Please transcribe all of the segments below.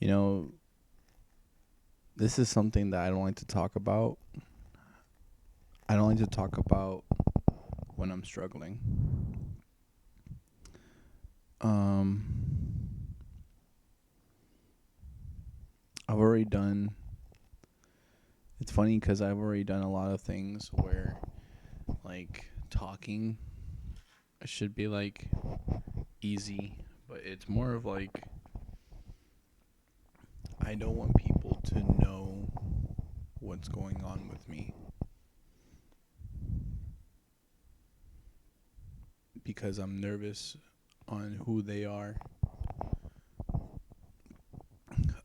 know, this is something that I don't like to talk about. I don't like to talk about when I'm struggling. Um, I've already done. It's funny because I've already done a lot of things where, like, talking should be like easy, but it's more of like I don't want people to know what's going on with me because I'm nervous on who they are.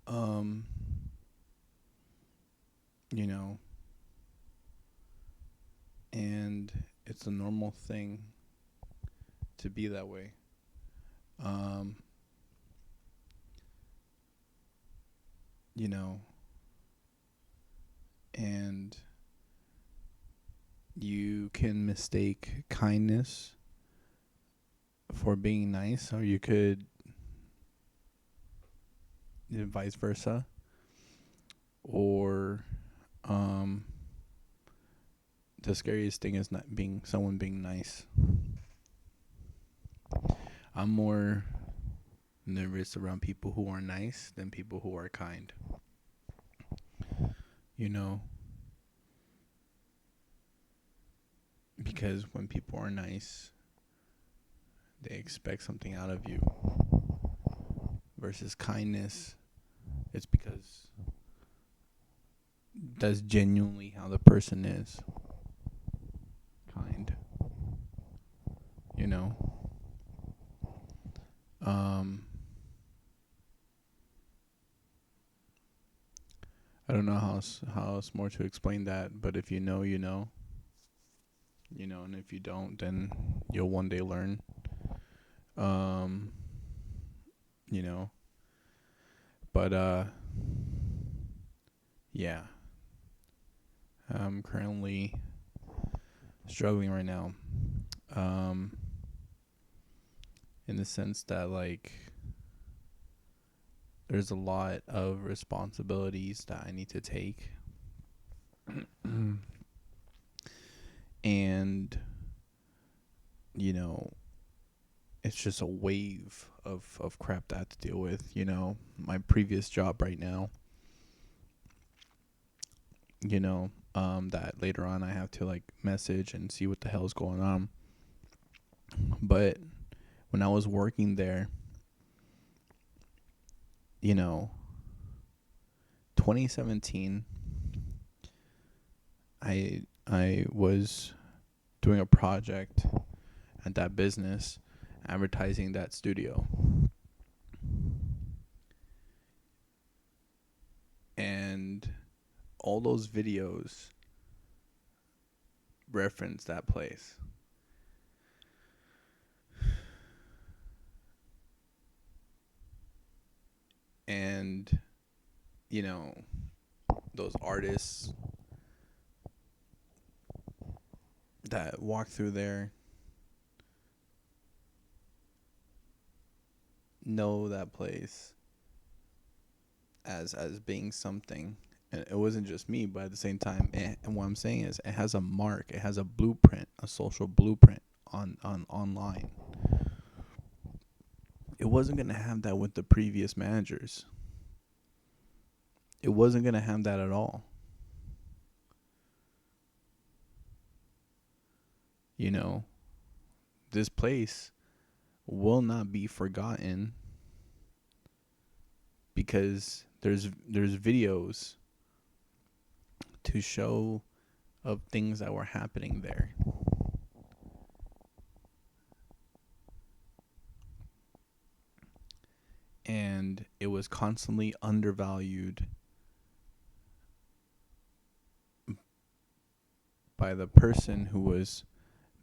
Um, you know, and it's a normal thing to be that way. Um, you know, and you can mistake kindness for being nice, or you could vice versa, or um, the scariest thing is not being someone being nice. I'm more nervous around people who are nice than people who are kind. You know, because when people are nice, they expect something out of you. Versus kindness, it's because that's genuinely how the person is. Kind. You know. Um, I don't know how else more to explain that, but if you know, you know. You know, and if you don't, then you'll one day learn. Um, you know. But yeah. I'm currently struggling right now. Um, in the sense that like there's a lot of responsibilities that I need to take. And you know, it's just a wave of crap that I have to deal with. You know, my previous job right now, that later on I have to like message and see what the hell is going on. But when I was working there, you know, 2017, I was doing a project at that business, advertising that studio. And all those videos reference that place. And, you know, those artists that walk through there know that place as being something. And it wasn't just me, but at the same time, and what I'm saying is it has a mark, it has a blueprint, a social blueprint on online. It wasn't going to have that with the previous managers. It wasn't going to have that at all. You know, this place will not be forgotten because there's videos to show of things that were happening there. And it was constantly undervalued by the person who was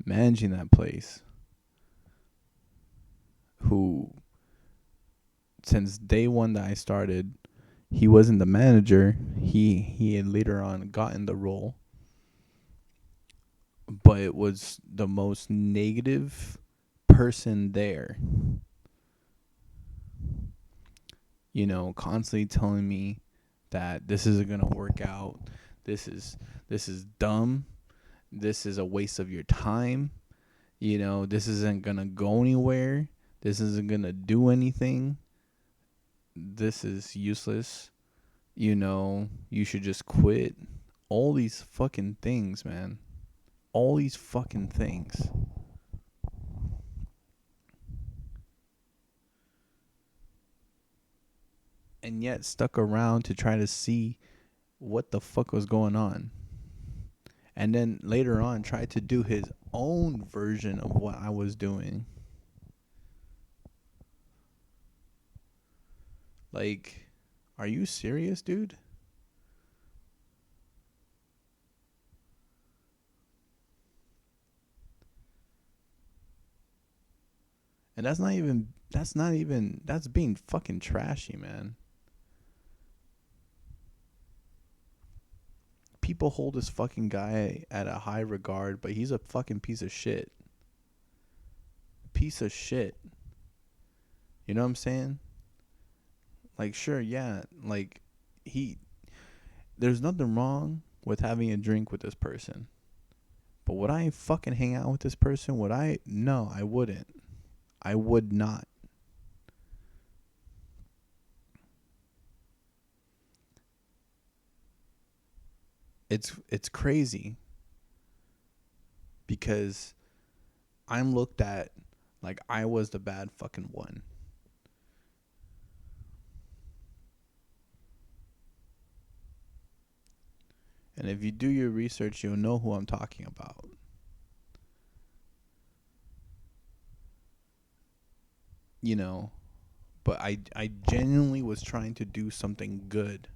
managing that place, who since day one that I started, he wasn't the manager. He had later on gotten the role, but it was the most negative person there. constantly telling me that this isn't gonna work out. This is dumb. This is a waste of your time. This isn't gonna go anywhere. This isn't gonna do anything. This is useless. You should just quit. All these fucking things, man. All these fucking things. And yet stuck around to try to see what the fuck was going on. And then later on tried to do his own version of what I was doing. Like, are you serious, dude? And that's being fucking trashy, man. People hold this fucking guy at a high regard, but he's a fucking piece of shit. Piece of shit. You know what I'm saying? Like, sure, yeah, like he there's nothing wrong with having a drink with this person. But would I fucking hang out with this person? Would I? No, I wouldn't. I would not. It's crazy because I'm looked at like I was the bad fucking one. And if you do your research, you'll know who I'm talking about. You know, but I genuinely was trying to do something good.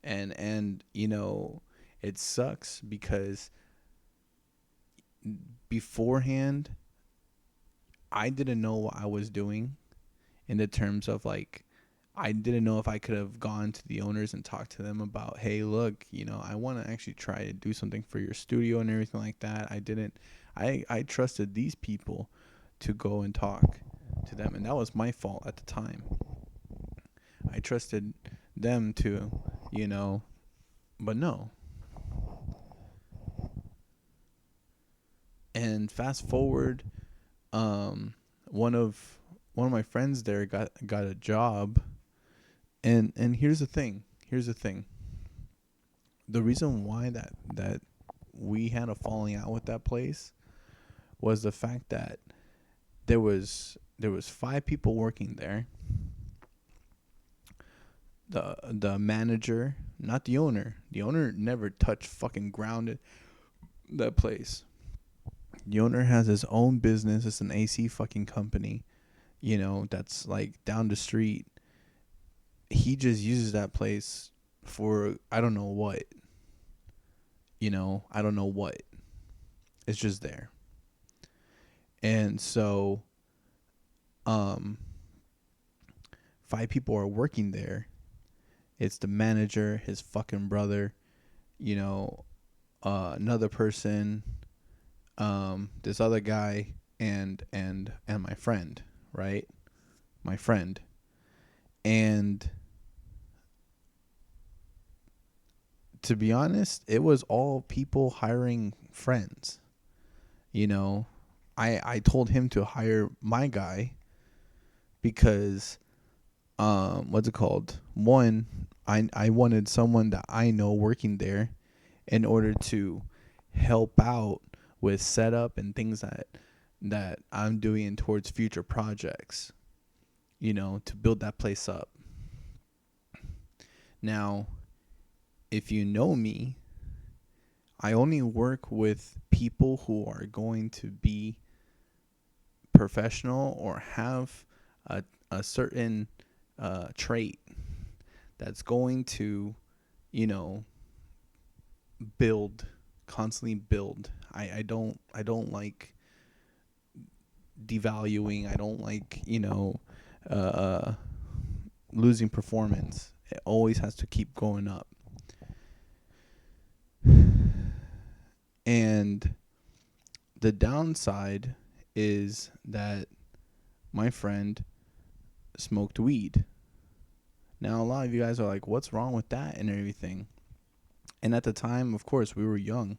And it sucks because beforehand I didn't know what I was doing in the terms of like I didn't know if I could have gone to the owners and talked to them about, hey, look, I want to actually try to do something for your studio and everything like that. I didn't. I trusted these people to go and talk to them, and that was my fault at the time. I trusted them to, you know, but no. And fast forward, um, one of one of my friends there got a job, and here's the thing. Here's the thing. The reason why that we had a falling out with that place was the fact that there was five people working there. The manager, not the owner. The owner never touched fucking grounded that place. The owner has his own business. It's an AC fucking company. That's like down the street. He just uses that place for I don't know what. I don't know what. It's just there. And so um five people are working there. It's the manager, his fucking brother, you know, another person, this other guy, and my friend, right? My friend, and to be honest, it was all people hiring friends. You know, I told him to hire my guy because what's it called? One, I wanted someone that I know working there in order to help out with setup and things that I'm doing towards future projects, to build that place up. Now, if you know me, I only work with people who are going to be professional or have a certain trait that's going to, you know, build, constantly build. I don't like devaluing. I don't like, uh, losing performance. It always has to keep going up. And the downside is that my friend smoked weed. Now, a lot of you guys are like, what's wrong with that and everything? And at the time, of course, we were young.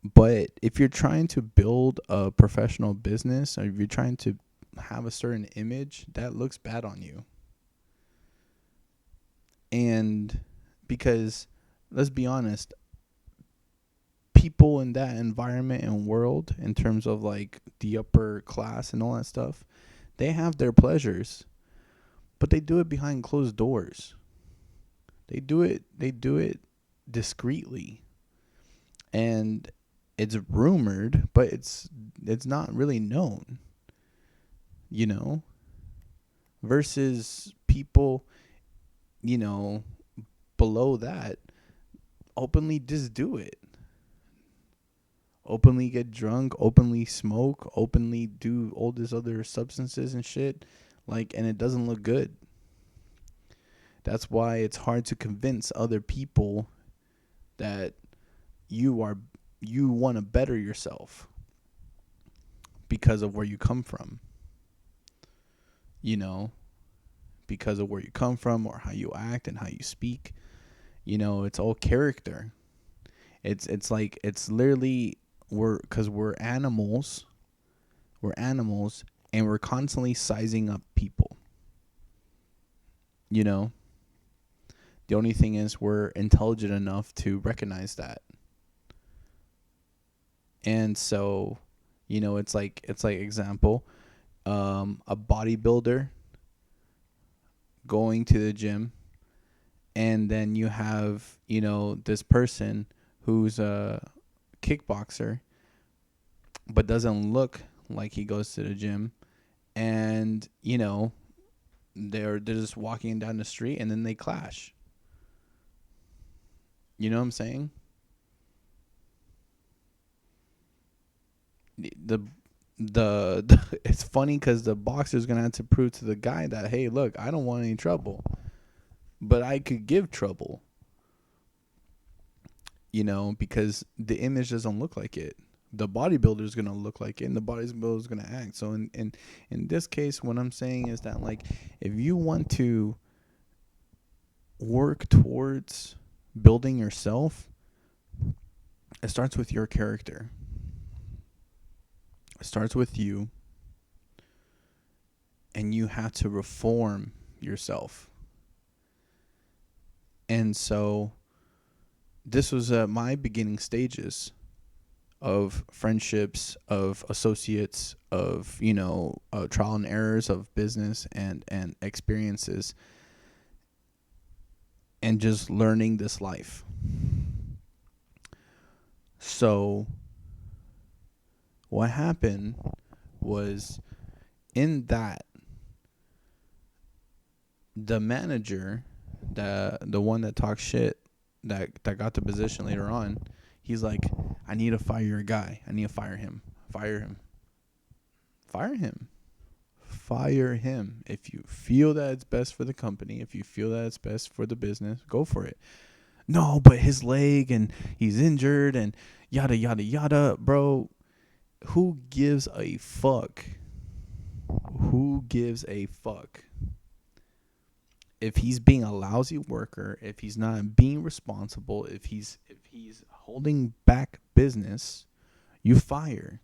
But if you're trying to build a professional business, or if you're trying to have a certain image, that looks bad on you. And because, let's be honest, people in that environment and world, in terms of like the upper class and all that stuff, they have their pleasures, but they do it behind closed doors. They do it discreetly. And it's rumored, but it's not really known, you know? Versus people, you know, below that openly just do it. Openly get drunk, openly smoke, openly do all this other substances and shit, like, and it doesn't look good. That's why it's hard to convince other people that you want to better yourself because of where you come from. You know, because of where you come from or how you act and how you speak. You know, it's all character. It's like, it's literally, cuz we're animals. We're animals, and we're constantly sizing up people. You know, the only thing is we're intelligent enough to recognize that. And so, you know, it's like example, a bodybuilder going to the gym, and then you have, you know, this person who's a kickboxer but doesn't look like he goes to the gym, and, you know, they're just walking down the street, and then they clash. You know what I'm saying? the the it's funny because the boxer's gonna have to prove to the guy that, hey, look, I don't want any trouble, but I could give trouble. You know, because the image doesn't look like it. The bodybuilder's gonna look like it, and the bodybuilder's gonna act. So in this case, what I'm saying is that, like, if you want to work towards building yourself, it starts with your character. It starts with you, and you have to reform yourself. And so this was my beginning stages of friendships, of associates, of, you know, trial and errors of business and experiences, and just learning this life. So what happened was, in that, the manager, the one that talks shit, that got the position later on, he's like, I need to fire your guy. I need to fire him. Fire him. Fire him. Fire him. If you feel that it's best for the company, if you feel that it's best for the business, go for it. No, but his leg, and he's injured, and yada yada yada. Bro, who gives a fuck? Who gives a fuck? If he's being a lousy worker, if he's not being responsible, if he's holding back business, you fire.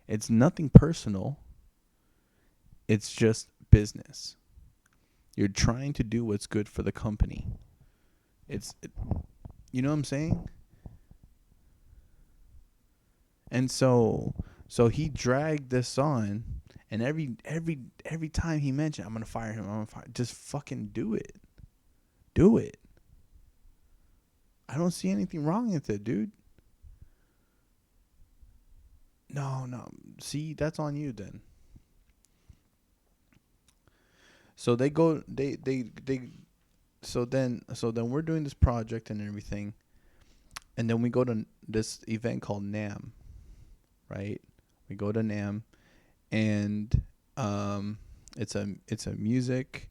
It's nothing personal. It's just business. You're trying to do what's good for the company. You know what I'm saying? And so he dragged this on, and every time he mentioned, I'm gonna fire him, I'm gonna fire, just fucking do it. Do it. I don't see anything wrong with it, dude. No, no. See, that's on you then. So they go they so then we're doing this project and everything. And then we go to this event called NAM, right? We go to NAM, and it's a music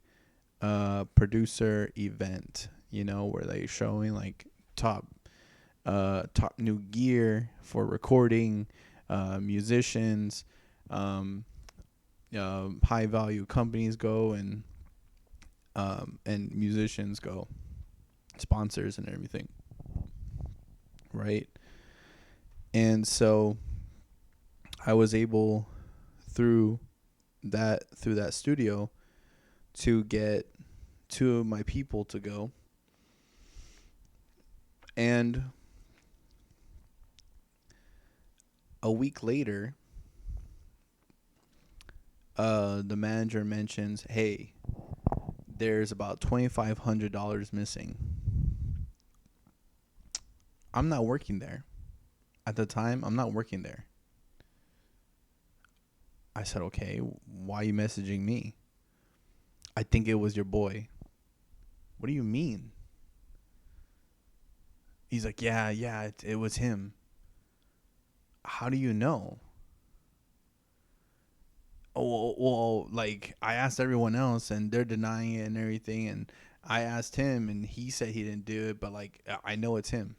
producer event, you know, where they're showing like top new gear for recording, musicians, um, high value companies go, and musicians go, sponsors and everything, right? And so I was able through that studio to get two of my people to go. And a week later, the manager mentions, "Hey, there's about $2,500 missing." I'm not working there. At the time, I'm not working there. I said, "Okay, why are you messaging me?" "I think it was your boy." "What do you mean?" He's like, "Yeah, it was him." "How do you know?" "Oh, well, like, I asked everyone else and they're denying it and everything. And I asked him and he said he didn't do it, but like, I know it's him."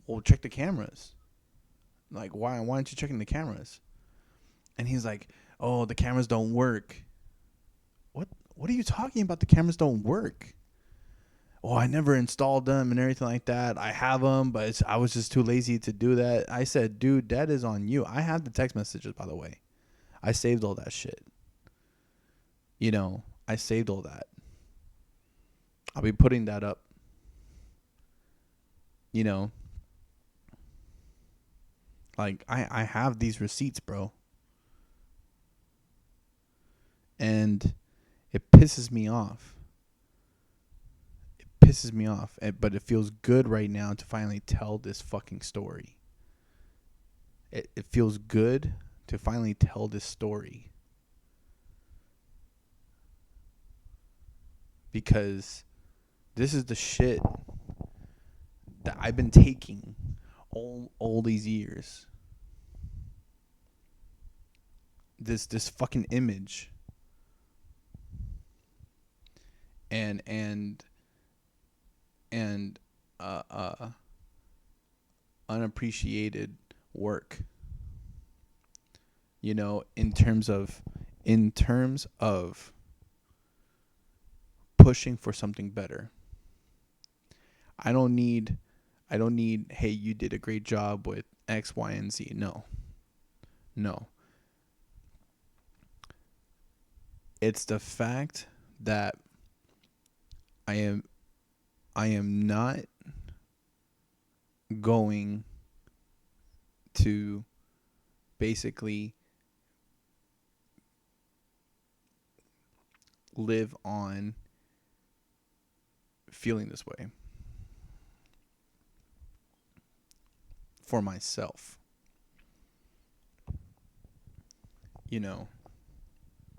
"Well, check the cameras." Like, why aren't you checking the cameras? And he's like, "Oh, the cameras don't work." What are you talking about? The cameras don't work. "Oh, I never installed them and everything like that. I have them, but I was just too lazy to do that." I said, "Dude, that is on you." I have the text messages, by the way. I saved all that shit. I saved all that. I'll be putting that up. You know, like, I have these receipts, bro. And it pisses me off. Pisses me off. But it feels good right now to finally tell this fucking story. It feels good to finally tell this story. Because this is the shit that I've been taking all these years. This fucking image and and uh, uh unappreciated work, in terms of pushing for something better. I don't need hey, you did a great job with X, Y, and Z. No. It's the fact that I am not going to basically live on feeling this way for myself.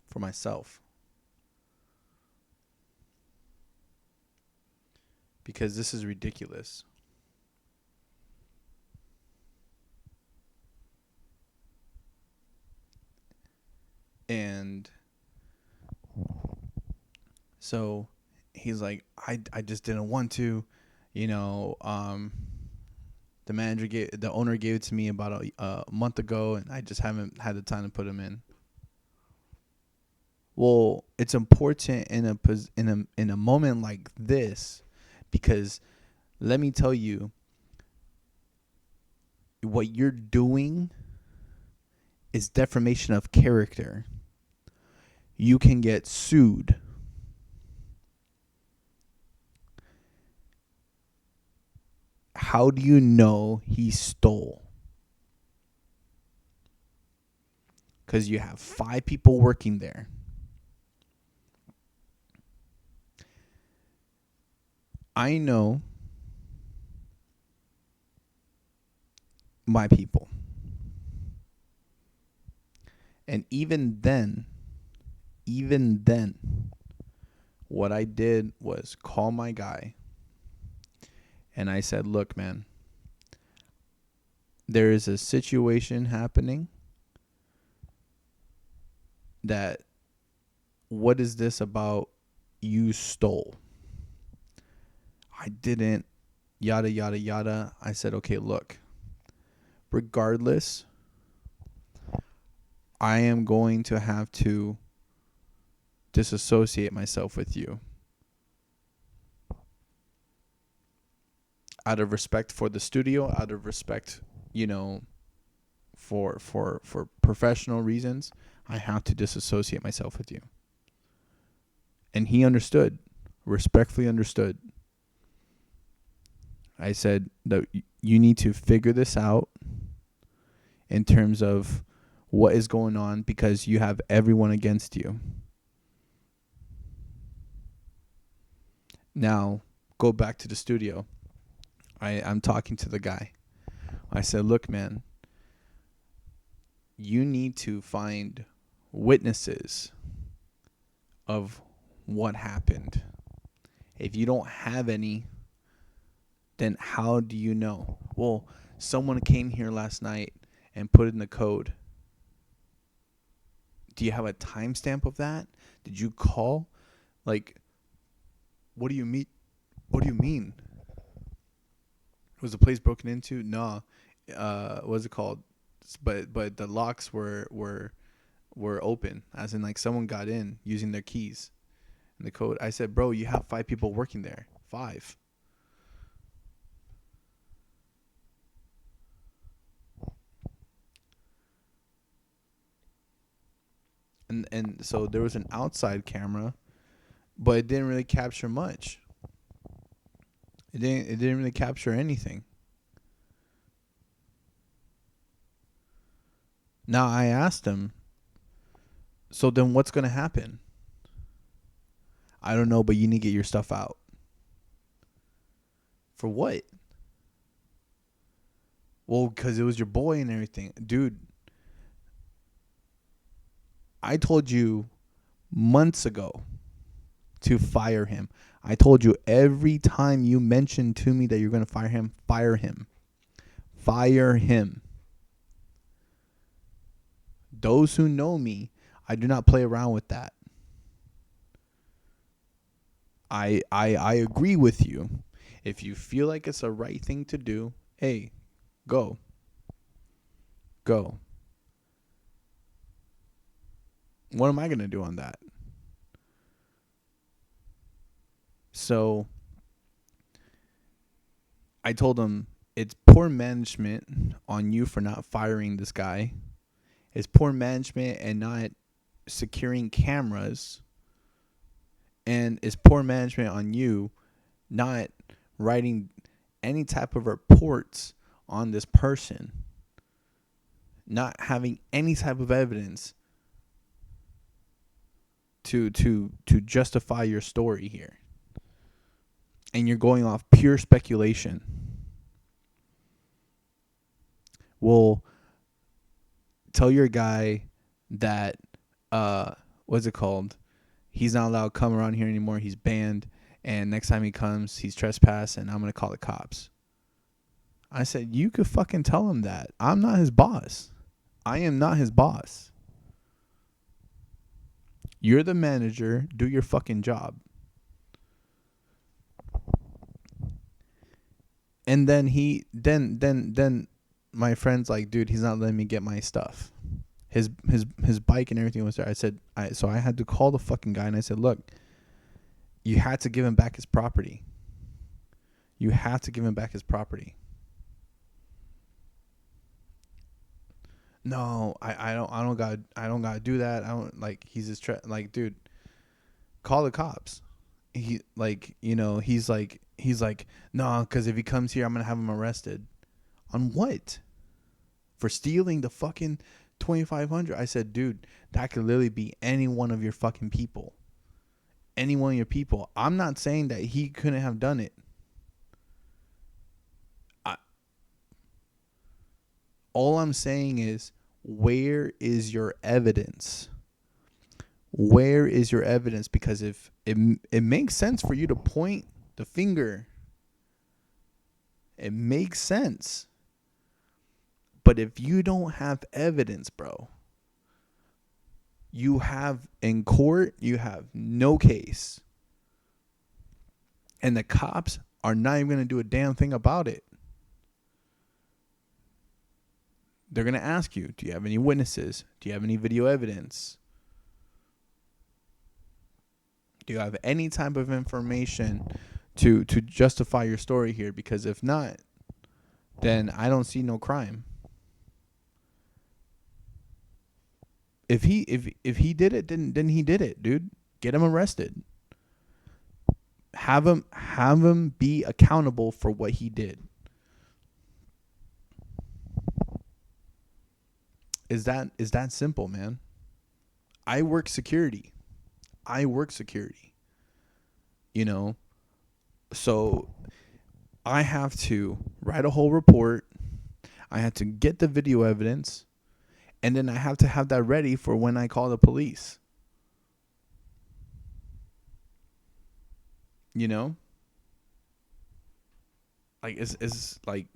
For myself. Because this is ridiculous. And so he's like, I just didn't want to, the owner gave it to me about a month ago, and I just haven't had the time to put him in. Well, it's important in a moment like this, because let me tell you, what you're doing is defamation of character. You can get sued. How do you know he stole? Because you have 5 people working there. I know my people. And even then, what I did was call my guy. And I said, "Look, man, there is a situation happening that, what is this about you stole?" I didn't, yada, yada, yada. I said, "Okay, look, regardless, I am going to have to disassociate myself with you out of respect for the studio, out of respect, for professional reasons. I have to disassociate myself with you. And he understood, respectfully understood. I said that you need to figure this out in terms of what is going on, because you have everyone against you. Now, go back to the studio. I'm talking to the guy. I said, look, man, you need to find witnesses of what happened. If you don't have any, then how do you know? Well, someone came here last night and put in the code. Do you have a timestamp of that? Did you call? Like, what do you mean? What do you mean? Was the place broken into? No. What's it called? But the locks were open, as in like someone got in using their keys and the code. I said, bro, you have 5 people working there. 5. And so there was an outside camera, but it didn't really capture much. It didn't really capture anything. Now I asked him, so then what's going to happen? I don't know, but you need to get your stuff out. For what? Well, because it was your boy and everything. Dude, I told you months ago to fire him. I told you every time you mentioned to me that you're going to fire him, fire him. Fire him. Those who know me, I do not play around with that. I agree with you. If you feel like it's the right thing to do, hey, go. Go. What am I going to do on that? So I told him it's poor management on you for not firing this guy. It's poor management and not securing cameras. And it's poor management on you not writing any type of reports on this person. Not having any type of evidence to justify your story here. And you're going off pure speculation. Well, tell your guy that what's it called? He's not allowed to come around here anymore. He's banned. And next time he comes, he's trespassing, and I'm going to call the cops. I said, you could fucking tell him that. I'm not his boss. I am not his boss. You're the manager. Do your fucking job. And then then my friend's like, dude, he's not letting me get my stuff. His bike and everything was there. I said, so I had to call the fucking guy, and I said, look, you had to give him back his property. You have to give him back his property. No, I don't gotta do that. I don't, like, he's just like, dude, call the cops. He, like, he's like, no, because if he comes here, I'm gonna have him arrested. On what? For stealing the fucking 2,500. I said, dude, that could literally be any one of your fucking people. Any one of your people. I'm not saying that he couldn't have done it. All I'm saying is, where is your evidence? Where is your evidence? Because if it makes sense for you to point the finger, it makes sense. But if you don't have evidence, bro, you have in court, you have no case. And the cops are not even going to do a damn thing about it. they're going to ask you, do you have any witnesses? Do you have any video evidence? Do you have any type of information to justify your story here? Because if not, then I don't see no crime. If he did it, then he did it, dude. Get him arrested. Have him be accountable for what he did. Is that simple, man? I work security. You know? So I have to write a whole report. I have to get the video evidence. And then I have to have that ready for when I call the police. You know? Like, it's like,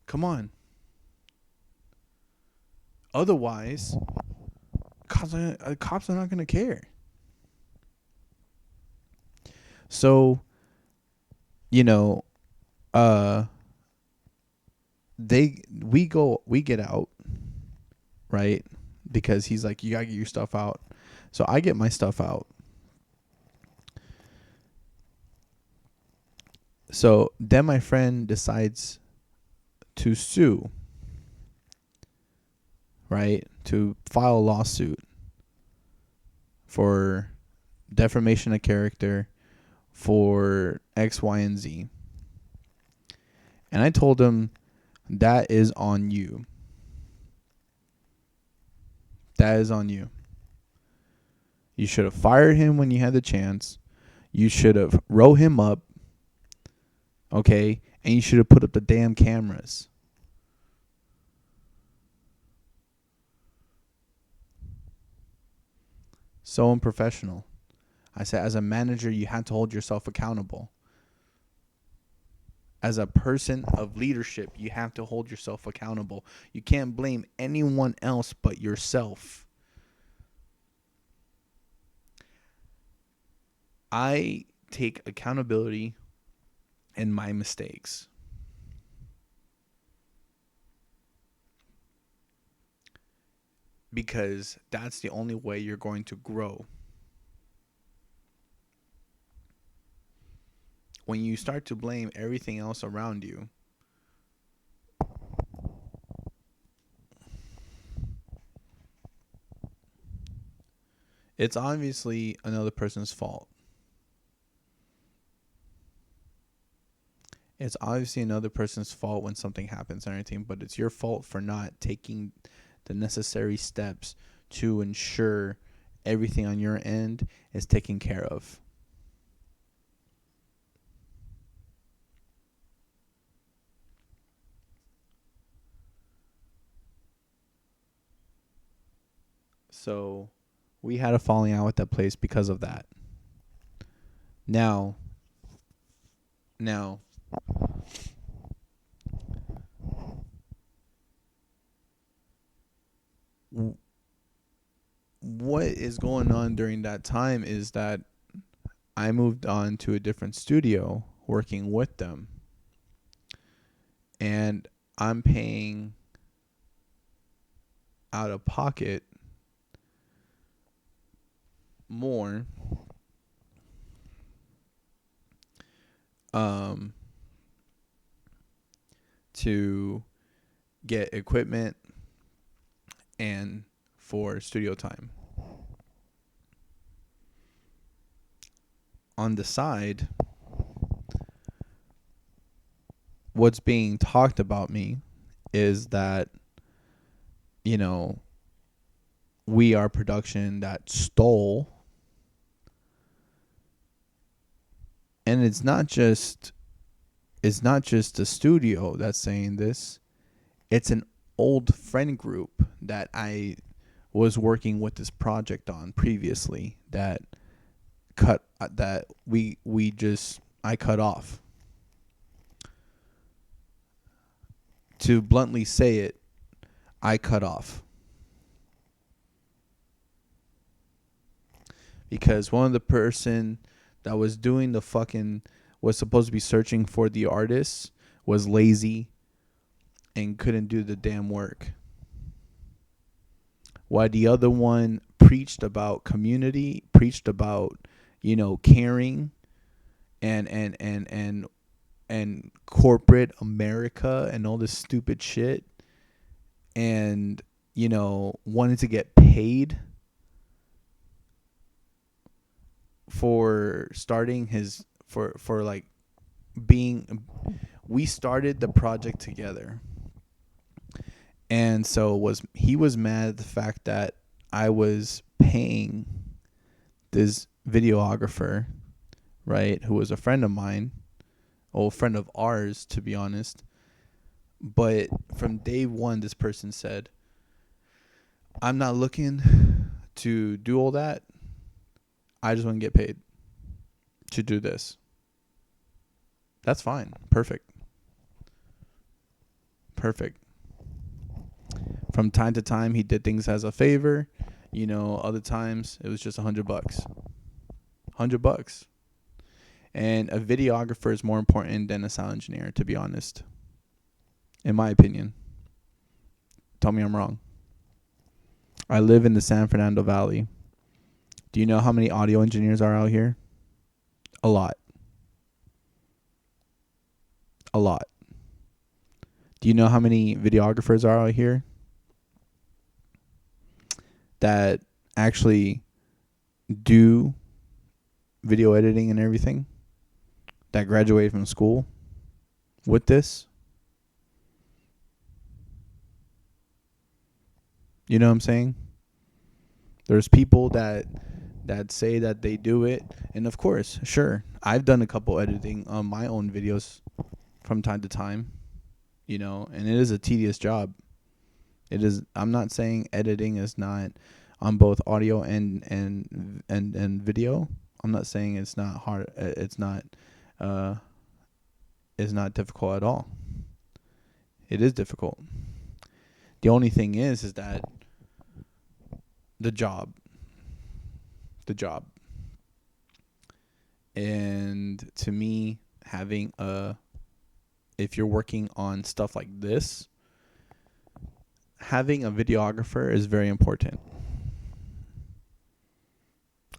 come on. Otherwise, cops are not going to care. So, you know, we get out, right? Because he's like, you gotta get your stuff out. So I get my stuff out. So then my friend decides to sue, right? To file a lawsuit for defamation of character for X, Y, and Z. And I told him, that is on you. That is on you. You should have fired him when you had the chance. You should have wrote him up. Okay? And you should have put up the damn cameras. So unprofessional. I said, as a manager, you have to hold yourself accountable. As a person of leadership, you have to hold yourself accountable. You can't blame anyone else but yourself. I take accountability in my mistakes. Because that's the only way you're going to grow. When you start to blame everything else around you, it's obviously another person's fault. It's obviously another person's fault when something happens or anything, but it's your fault for not taking the necessary steps to ensure everything on your end is taken care of. So we had a falling out with that place because of that. Now, what is going on during that time is that I moved on to a different studio working with them. And I'm paying out of pocket more to get equipment and for studio time. On the side, what's being talked about me is that, you know, we are production that stole. And it's not just the studio that's saying this. It's an old friend group that I was working with this project on previously that I cut off. To bluntly say it, I cut off. Because one of the person that was doing was supposed to be searching for the artists was lazy and couldn't do the damn work. While the other one preached about community, preached about, caring and corporate America and all this stupid shit, and wanted to get paid for starting his for like being we started the project together. And so he was mad at the fact that I was paying this videographer, right, who was a friend of mine, or a friend of ours, to be honest. But from day one, this person said, I'm not looking to do all that. I just want to get paid to do this. That's fine. Perfect. From time to time, he did things as a favor. Other times it was just $100. $100. And a videographer is more important than a sound engineer, to be honest. In my opinion. Tell me I'm wrong. I live in the San Fernando Valley. Do you know how many audio engineers are out here? A lot. A lot. Do you know how many videographers are out here that actually do video editing and everything, that graduate from school with this? You know what I'm saying? There's people that say that they do it, and of course, sure, I've done a couple editing on my own videos from time to time, and it is a tedious job. It is. I'm not saying editing is not on both audio and video. I'm not saying it's not hard. It's not difficult at all. It is difficult. The only thing is that the job. And to me, if you're working on stuff like this, having a videographer is very important.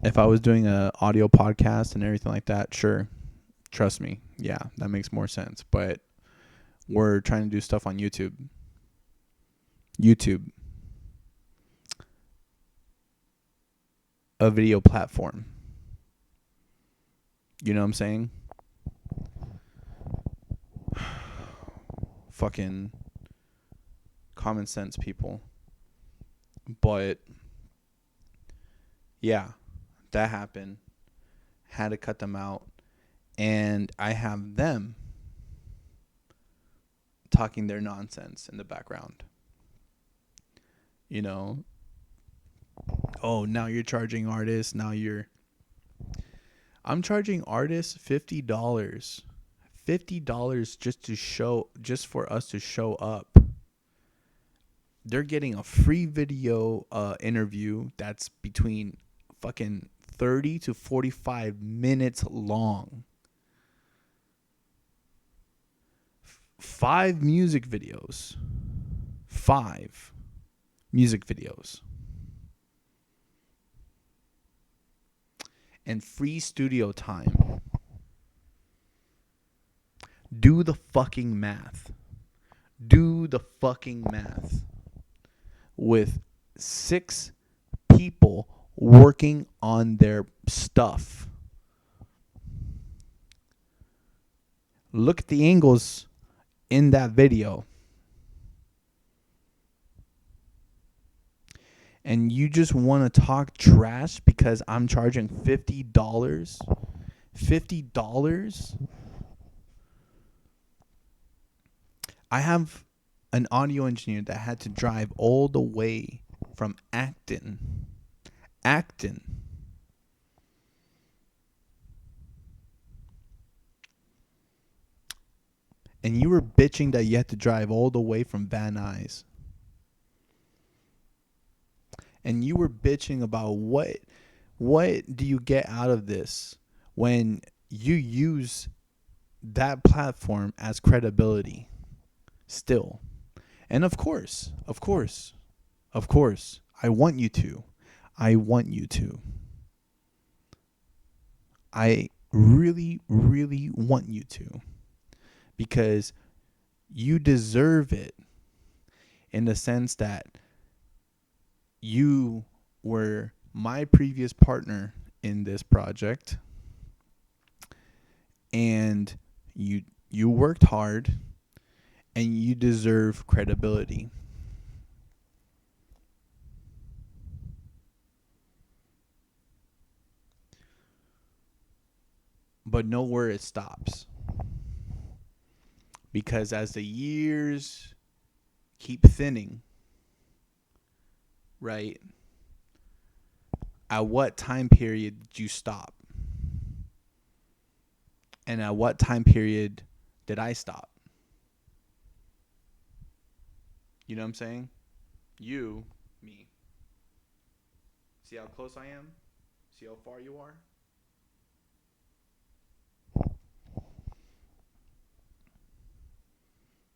If I was doing a audio podcast and everything like that, sure, trust me, yeah, that makes more sense. But we're trying to do stuff on YouTube. A video platform. You know what I'm saying? Fucking common sense people. But yeah, that happened. Had to cut them out. And I have them talking their nonsense in the background. Oh, now you're charging artists. I'm charging artists $50. $50 just for us to show up. They're getting a free video interview that's between fucking 30 to 45 minutes long. 5 music videos. 5 music videos. And free studio time. Do the fucking math. With 6 people working on their stuff. Look at the angles in that video. And you just want to talk trash because I'm charging $50? $50? I have an audio engineer that had to drive all the way from Acton. And you were bitching that you had to drive all the way from Van Nuys. And you were bitching about what do you get out of this when you use that platform as credibility still. And of course, I want you to. I want you to. I really, really want you to. Because you deserve it in the sense that you were my previous partner in this project, and you worked hard, and you deserve credibility. But know where it stops. Because as the years keep thinning, right? At what time period did you stop? And at what time period did I stop? You know what I'm saying? You, me. See how close I am? See how far you are?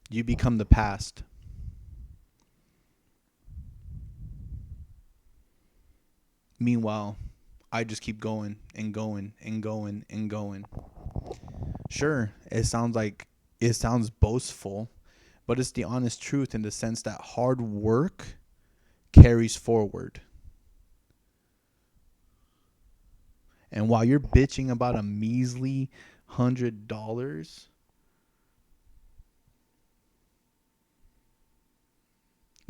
You become the past. Meanwhile, I just keep going and going and going and going. Sure, it sounds boastful, but it's the honest truth in the sense that hard work carries forward. And while you're bitching about a measly $100,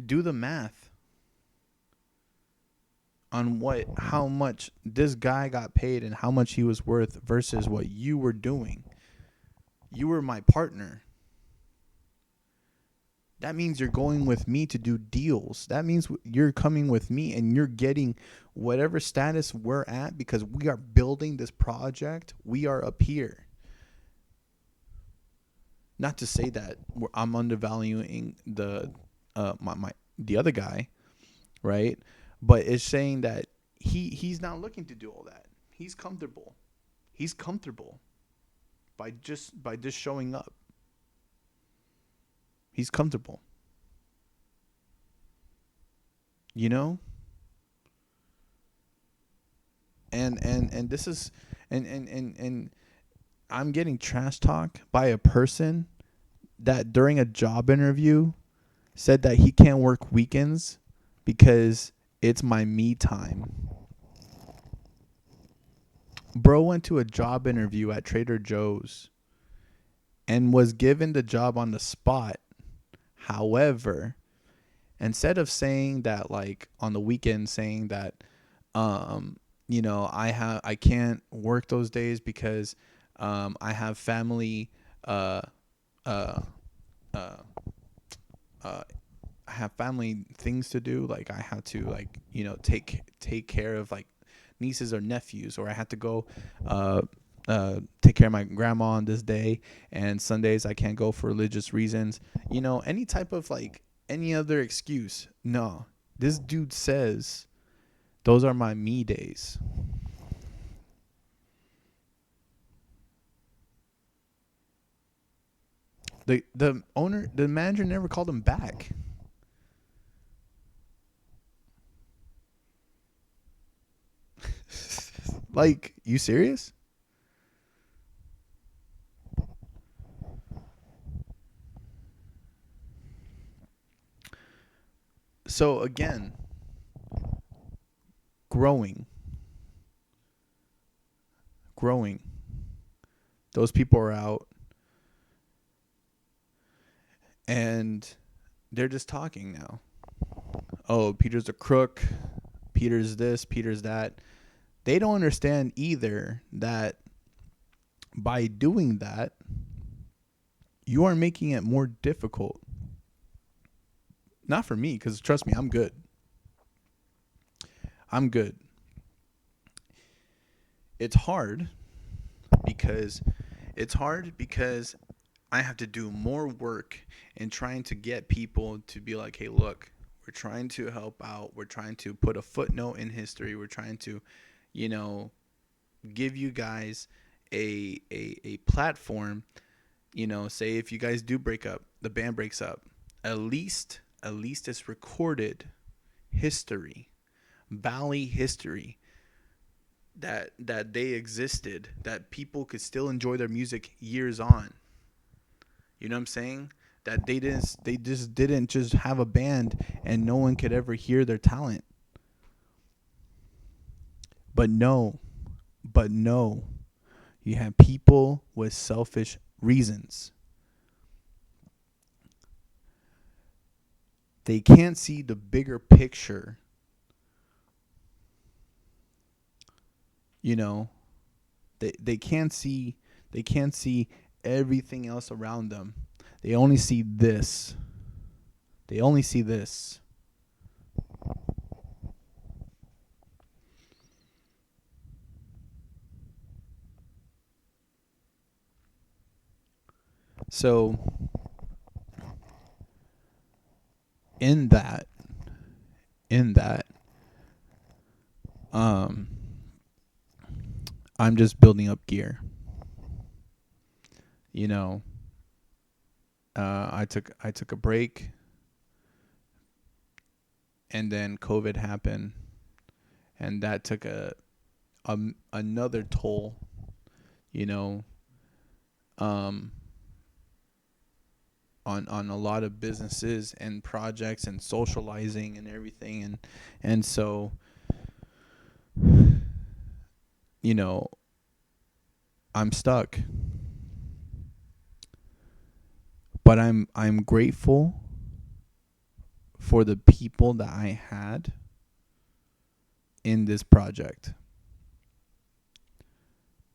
do the math on how much this guy got paid and how much he was worth versus what you were doing. You were my partner. That means you're going with me to do deals. That means you're coming with me and you're getting whatever status we're at because we are building this project. We are up here. Not to say that I'm undervaluing the other guy, right? But it's saying that he's not looking to do all that. He's comfortable. He's comfortable by just showing up. He's comfortable. You know? And this is and I'm getting trash talk by a person that during a job interview said that he can't work weekends because it's my me time. Bro went to a job interview at Trader Joe's and was given the job on the spot. However, instead of saying that like on the weekend saying that I can't work those days because I have family uh uh uh uh I have family things to do, like I have to like take care of like nieces or nephews, or I have to go take care of my grandma on this day, and Sundays I can't go for religious reasons, any type of like any other excuse. No, this dude says those are my me days. The manager never called him back. Like, you serious? So again, growing, growing. Those people are out and they're just talking now. Oh, Peter's a crook. Peter's this, Peter's that. They don't understand either that by doing that, you are making it more difficult. Not for me, because trust me, I'm good. I'm good. It's hard because I have to do more work in trying to get people to be like, hey, look, we're trying to help out. We're trying to put a footnote in history. We're trying to, you know, give you guys a platform. Say if you guys do break up, the band breaks up. At least it's recorded history, Bali history, that they existed, that people could still enjoy their music years on. You know what I'm saying? That they just didn't just have a band and no one could ever hear their talent. But no, but no. You have people with selfish reasons. They can't see the bigger picture, you know. They can't see everything else around them. They only see this. They only see this. So in that in that um I'm just building up gear. You know, I took a break, and then COVID happened, and that took another toll. You know, um, on a lot of businesses and projects and socializing and everything, and so, you know, I'm stuck. But I'm grateful for the people that I had in this project,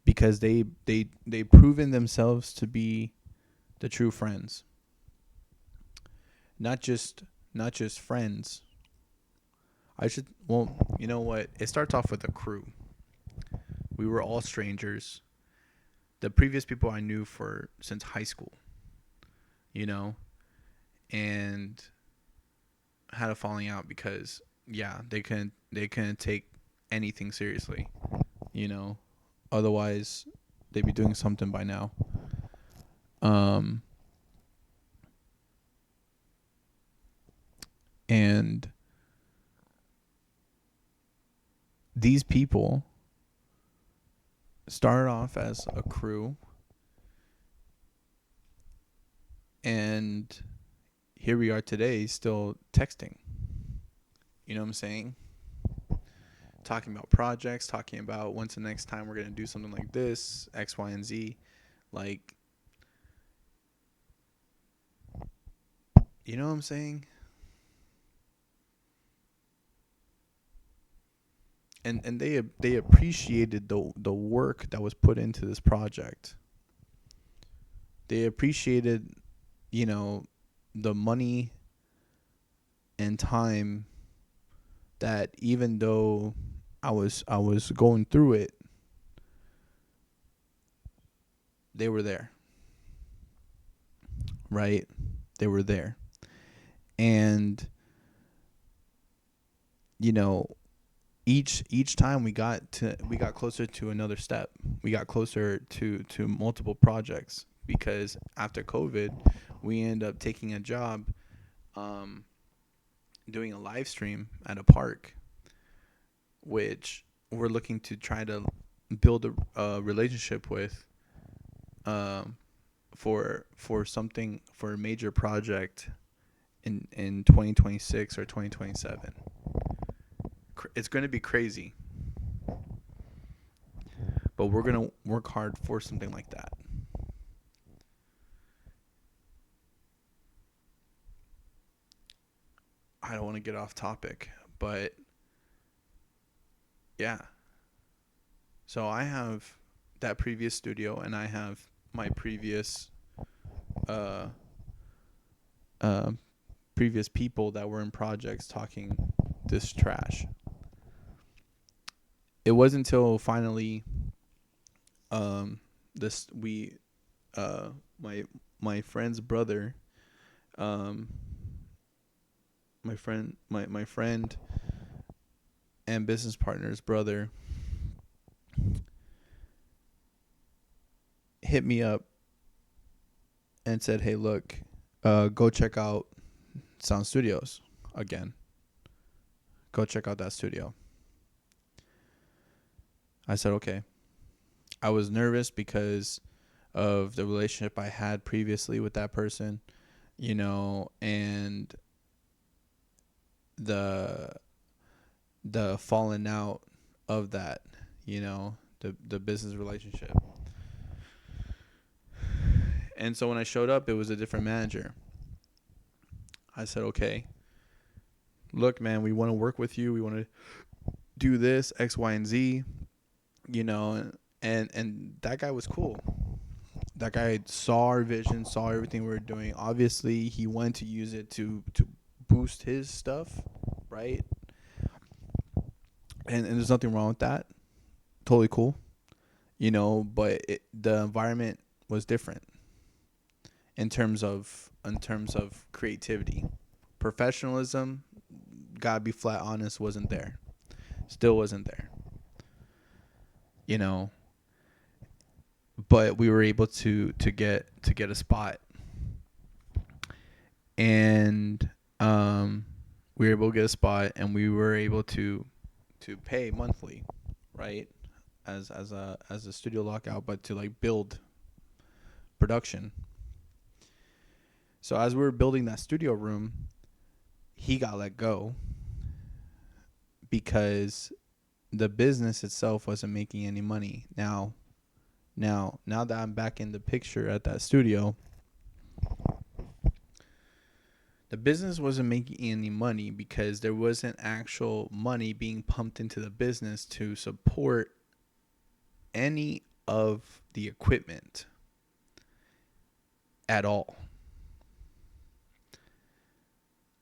because they proven themselves to be the true friends. Not just not just friends. I should well, you know what? It starts off with a crew. We were all strangers. The previous people I knew for since high school, you know, and had a falling out because yeah, they couldn't take anything seriously, you know. Otherwise, they'd be doing something by now. Um and these people started off as a crew, and here we are today still texting. You know what I'm saying? Talking about projects, talking about when's the next time we're going to do something like this, X, Y, and Z. Like, you know what I'm saying? And they appreciated the work that was put into this project. They appreciated, you know, the money and time that, even though I was going through it, they were there, right? They were there. And you know, each time we got closer to another step. We got closer to multiple projects, because after COVID, we ended up taking a job, um, doing a live stream at a park, which we're looking to try to build a relationship with, um, for something, for a major project in 2026 or 2027. It's going to be crazy, but we're going to work hard for something like that. I don't want to get off topic, but yeah. So I have that previous studio, and I have my uh uh previous people that were in projects talking this trash. It wasn't until finally, um this we uh my my friend's brother, um my friend and business partner's brother hit me up and said, "Hey, look, go check out Sound Studios again. Go check out that studio. I said, okay. I was nervous because of the relationship I had previously with that person, and the falling out of that, the business relationship. And so when I showed up, it was a different manager. I said, okay, look, man, we want to work with you. We want to do this, X, Y, and Z, and that guy was cool. That guy saw our vision, saw everything we were doing. Obviously, he wanted to use it to boost his stuff, right? And there's nothing wrong with that. Totally cool, but the environment was different in terms of creativity. Professionalism, gotta be flat honest, wasn't there. Still wasn't there. But we were able to get a spot, and we were able to get a spot, and we were able to pay monthly, right? As a studio lockout, but to like build production. So as we were building that studio room, he got let go because the business itself wasn't making any money. Now that I'm back in the picture at that studio, the business wasn't making any money because there wasn't actual money being pumped into the business to support any of the equipment at all.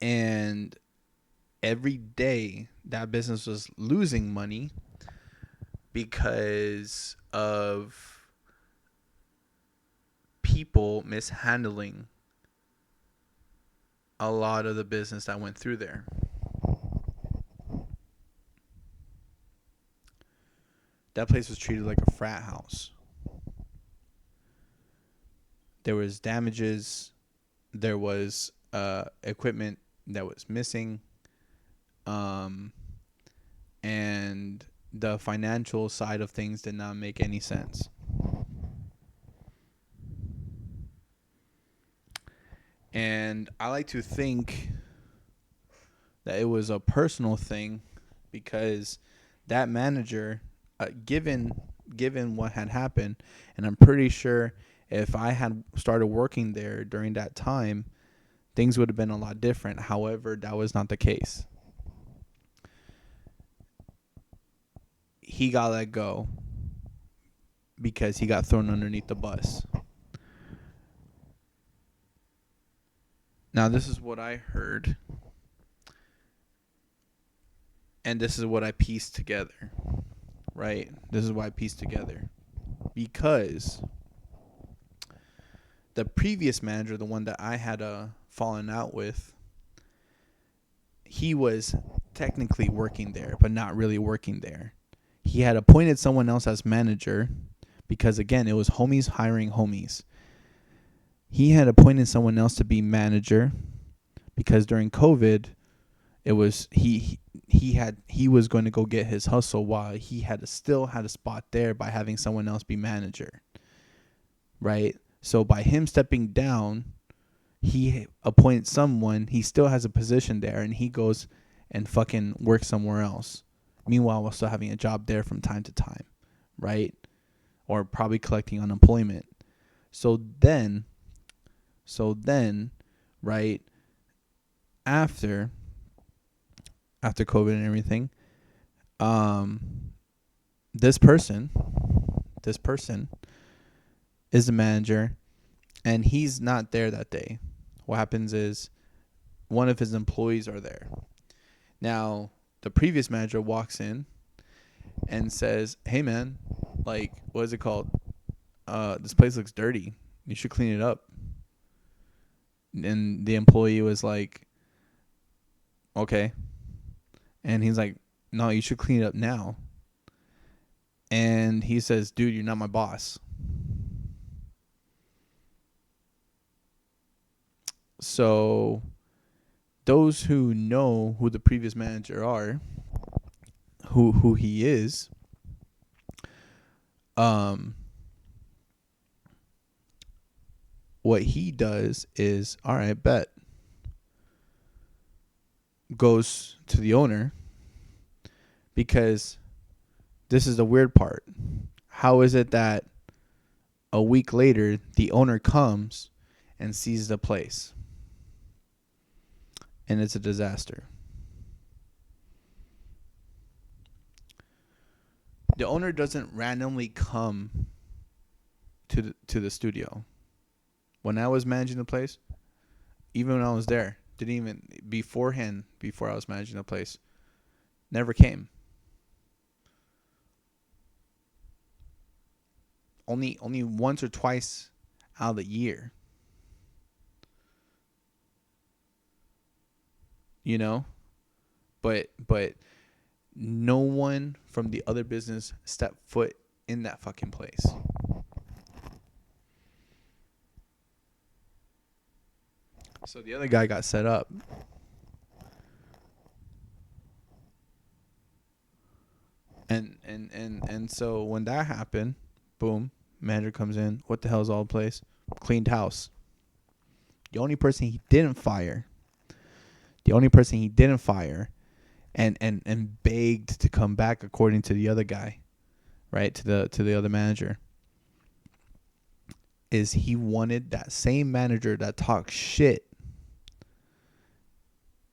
And every day that business was losing money because of people mishandling a lot of the business that went through there. That place was treated like a frat house. There was damages. There was equipment that was missing. And the financial side of things did not make any sense. And I like to think that it was a personal thing because that manager, given what had happened, and I'm pretty sure if I had started working there during that time, things would have been a lot different. However, that was not the case. He got let go because he got thrown underneath the bus. Now, this is what I heard, and this is what I pieced together, right? This is what I pieced together. Because the previous manager, the one that I had fallen out with, he was technically working there, but not really working there. He had appointed someone else as manager because, again, it was homies hiring homies. He had appointed someone else to be manager because during COVID, it was he was going to go get his hustle while he still had a spot there by having someone else be manager, right? So by him stepping down, he appointed someone. He still has a position there, and he goes and fucking works somewhere else. Meanwhile, we're still having a job there from time to time, right? Or probably collecting unemployment. So then, right, after COVID and everything, this person is the manager, and he's not there that day. What happens is one of his employees are there. Now, the previous manager walks in and says, "Hey, man, like, what is it called? This place looks dirty. You should clean it up." And the employee was like, "Okay." And he's like, "No, you should clean it up now." And he says, "Dude, you're not my boss." So those who know who the previous manager are, who he is, um, what he does is, all right, bet, goes to the owner, because this is the weird part. How is it that a week later the owner comes and sees the place and it's a disaster? The owner doesn't randomly come to the studio. When I was managing the place, even when I was there, didn't even beforehand, before I was managing the place, never came. Only once or twice out of the year. You know? But no one from the other business stepped foot in that fucking place. So the other guy got set up. And so when that happened, boom, manager comes in. What the hell is all the place? Cleaned house. The only person he didn't fire, and begged to come back, according to the other guy, right, to the other manager, is he wanted that same manager that talked shit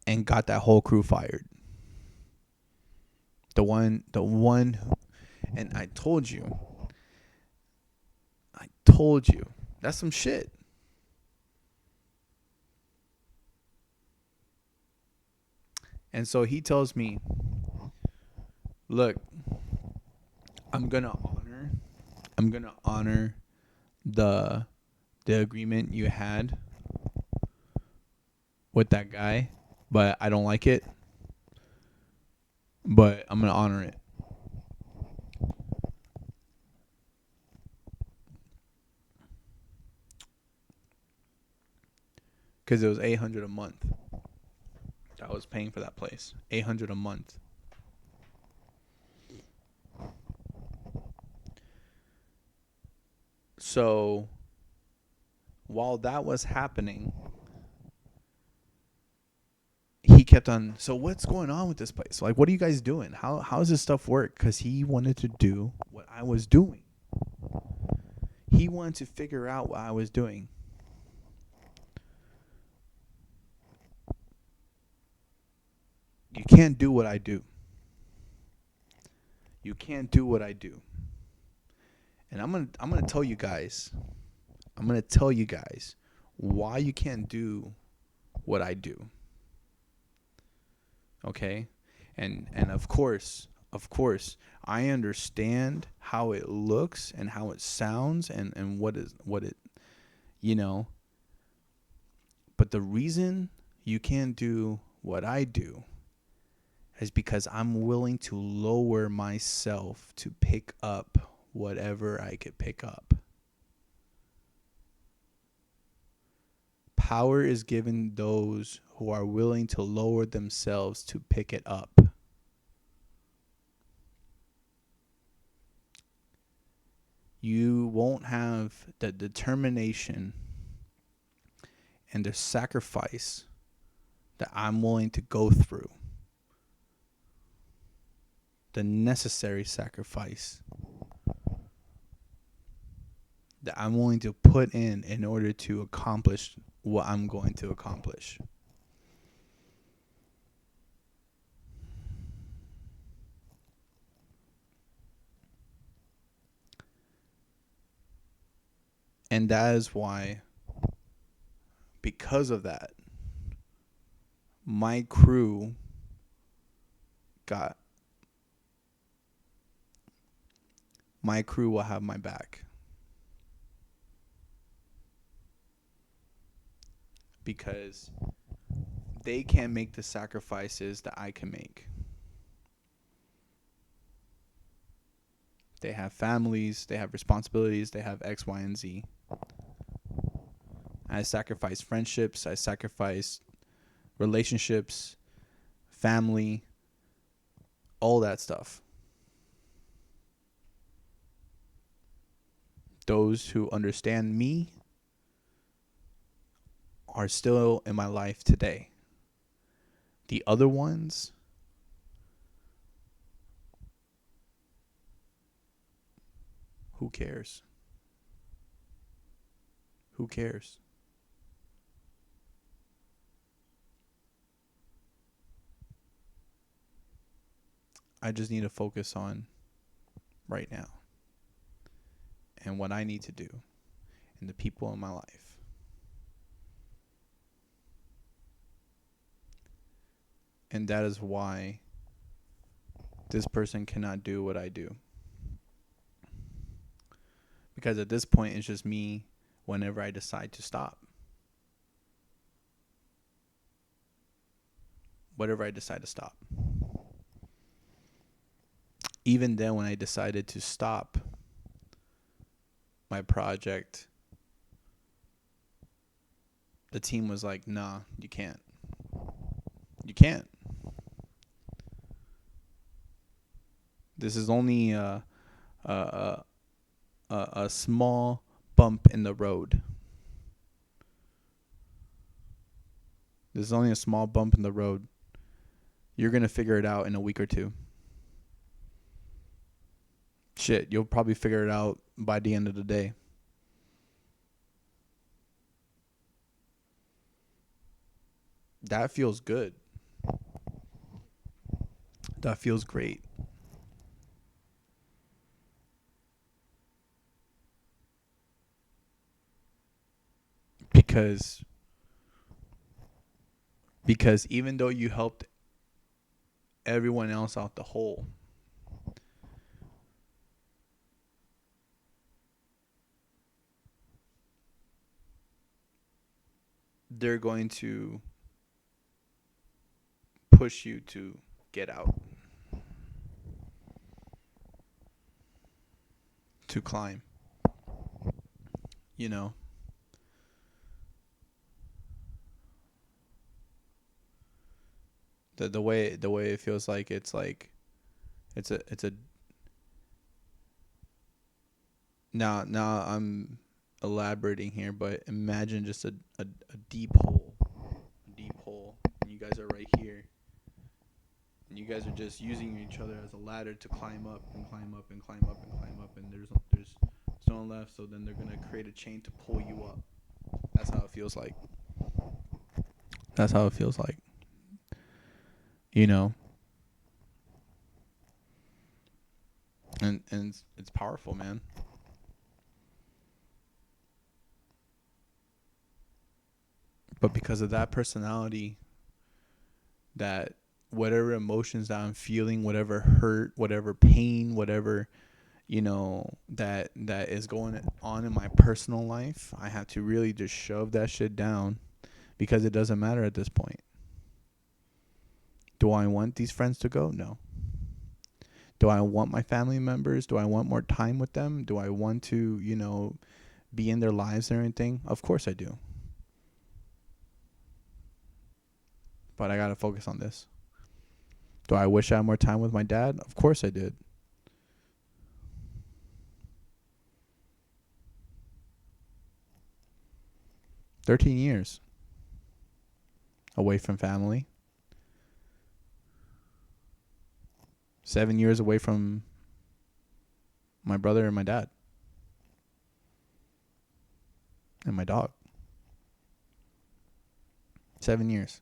and got that whole crew fired. The one, and I told you, that's some shit. And so he tells me, look, I'm gonna honor the agreement you had with that guy, but I don't like it. But I'm gonna honor it. Because it was $800 a month that I was paying for that place. $800 a month. So while that was happening, he kept on, so what's going on with this place? Like, what are you guys doing? How does this stuff work? Because he wanted to do what I was doing. He wanted to figure out what I was doing. You can't do what I do. You can't do what I do. And I'm gonna tell you guys. I'm gonna tell you guys why you can't do what I do. Okay? And of course, I understand how it looks and how it sounds and what it, you know. But the reason you can't do what I do is because I'm willing to lower myself to pick up whatever I could pick up. Power is given those who are willing to lower themselves to pick it up. You won't have the determination and the sacrifice that I'm willing to go through. The necessary sacrifice that I'm willing to put in order to accomplish what I'm going to accomplish. And that is why, because of that, my crew will have my back. Because they can't make the sacrifices that I can make. They have families, they have responsibilities, they have X, Y, and Z. I sacrifice friendships, I sacrifice relationships, family, all that stuff. Those who understand me are still in my life today. The other ones, who cares? Who cares? I just need to focus on right now and what I need to do and the people in my life. And that is why this person cannot do what I do. Because at this point, it's just me whenever I decide to stop. Whatever I decide to stop. Even then, when I decided to stop my project, the team was like, nah, you can't. You can't. This is only a small bump in the road. This is only a small bump in the road. You're going to figure it out in a week or two. Shit, you'll probably figure it out by the end of the day. That feels good. That feels great. Because even though you helped everyone else out the hole, they're going to push you to get out, to climb. You know, the way it feels like it's a now I'm elaborating here, but imagine just a deep hole. And you guys are right here. And you guys are just using each other as a ladder to climb up and climb up and climb up and climb up, and there's no one left, so then they're gonna create a chain to pull you up. That's how it feels like. That's how it feels like. You know. And it's powerful, man. But because of that personality, that whatever emotions that I'm feeling, whatever hurt, whatever pain, whatever, that is going on in my personal life, I have to really just shove that shit down, because it doesn't matter at this point. Do I want these friends to go? No. Do I want my family members? Do I want more time with them? Do I want to, be in their lives and everything? Of course I do. But I got to focus on this. Do I wish I had more time with my dad? Of course I did. "13 years away from family. 7 years away from my brother and my dad. And my dog. 7 years.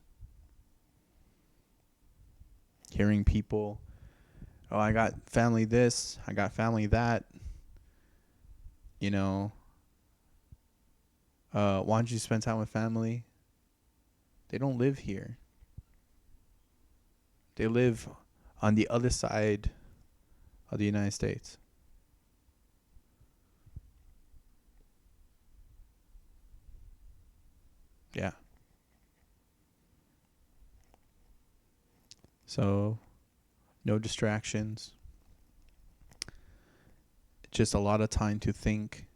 Hearing people, oh, I got family this, I got family that. Why don't you spend time with family? They don't live here. They live on the other side of the United States. Yeah. So, no distractions. Just a lot of time to think,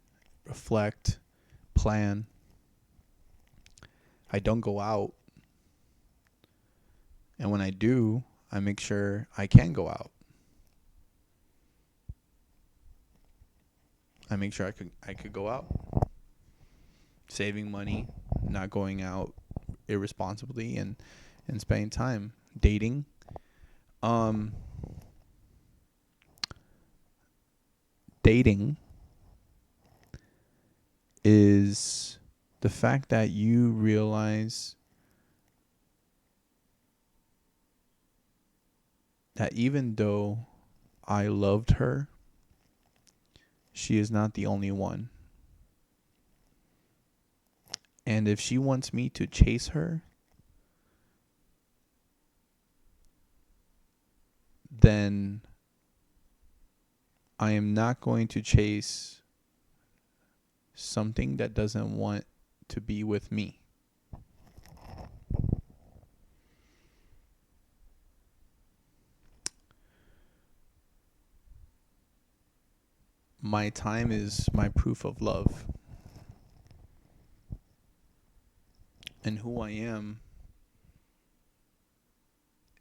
reflect, plan. I don't go out. And when I do, I make sure I can go out. I make sure I could go out. Saving money, not going out irresponsibly, and spending time dating. Um Dating is the fact that you realize that even though I loved her, she is not the only one. And if she wants me to chase her, then I am not going to chase something that doesn't want to be with me. My time is my proof of love. And who I am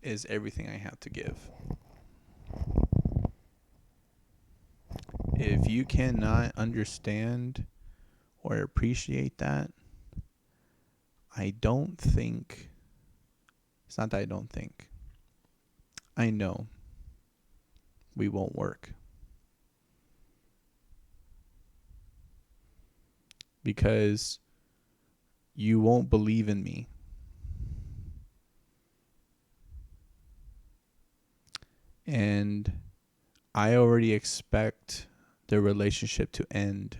is everything I have to give. If you cannot understand or appreciate that, I don't think, it's not that I don't think, I know we won't work. Because you won't believe in me. And I already expect the relationship to end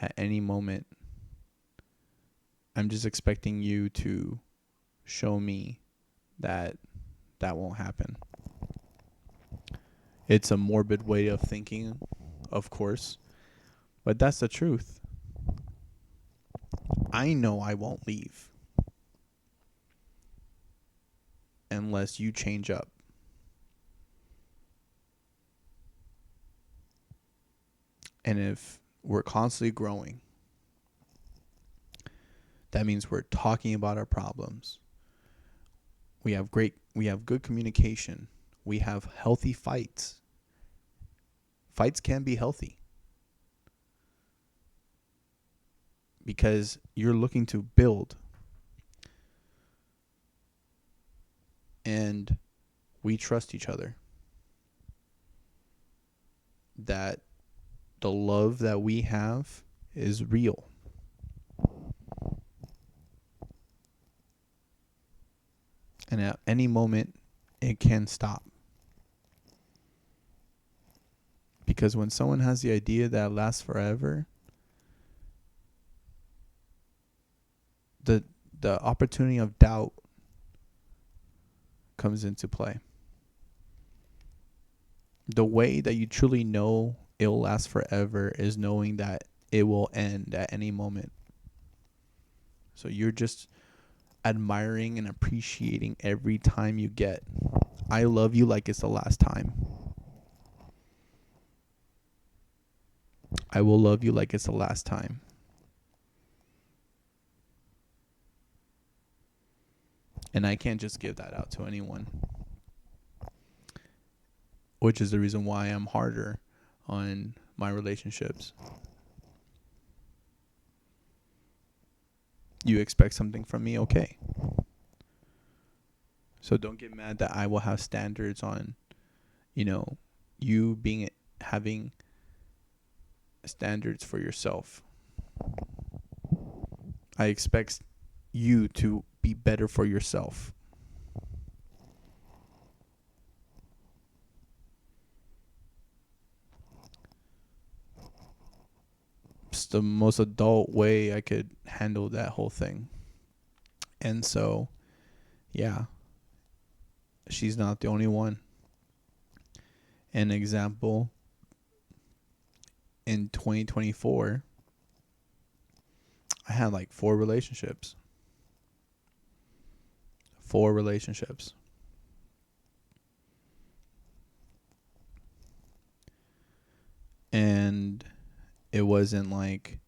at any moment. I'm just expecting you to show me that that won't happen. It's a morbid way of thinking, of course, but that's the truth. I know I won't leave unless you change up. And if we're constantly growing, that means we're talking about our problems. We have good communication. We have healthy fights. Fights can be healthy because you're looking to build. And we trust each other. That the love that we have is real. And at any moment, it can stop. Because when someone has the idea that lasts forever, the opportunity of doubt comes into play. The way that you truly know it'll last forever is knowing that it will end at any moment. So you're just admiring and appreciating every time you get. I love you like it's the last time. I will love you like it's the last time. And I can't just give that out to anyone. Which is the reason why I'm harder on my relationships. You expect something from me, okay. So don't get mad that I will have standards on, you having standards for yourself. I expect you to be better for yourself. It's the most adult way I could handle that whole thing. And so, yeah, she's not the only one. An example, in 2024, I had like 4 relationships. 4 relationships. And it wasn't like,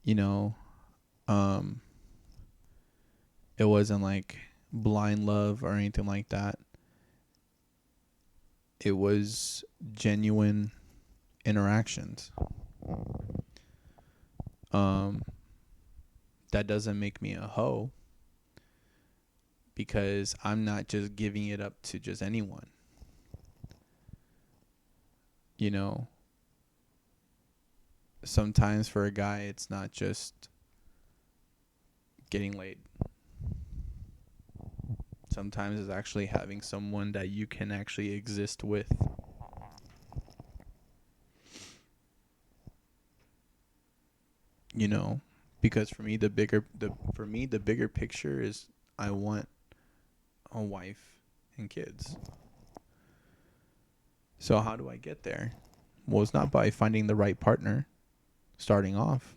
it wasn't like blind love or anything like that. It was genuine interactions. Um, that doesn't make me a hoe, because I'm not just giving it up to just anyone. You know, sometimes for a guy, it's not just getting laid. Sometimes it's actually having someone that you can actually exist with. You know, because for me the bigger picture is I want a wife and kids. So how do I get there? Well, it's not by finding the right partner starting off.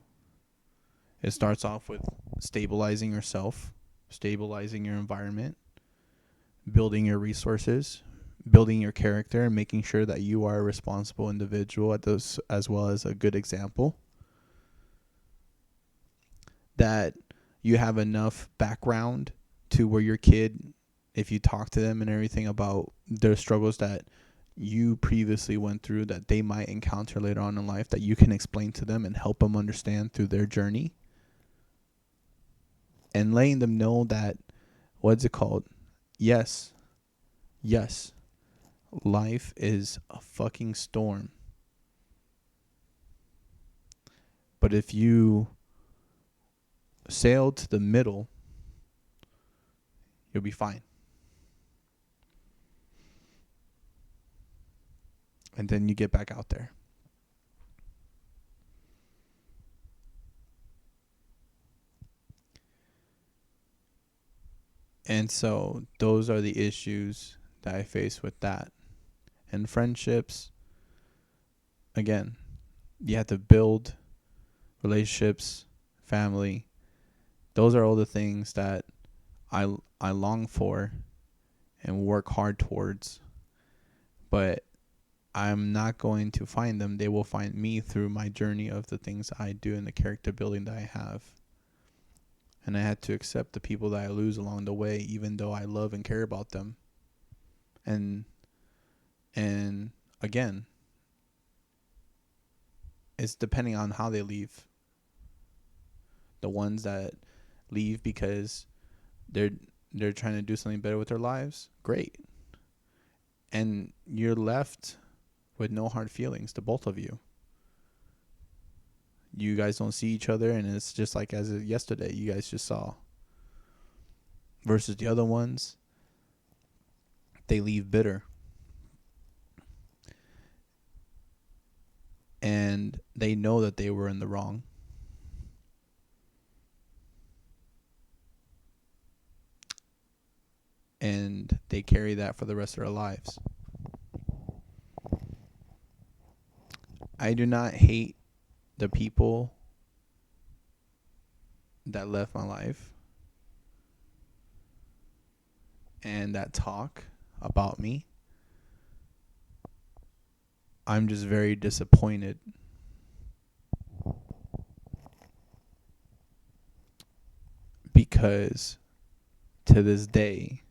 It starts off with stabilizing yourself, stabilizing your environment, building your resources, building your character, and making sure that you are a responsible individual at those, as well as a good example. That you have enough background to where your kid, if you talk to them and everything about their struggles that you previously went through that they might encounter later on in life, that you can explain to them and help them understand through their journey, and letting them know that, what's it called? Yes, life is a fucking storm. But if you sail to the middle, you'll be fine. And then you get back out there. And so those are the issues that I face with that. And friendships, again, you have to build relationships, family. Those are all the things that I long for and work hard towards. But I'm not going to find them. They will find me through my journey of the things I do and the character building that I have. And I had to accept the people that I lose along the way, even though I love and care about them. And again, it's depending on how they leave. The ones that leave because they're trying to do something better with their lives, great. And you're left with no hard feelings, the both of you. You guys don't see each other, and it's just like as of yesterday, you guys just saw. Versus the other ones, they leave bitter. And they know that they were in the wrong. And they carry that for the rest of their lives. I do not hate the people that left my life and that talk about me. I'm just very disappointed because to this day,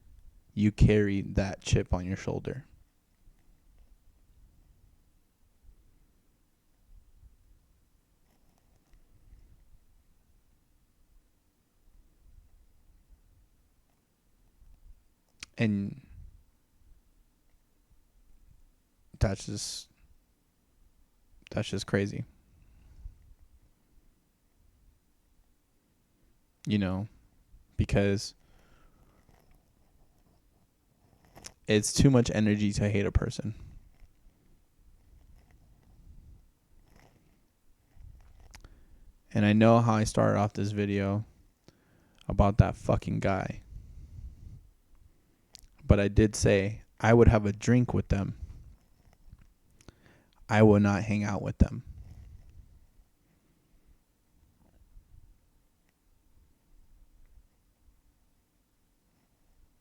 you carry that chip on your shoulder. And that's just crazy. You know, because it's too much energy to hate a person. And I know how I started off this video about that fucking guy. But I did say I would have a drink with them. I would not hang out with them.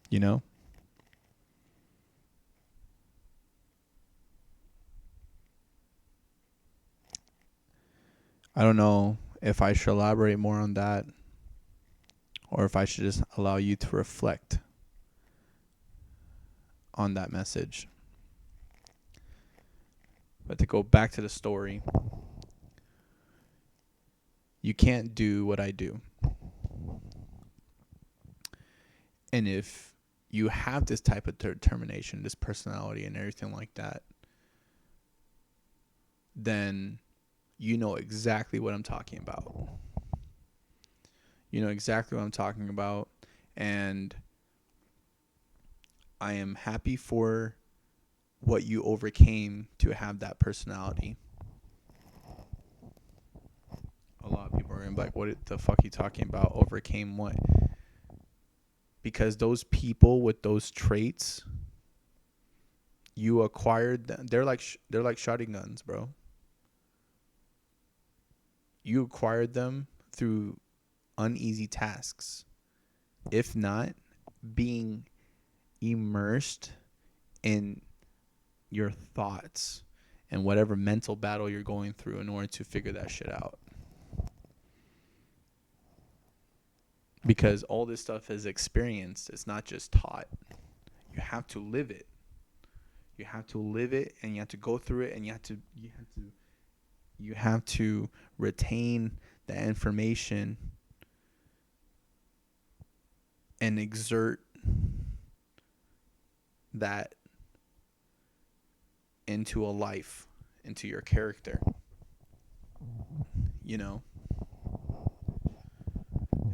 You know? I don't know if I should elaborate more on that or if I should just allow you to reflect. on that message. But to go back to the story, you can't do what I do. And if you have this type of determination, this personality and everything like that, then you know exactly what I'm talking about. You know exactly what I'm talking about. And I am happy for what you overcame to have that personality. A lot of people are going to be like, what the fuck are you talking about? Overcame what? Because those people with those traits, you acquired them. They're like shotguns, bro. You acquired them through uneasy tasks. If not, being immersed in your thoughts and whatever mental battle you're going through in order to figure that shit out. Because all this stuff is experienced. It's not just taught. You have to live it. You have to live it, and you have to go through it, and you have to retain that information and exert that into a life, into your character. You know,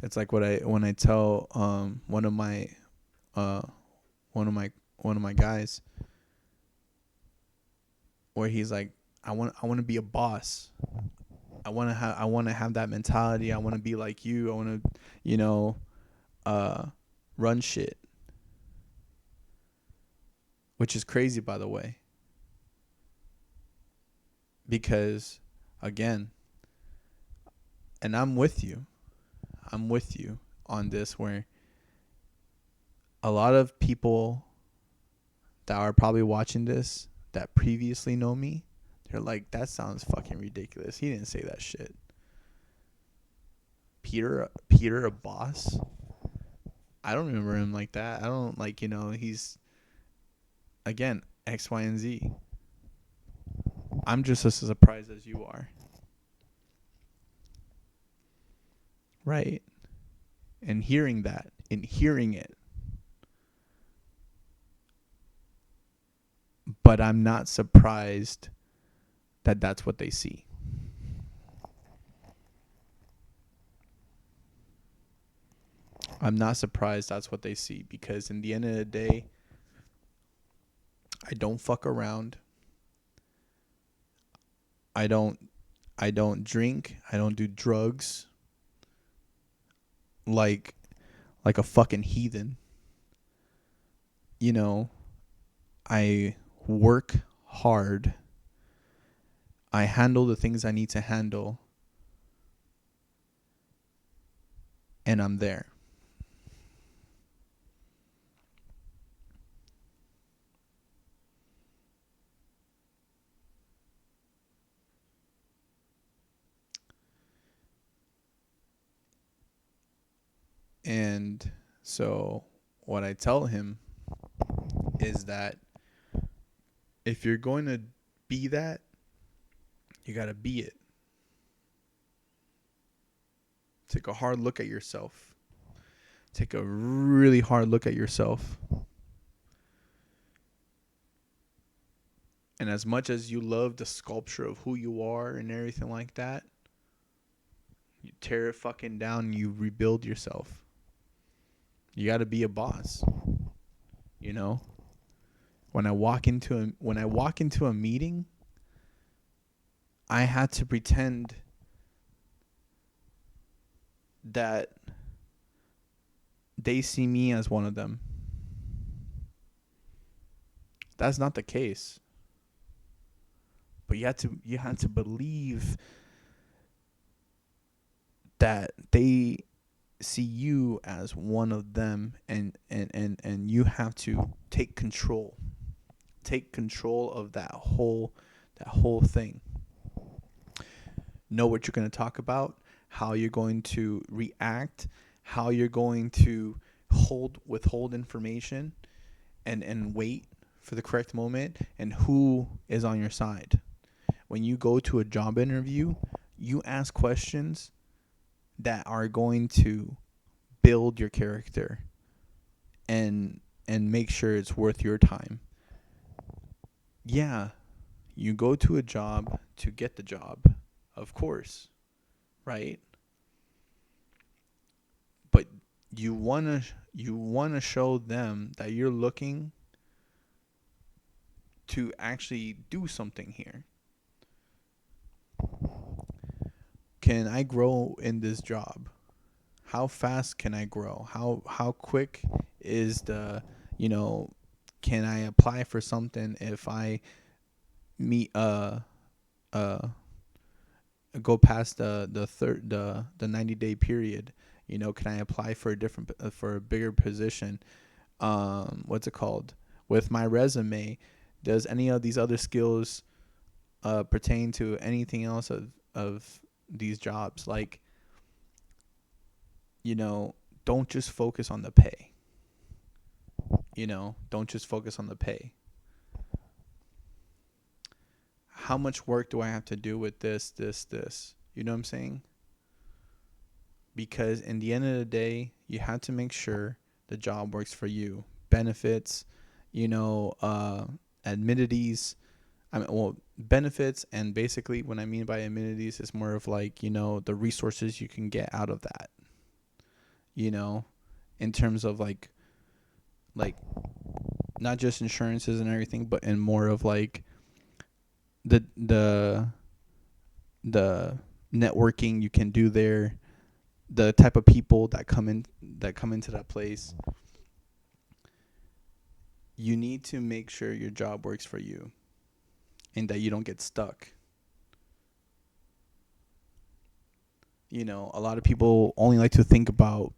it's like when I tell one of my guys, where he's like, I want to be a boss. I want to have that mentality. I want to be like you. I want to run shit. Which is crazy, by the way. Because, again, and I'm with you on this, where a lot of people that are probably watching this that previously know me, they're like, that sounds fucking ridiculous. He didn't say that shit. Peter a boss? I don't remember him like that. I don't he's, again, X, Y, and Z. I'm just as surprised as you are. Right. And hearing that, and hearing it. But I'm not surprised that that's what they see. I'm not surprised that's what they see, because in the end of the day, I don't fuck around. I don't drink. I don't do drugs like a fucking heathen. You know, I work hard. I handle the things I need to handle. And I'm there. And so what I tell him is that if you're going to be that, you got to be it. Take a hard look at yourself. Take a really hard look at yourself. And as much as you love the sculpture of who you are and everything like that, you tear it fucking down and you rebuild yourself. You got to be a boss. You know? When I walk into a meeting, I had to pretend that they see me as one of them. That's not the case. But you had to believe that they see you as one of them, and you have to take control. Take control of that whole thing. Know what you're going to talk about, how you're going to react, how you're going to withhold information and wait for the correct moment and who is on your side. When you go to a job interview, you ask questions that are going to build your character and make sure it's worth your time. Yeah, you go to a job to get the job, of course, right? But you wanna show them that you're looking to actually do something here. Can I grow in this job? How fast can I grow? How quick is the, you know, can I apply for something if I meet go past the 90-day period? You know, can I apply for a different for a bigger position? What's it called? With my resume, does any of these other skills pertain to anything else of these jobs? Like, you know, don't just focus on the pay. You know, don't just focus on the pay. How much work do I have to do with this? You know what I'm saying? Because in the end of the day, you have to make sure the job works for you. Benefits, you know, amenities. I mean, well, benefits, and basically what I mean by amenities is more of like, you know, the resources you can get out of that. You know, in terms of like not just insurances and everything, but in more of like the the networking you can do there, the type of people that come into that place. You need to make sure your job works for you and that you don't get stuck. You know, a lot of people only like to think about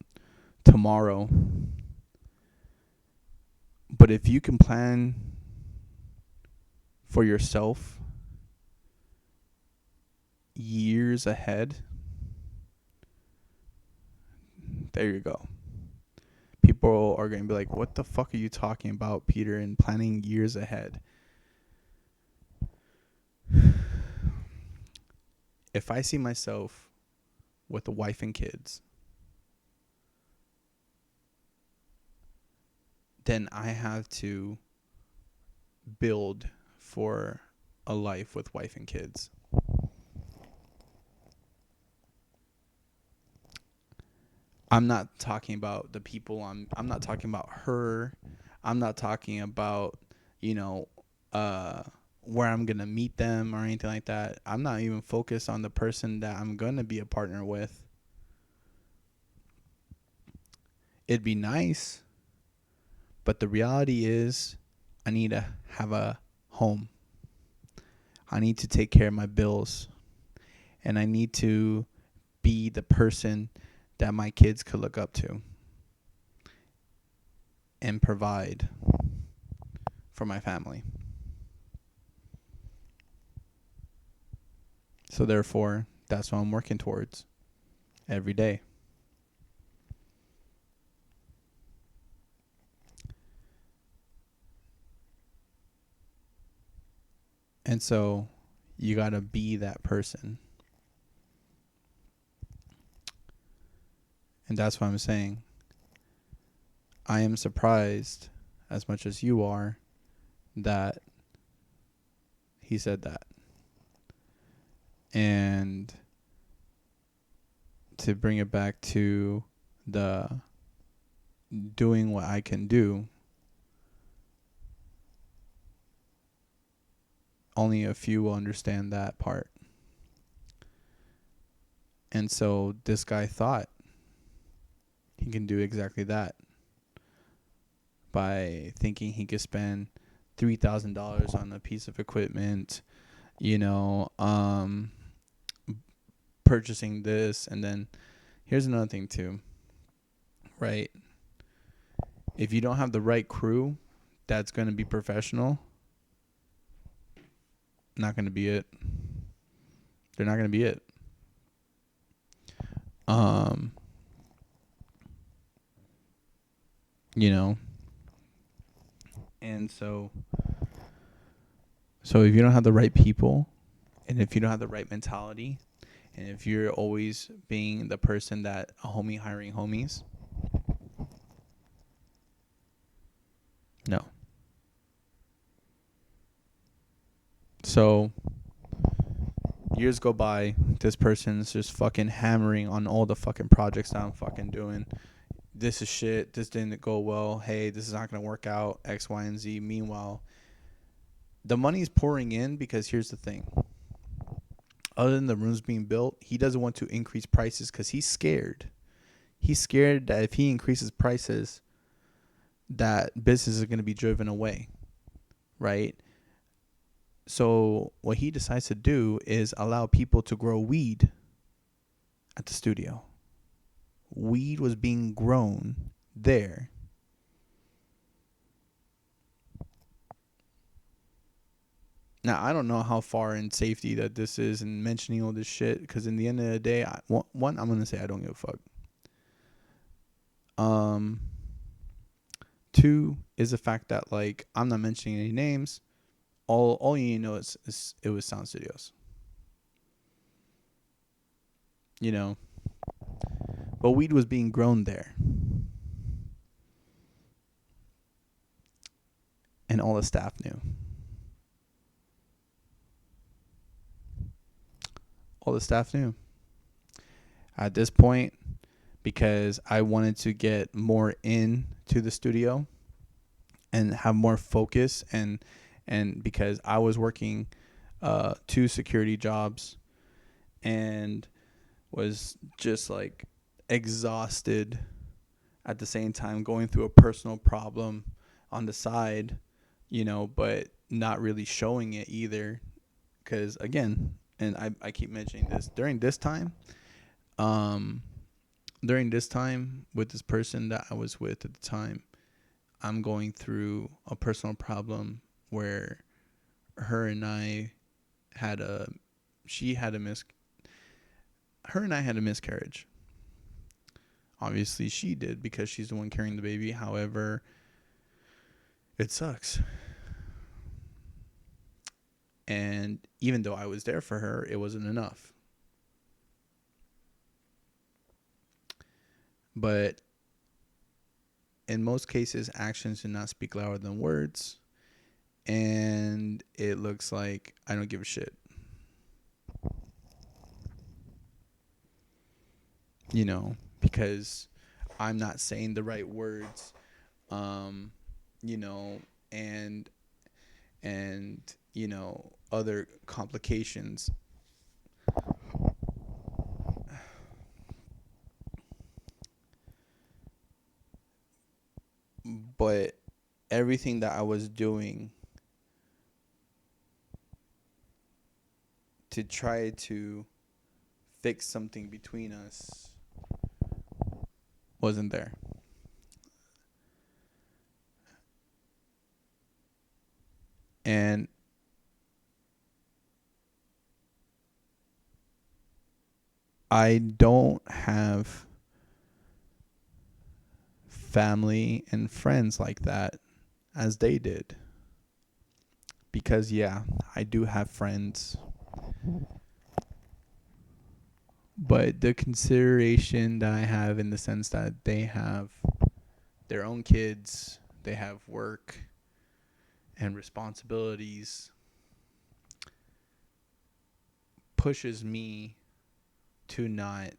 tomorrow. But if you can plan for yourself years ahead, there you go. People are going to be like, what the fuck are you talking about, Peter, and planning years ahead? If I see myself with a wife and kids, then I have to build for a life with wife and kids. I'm not talking about the people I'm not talking about her. I'm not talking about, you know, where I'm going to meet them or anything like that. I'm not even focused on the person that I'm going to be a partner with. It'd be nice, but the reality is I need to have a home. I need to take care of my bills, and I need to be the person that my kids could look up to and provide for my family. So therefore, that's what I'm working towards every day. And so you got to be that person. And that's what I'm saying. I am surprised, as much as you are, that he said that. And to bring it back to the doing what I can do, only a few will understand that part. And so this guy thought he can do exactly that by thinking he could spend $3,000 on a piece of equipment, you know, purchasing this. And then here's another thing too, right? If you don't have the right crew that's going to be professional, not going to be it. They're not going to be it. You know, And so if you don't have the right people, and if you don't have the right mentality, and if you're always being the person that a homie hiring homies, no. So years go by, this person's just fucking hammering on all the fucking projects that I'm fucking doing. This is shit. This didn't go well. Hey, this is not going to work out. X, Y, and Z. Meanwhile, the money's pouring in because here's the thing. Other than the rooms being built, he doesn't want to increase prices because he's scared. He's scared that if he increases prices, that business is going to be driven away, right? So what he decides to do is allow people to grow weed at the studio. Weed was being grown there. Now, I don't know how far in safety that this is and mentioning all this shit, because in the end of the day, one, I'm going to say I don't give a fuck. Two is the fact that, like, I'm not mentioning any names. All you need to know is it was Sound Studios. You know, but weed was being grown there. And all the staff knew. All the staff knew. At this point, because I wanted to get more into the studio and have more focus, and because I was working 2 security jobs and was just like exhausted at the same time, going through a personal problem on the side, but not really showing it either. Because again, and I keep mentioning this, um, during this time with this person that I was with at the time, I'm going through a personal problem where her and I had a, she had a her and I had a miscarriage. Obviously she did because she's the one carrying the baby. However, it sucks. And even though I was there for her, it wasn't enough. But in most cases, actions do not speak louder than words. And it looks like I don't give a shit. Because I'm not saying the right words, um, you know, and other complications. But everything that I was doing to try to fix something between us wasn't there. And I don't have family and friends like that as they did. Because, yeah, I do have friends. But the consideration that I have, in the sense that they have their own kids, they have work and responsibilities, pushes me to not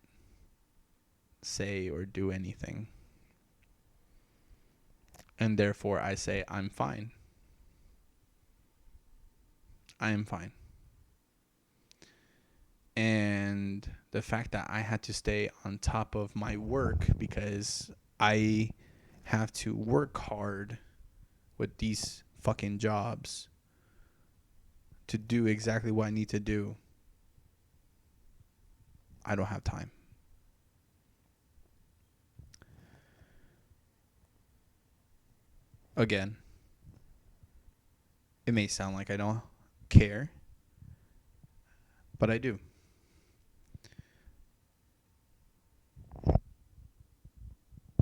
say or do anything. And therefore I say I'm fine. I am fine. And the fact that I had to stay on top of my work, because I have to work hard with these fucking jobs to do exactly what I need to do, I don't have time. Again, it may sound like I don't care, but I do.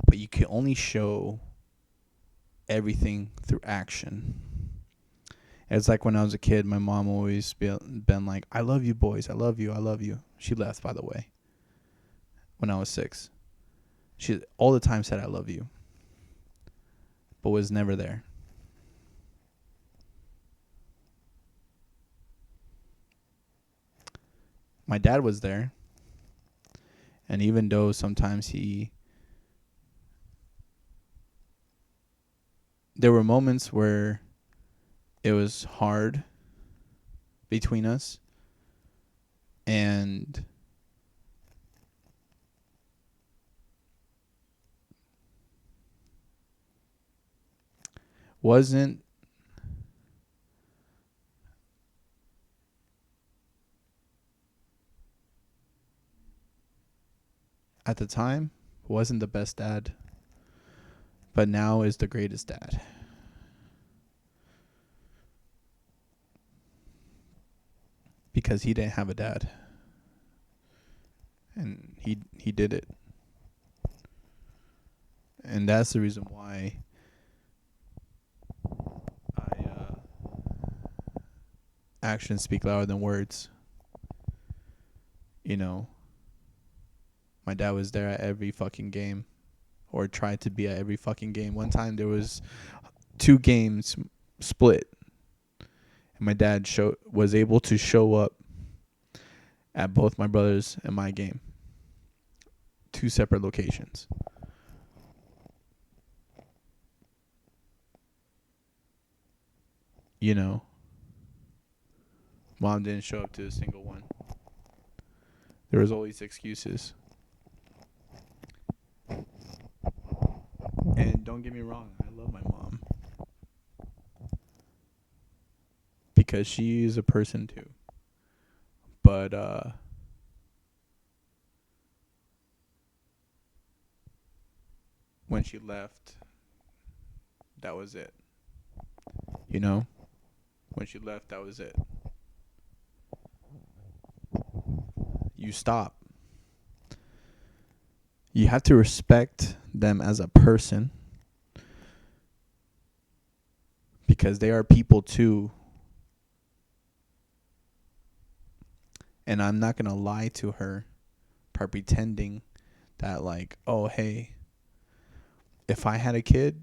But you can only show everything through action. It's like when I was a kid, my mom always been like, I love you boys. I love you. I love you. She left, by the way, when I was 6. She all the time said, I love you, but was never there. My dad was there. And even though sometimes there were moments where it was hard between us, and wasn't at the time, wasn't the best dad, but now is the greatest dad. Because he didn't have a dad. And he did it. And that's the reason why actions speak louder than words. You know, my dad was there at every fucking game, or tried to be at every fucking game. One time there was 2 games split, and my dad was able to show up at both my brothers and my game. 2 separate locations. You know, mom didn't show up to a single one. There was always excuses. And don't get me wrong, I love my mom. Because she is a person too. But when she left, that was it. You know? When she left, that was it. You stop. You have to respect them as a person, because they are people too. And I'm not going to lie to her by pretending that, like, oh, hey, if I had a kid,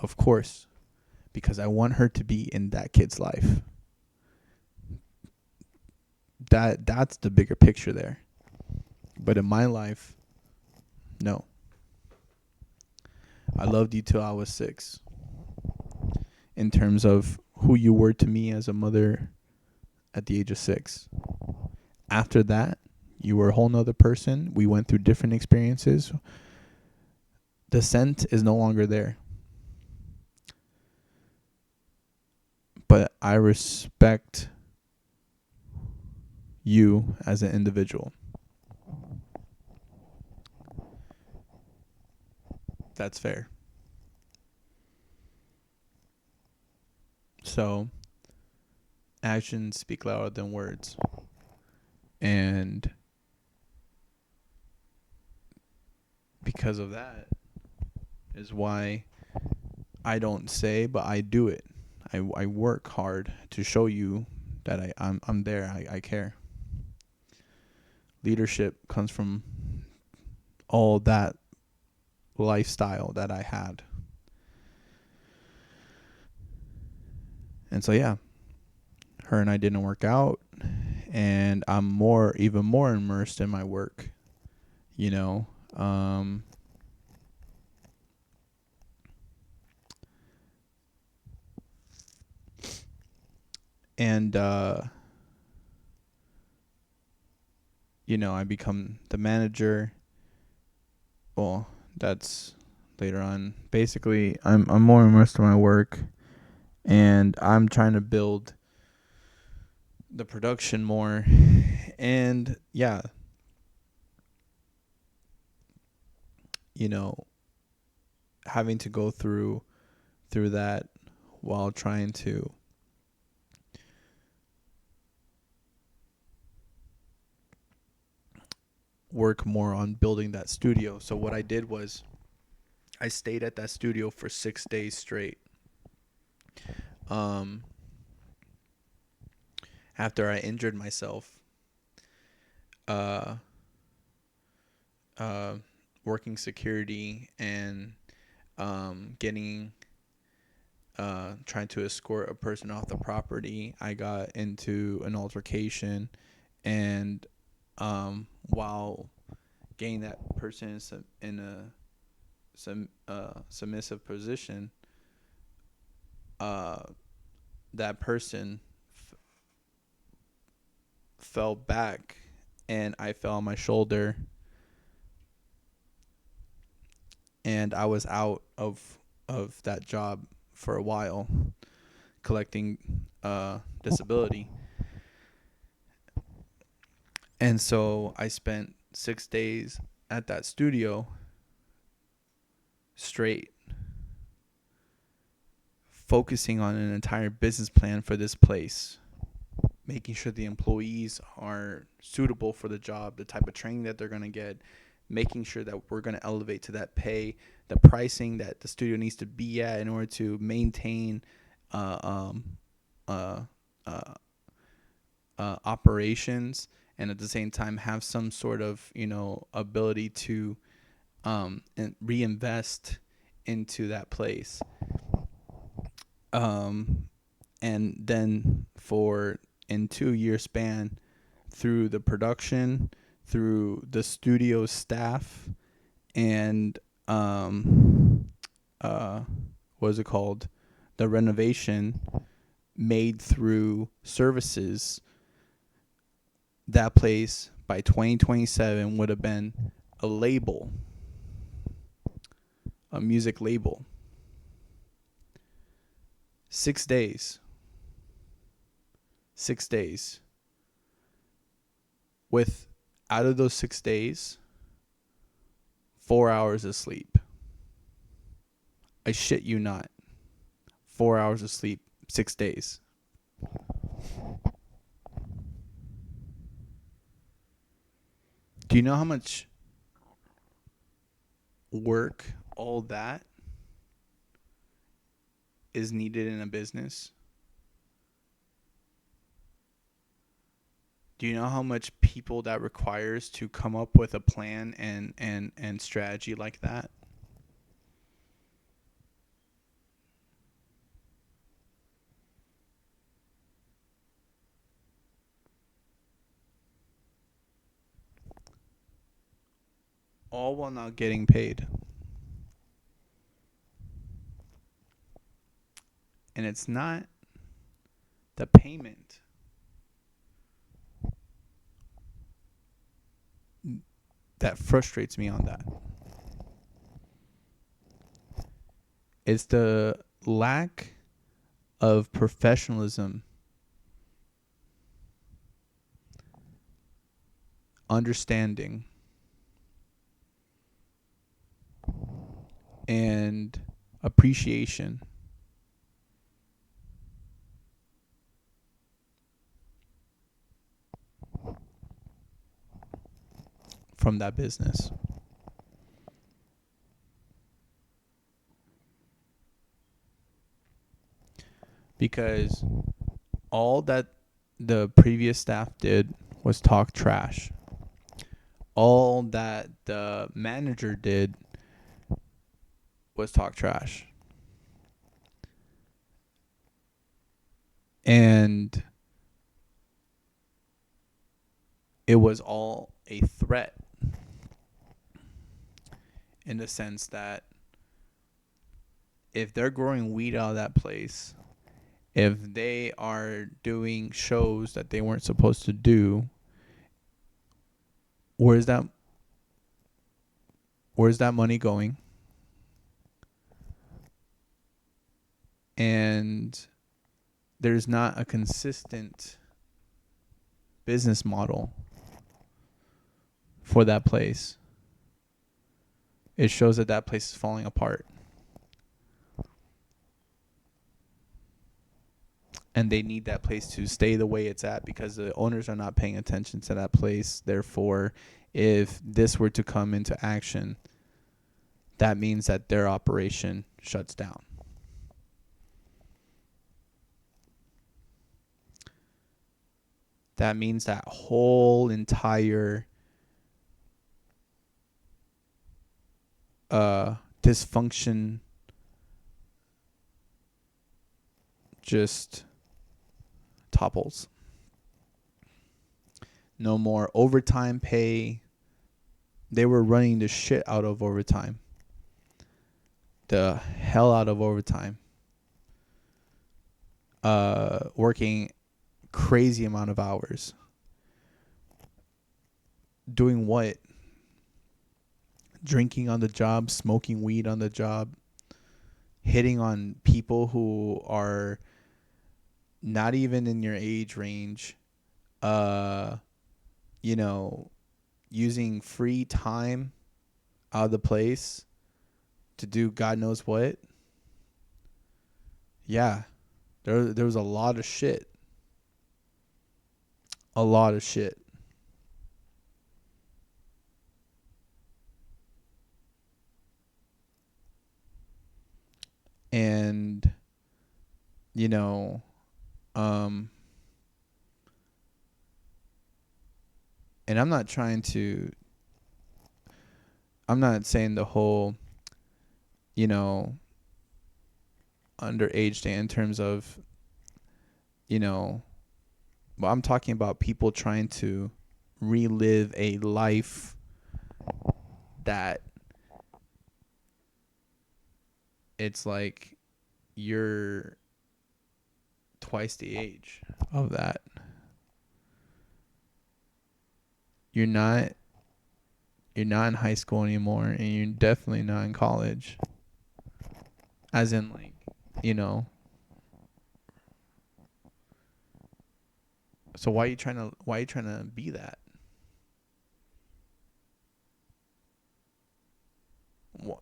of course, because I want her to be in that kid's life. That's the bigger picture there. But in my life, no. I loved you till I was 6. In terms of who you were to me as a mother at the age of 6. After that, you were a whole nother person. We went through different experiences. The scent is no longer there. But I respect you as an individual. That's fair. So, actions speak louder than words. And because of that is why I don't say, but I do it. I work hard to show you that I'm there. I care. Leadership comes from all that lifestyle that I had. And so, yeah, her and I didn't work out, and I'm even more immersed in my work, you know. And you know, I become the manager. Well, that's later on. Basically, I'm more immersed in my work, and I'm trying to build the production more. And yeah, you know, having to go through that while trying to work more on building that studio. So what I did was I stayed at that studio for 6 days straight. Um, After I injured myself, uh, uh, working security and getting trying to escort a person off the property, I got into an altercation, and while getting that person in a submissive position, uh, that person fell back, and I fell on my shoulder, and I was out of that job for a while, collecting disability. And so I spent 6 days at that studio straight, focusing on an entire business plan for this place, making sure the employees are suitable for the job, the type of training that they're going to get, making sure that we're going to elevate to that pay, the pricing that the studio needs to be at in order to maintain uh, um, uh, uh, operations, and at the same time have some sort of ability to and reinvest into that place. And then for in 2 year span, through the production, through the studio staff, and uh what is it called, the renovation made through services, that place by 2027 would have been a label, a music label. 6 days. 6 days. With, out of those 6 days, 4 hours of sleep. I shit you not. 4 hours of sleep, 6 days. Do you know how much work all that is needed in a business? Do you know how much people that requires to come up with a plan and strategy like that? All while not getting paid. And it's not the payment that frustrates me on that. It's the lack of professionalism, understanding, and appreciation from that business. Because all that the previous staff did was talk trash. All that the manager did was talk trash. And it was all a threat, in the sense that if they're growing weed out of that place, if they are doing shows that they weren't supposed to do, where's that money going? And there's not a consistent business model for that place. It shows that that place is falling apart. And they need that place to stay the way it's at because the owners are not paying attention to that place. Therefore, if this were to come into action, that means that their operation shuts down. That means that whole entire dysfunction just topples. No more overtime pay. They were running the shit out of overtime. The hell out of overtime. Working crazy amount of hours. Doing what? Drinking on the job, smoking weed on the job, hitting on people who are not even in your age range, you know, using free time out of the place to do God knows what. Yeah, there was a lot of shit. A lot of shit. And, you know, and I'm not saying the whole, you know, underage thing in terms of, you know, but I'm talking about people trying to relive a life that it's like you're twice the age of that. You're not in high school anymore, and you're definitely not in college. As in, like, you know. So why are you trying to be that?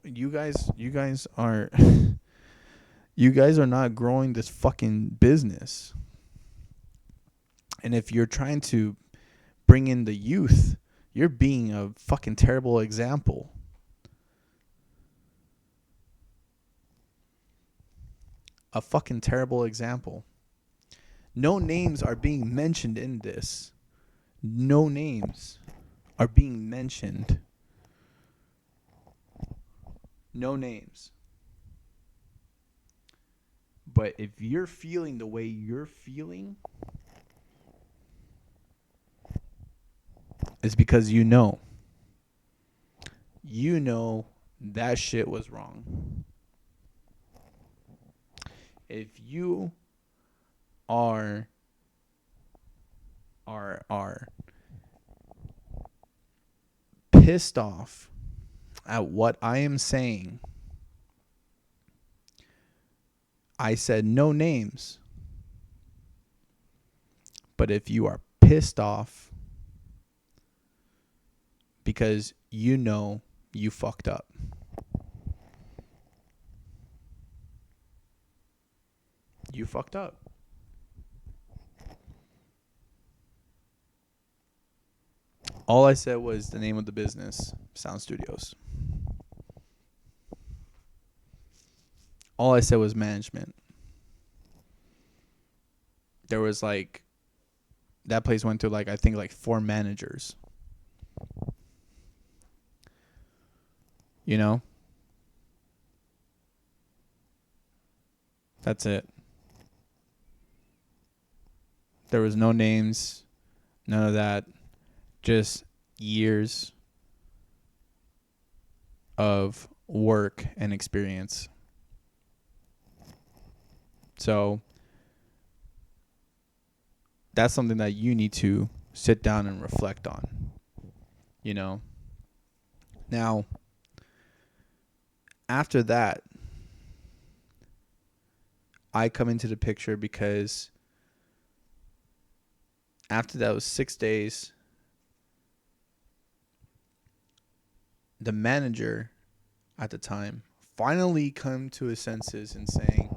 You guys are you guys are not growing this fucking business. And if you're trying to bring in the youth, you're being a fucking terrible example. A fucking terrible example. No names are being mentioned in this. No names are being mentioned. No names. But if you're feeling the way you're feeling, it's because you know that shit was wrong. If you are pissed off at what I am saying, I said no names. But if you are pissed off because you know you fucked up, you fucked up. All I said was the name of the business, Sound Studios. All I said was management. There was like, that place went to like, I think like 4 managers. You know? That's it. There was no names, none of that. Just years of work and experience. So that's something that you need to sit down and reflect on. You know? Now, after that, I come into the picture because after that was 6 days, the manager at the time finally come to his senses and saying,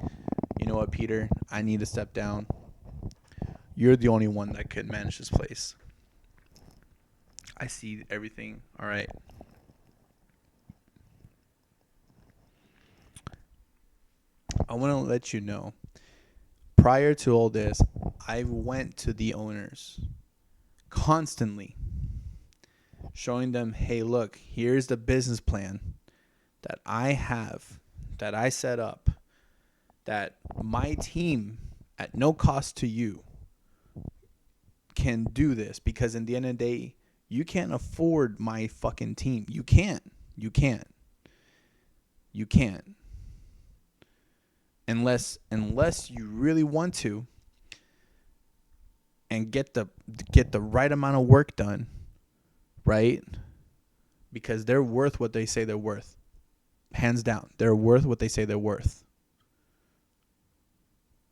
you know what, Peter, I need to step down. You're the only one that could manage this place. I see everything. All right. I want to let you know, prior to all this, I went to the owners constantly, showing them, hey, look, here's the business plan that I have, that I set up, that my team, at no cost to you, can do this. Because in the end of the day, you can't afford my fucking team. You can't. You can't. You can't. Unless you really want to and get the right amount of work done, right? Because they're worth what they say they're worth. Hands down. They're worth what they say they're worth.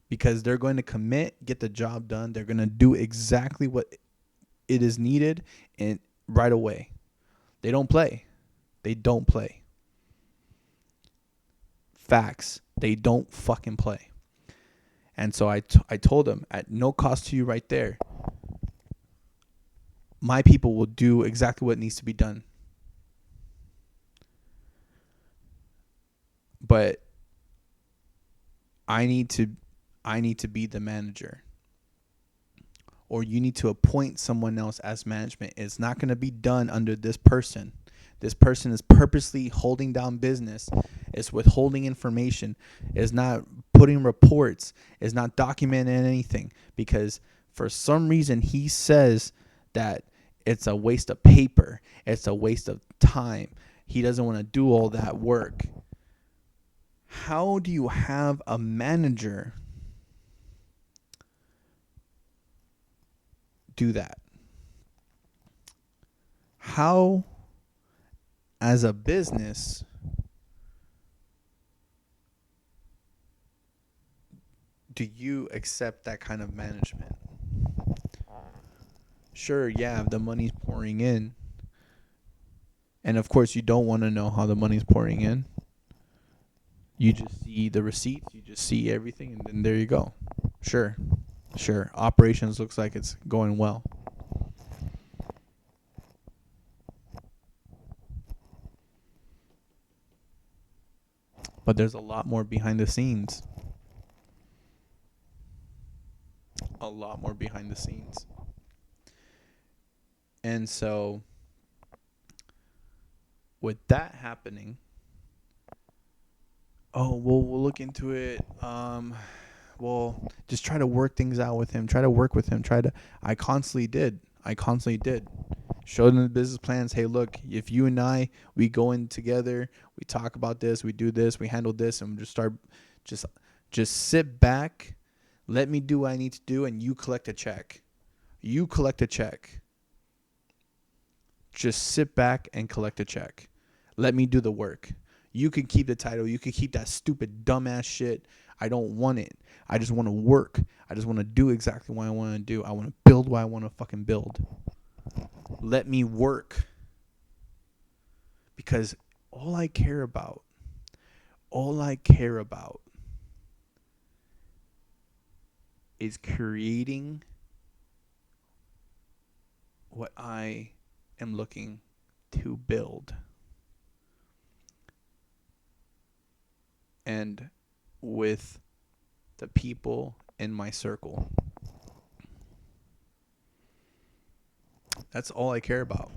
Because they're going to commit, get the job done. They're going to do exactly what it is needed and right away. They don't play. They don't play. Facts. They don't fucking play. And so I told them, at no cost to you right there, my people will do exactly what needs to be done. But I need to be the manager. Or you need to appoint someone else as management. It's not going to be done under this person. This person is purposely holding down business. It's withholding information. It's not putting reports. It's not documenting anything. Because for some reason he says that it's a waste of paper. It's a waste of time. He doesn't want to do all that work. How do you have a manager do that? How, as a business, do you accept that kind of management? Sure, yeah, the money's pouring in. And of course, you don't want to know how the money's pouring in. You just see the receipts, you just see everything, and then there you go. Sure. Operations looks like it's going well. But there's a lot more behind the scenes. A lot more behind the scenes. And so, with that happening, we'll look into it. Well, just try to work things out with him. Try to work with him. I constantly did. Showed him the business plans. Hey, look, if you and I, we go in together, we talk about this, we do this, we handle this, and just sit back, let me do what I need to do, and you collect a check. Just sit back and collect a check. Let me do the work. You can keep the title. You can keep that stupid, dumbass shit. I don't want it. I just want to work. I just want to do exactly what I want to do. I want to build what I want to fucking build. Let me work. Because all I care about is creating what I am looking to build. And with the people in my circle. That's all I care about.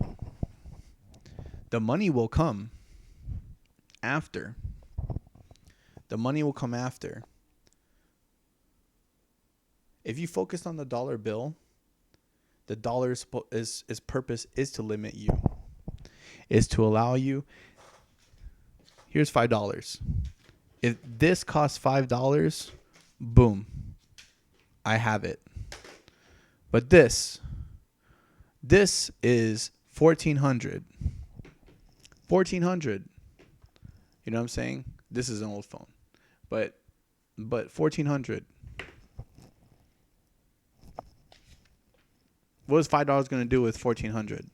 The money will come after. If you focus on the dollar bill, the dollar's purpose is to limit you. Is to allow you, here's $5. If this costs $5, boom, I have it. But this is $1,400. $1,400. You know what I'm saying? This is an old phone, but $1,400. What is $5 going to do with $1,400?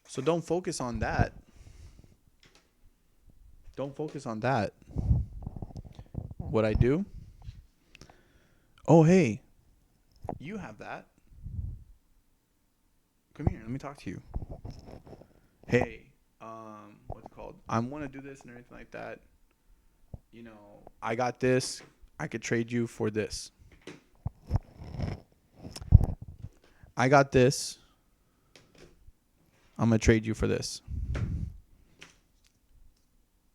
So don't focus on that. What I do? Oh, hey, you have that. Come here, let me talk to you. Hey, what's it called? I want to do this and everything like that. I got this. I could trade you for this. I got this. I'm gonna trade you for this.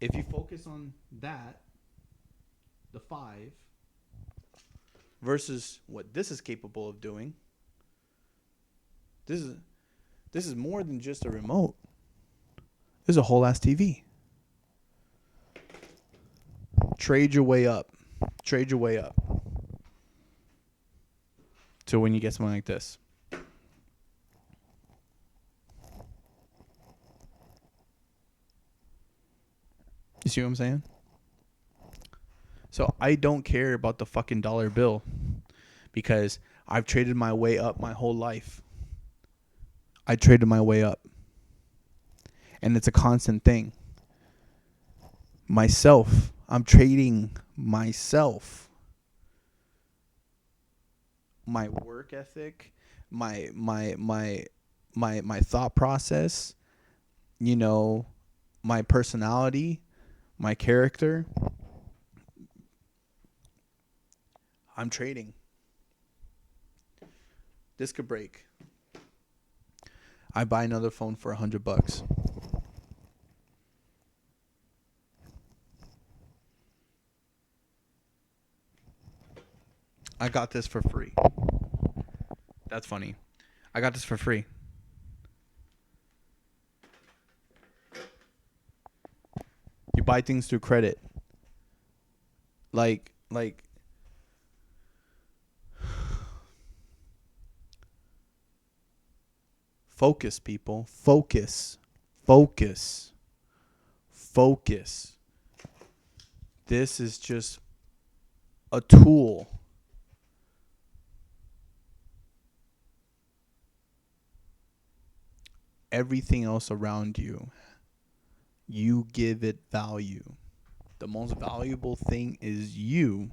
If you focus on that, the 5, versus what this is capable of doing, this is more than just a remote. This is a whole ass TV. Trade your way up. Trade your way up. So when you get something like this. You see what I'm saying? So I don't care about the fucking dollar bill because I've traded my way up my whole life. I traded my way up. And it's a constant thing. Myself. I'm trading myself. My work ethic, my thought process, my personality, my character. I'm trading. This could break. I buy another phone for $100. I got this for free. That's funny. I got this for free. You buy things through credit. Like focus, people. Focus. This is just a tool. Everything else around you, you give it value. The most valuable thing is you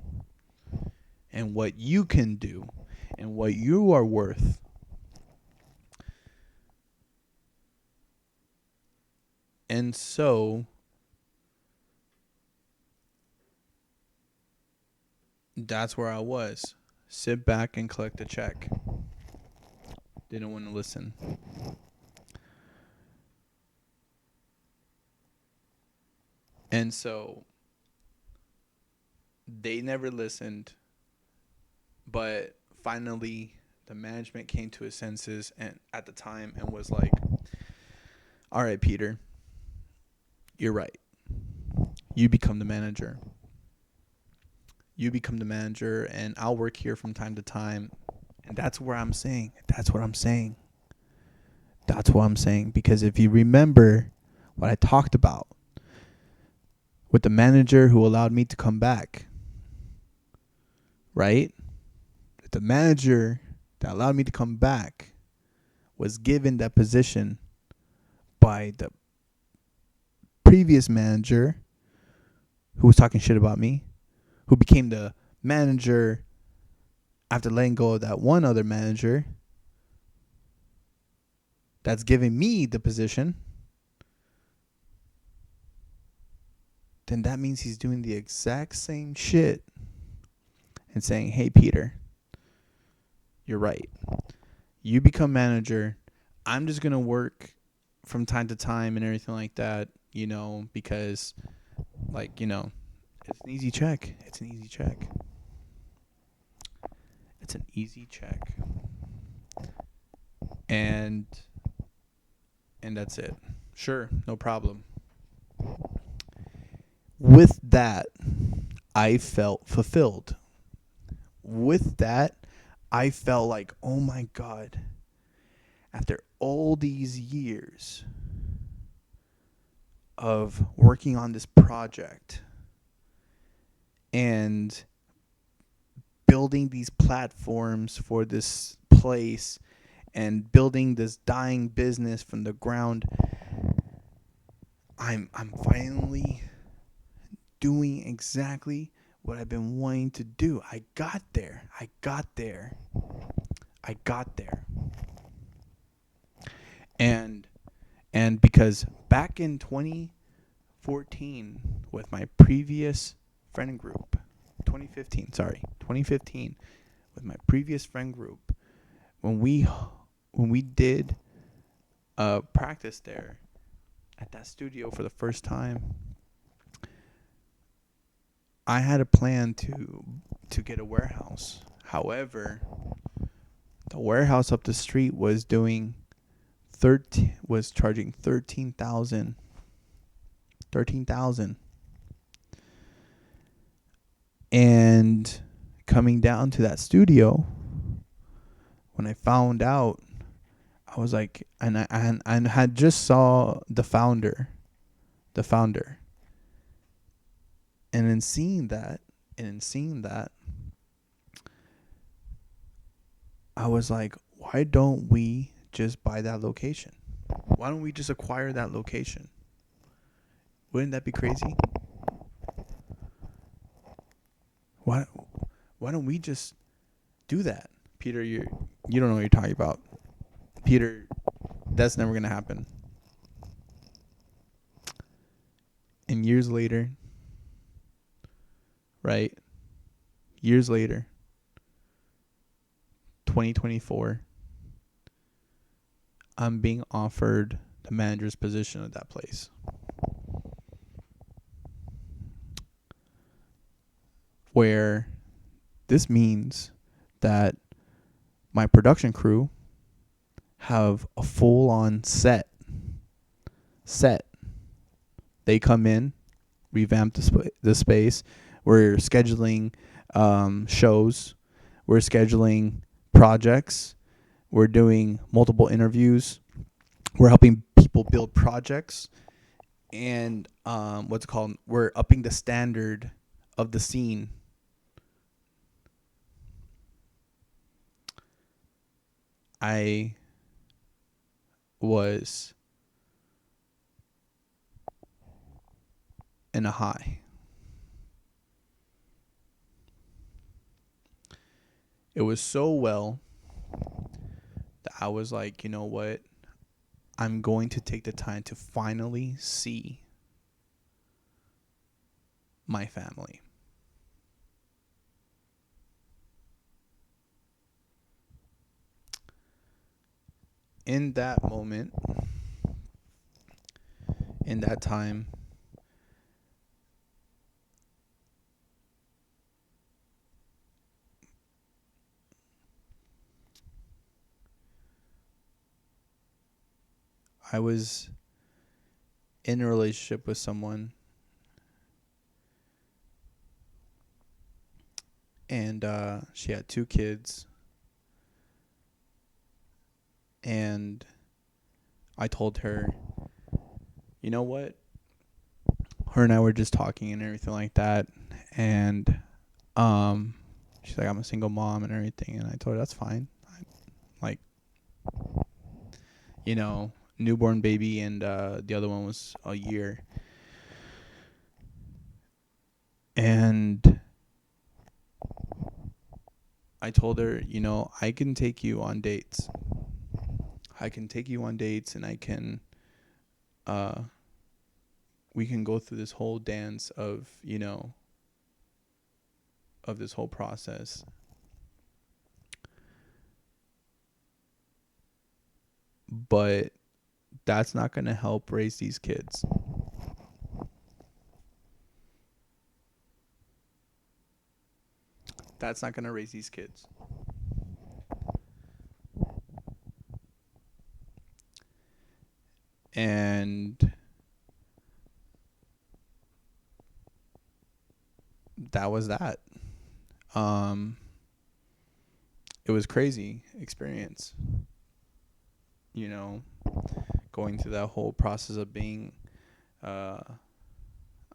and what you can do and what you are worth. And so that's where I was. Sit back and collect a check. Didn't want to listen. And so they never listened. But finally, the management came to his senses and at the time and was like, all right, Peter, you're right. You become the manager. And I'll work here from time to time. And that's what I'm saying. Because if you remember what I talked about with the manager who allowed me to come back, right? The manager that allowed me to come back was given that position by the previous manager who was talking shit about me, who became the manager after letting go of that one other manager that's giving me the position. Then that means he's doing the exact same shit and saying, hey, Peter, you're right. You become manager. I'm just going to work from time to time and everything like that, because, it's an easy check. It's an easy check. And that's it. Sure, no problem. With that, I felt fulfilled. With that, I felt like, oh my God, after all these years of working on this project and building these platforms for this place and building this dying business from the ground, I'm finally doing exactly what I've been wanting to do. I got there. And because back in 2014 with my previous friend group. 2015 with my previous friend group, when we did practice there at that studio for the first time, I had a plan to get a warehouse. However, the warehouse up the street was charging 13,000. And coming down to that studio, when I found out, I was like, and I had just saw the founder, and in seeing that, I was like, why don't we just buy that location? Why don't we just acquire that location? Wouldn't that be crazy? Why don't we just do that? Peter, you don't know what you're talking about. Peter, that's never gonna happen. And years later, right? Years later, 2024, I'm being offered the manager's position at that place. Where this means that my production crew have a full-on set. They come in, revamp the space. We're scheduling shows. We're scheduling projects. We're doing multiple interviews. We're helping people build projects. And we're upping the standard of the scene. I was in a high. It was so well that I was like, you know what? I'm going to take the time to finally see my family. In that moment, in that time, I was in a relationship with someone, and she had 2 kids, and I told her, you know what? Her and I were just talking and everything like that, and she's like, I'm a single mom and everything, and I told her that's fine. Newborn baby, and the other one was a year. And I told her, I can take you on dates. And I can, we can go through this whole dance of, of this whole process. But that's not going to help raise these kids. That's not going to raise these kids. And that was that. It was crazy experience. Going through that whole process of being, I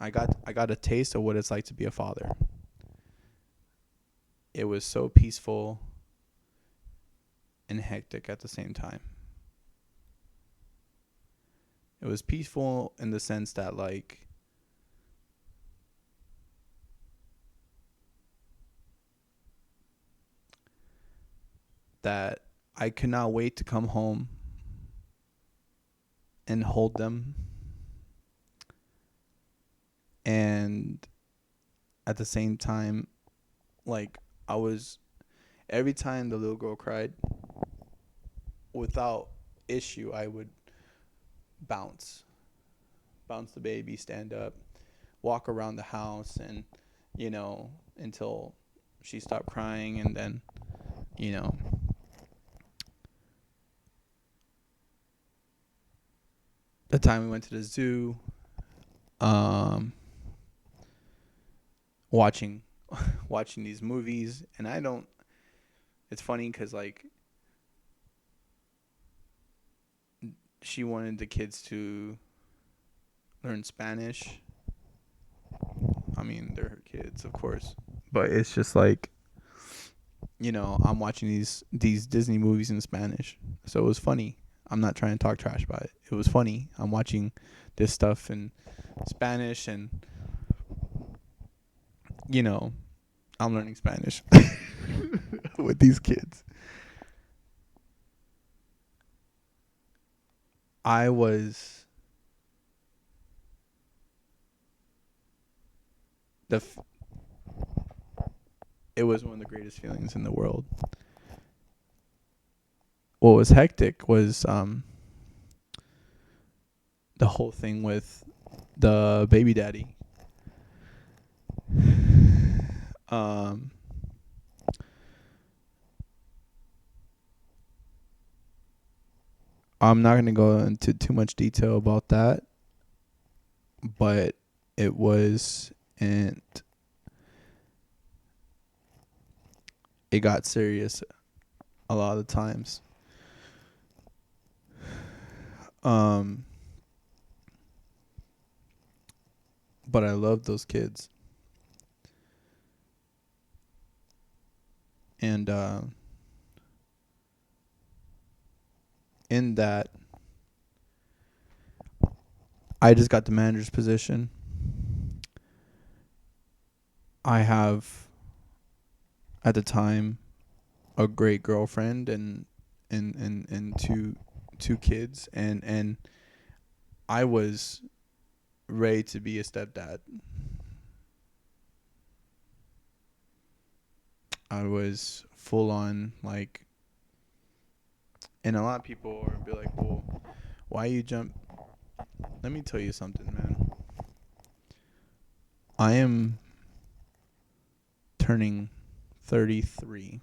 got a taste of what it's like to be a father. It was so peaceful and hectic at the same time. It was peaceful in the sense that, like, that I could not wait to come home and hold them at the same time, like, I was, every time the little girl cried, without issue, I would bounce, bounce the baby, stand up, walk around the house, and, until she stopped crying. And then, you know, the time we went to the zoo, um, watching, watching these movies. And I don't, it's funny because, like, she wanted the kids to learn Spanish. I mean, they're her kids, of course. But it's just like, I'm watching these Disney movies in Spanish. So it was funny. I'm not trying to talk trash about it. It was funny. I'm watching this stuff in Spanish, and I'm learning Spanish with these kids. I was it was one of the greatest feelings in the world. What was hectic was the whole thing with the baby daddy. Um I'm not going to go into too much detail about that, but it was, and it got serious a lot of the times. But I love those kids. And in that, I just got the manager's position. I have, at the time, a great girlfriend and two kids, and I was ready to be a stepdad. I was full on, like, and a lot of people would be like, "Well, why you jump?" Let me tell you something, man. I am turning 33.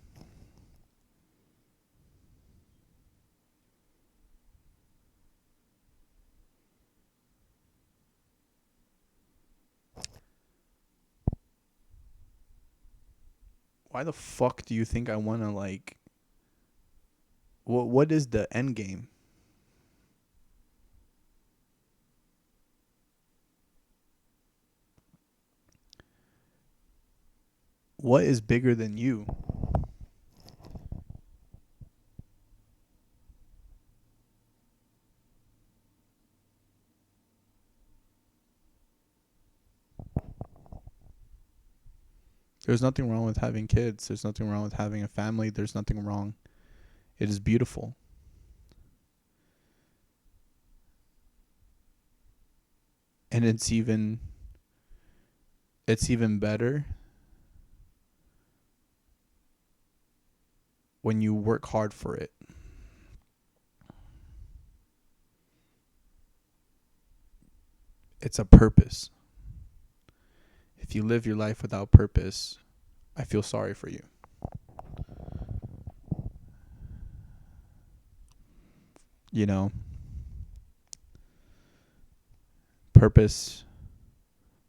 Why the fuck do you think I want to, like, what is the end game? What is bigger than you? There's nothing wrong with having kids. There's nothing wrong with having a family. There's nothing wrong. It is beautiful. And it's even better when you work hard for it. It's a purpose. If you live your life without purpose, I feel sorry for you. You know, purpose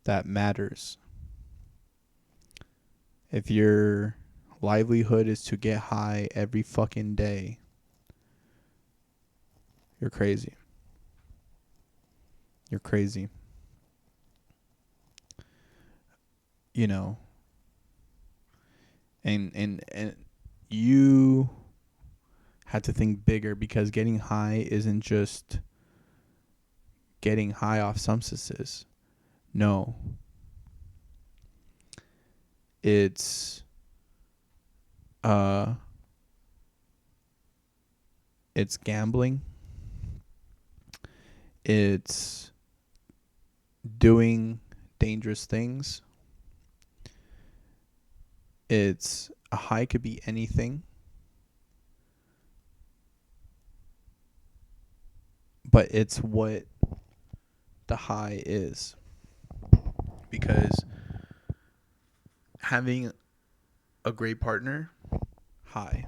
that matters. If your livelihood is to get high every fucking day, you're crazy. You're crazy. You know, and you had to think bigger, because getting high isn't just getting high off substances. No. It's uh it's gambling. It's doing dangerous things. It's a high could be anything, but it's what the high is. Because having a great partner, high.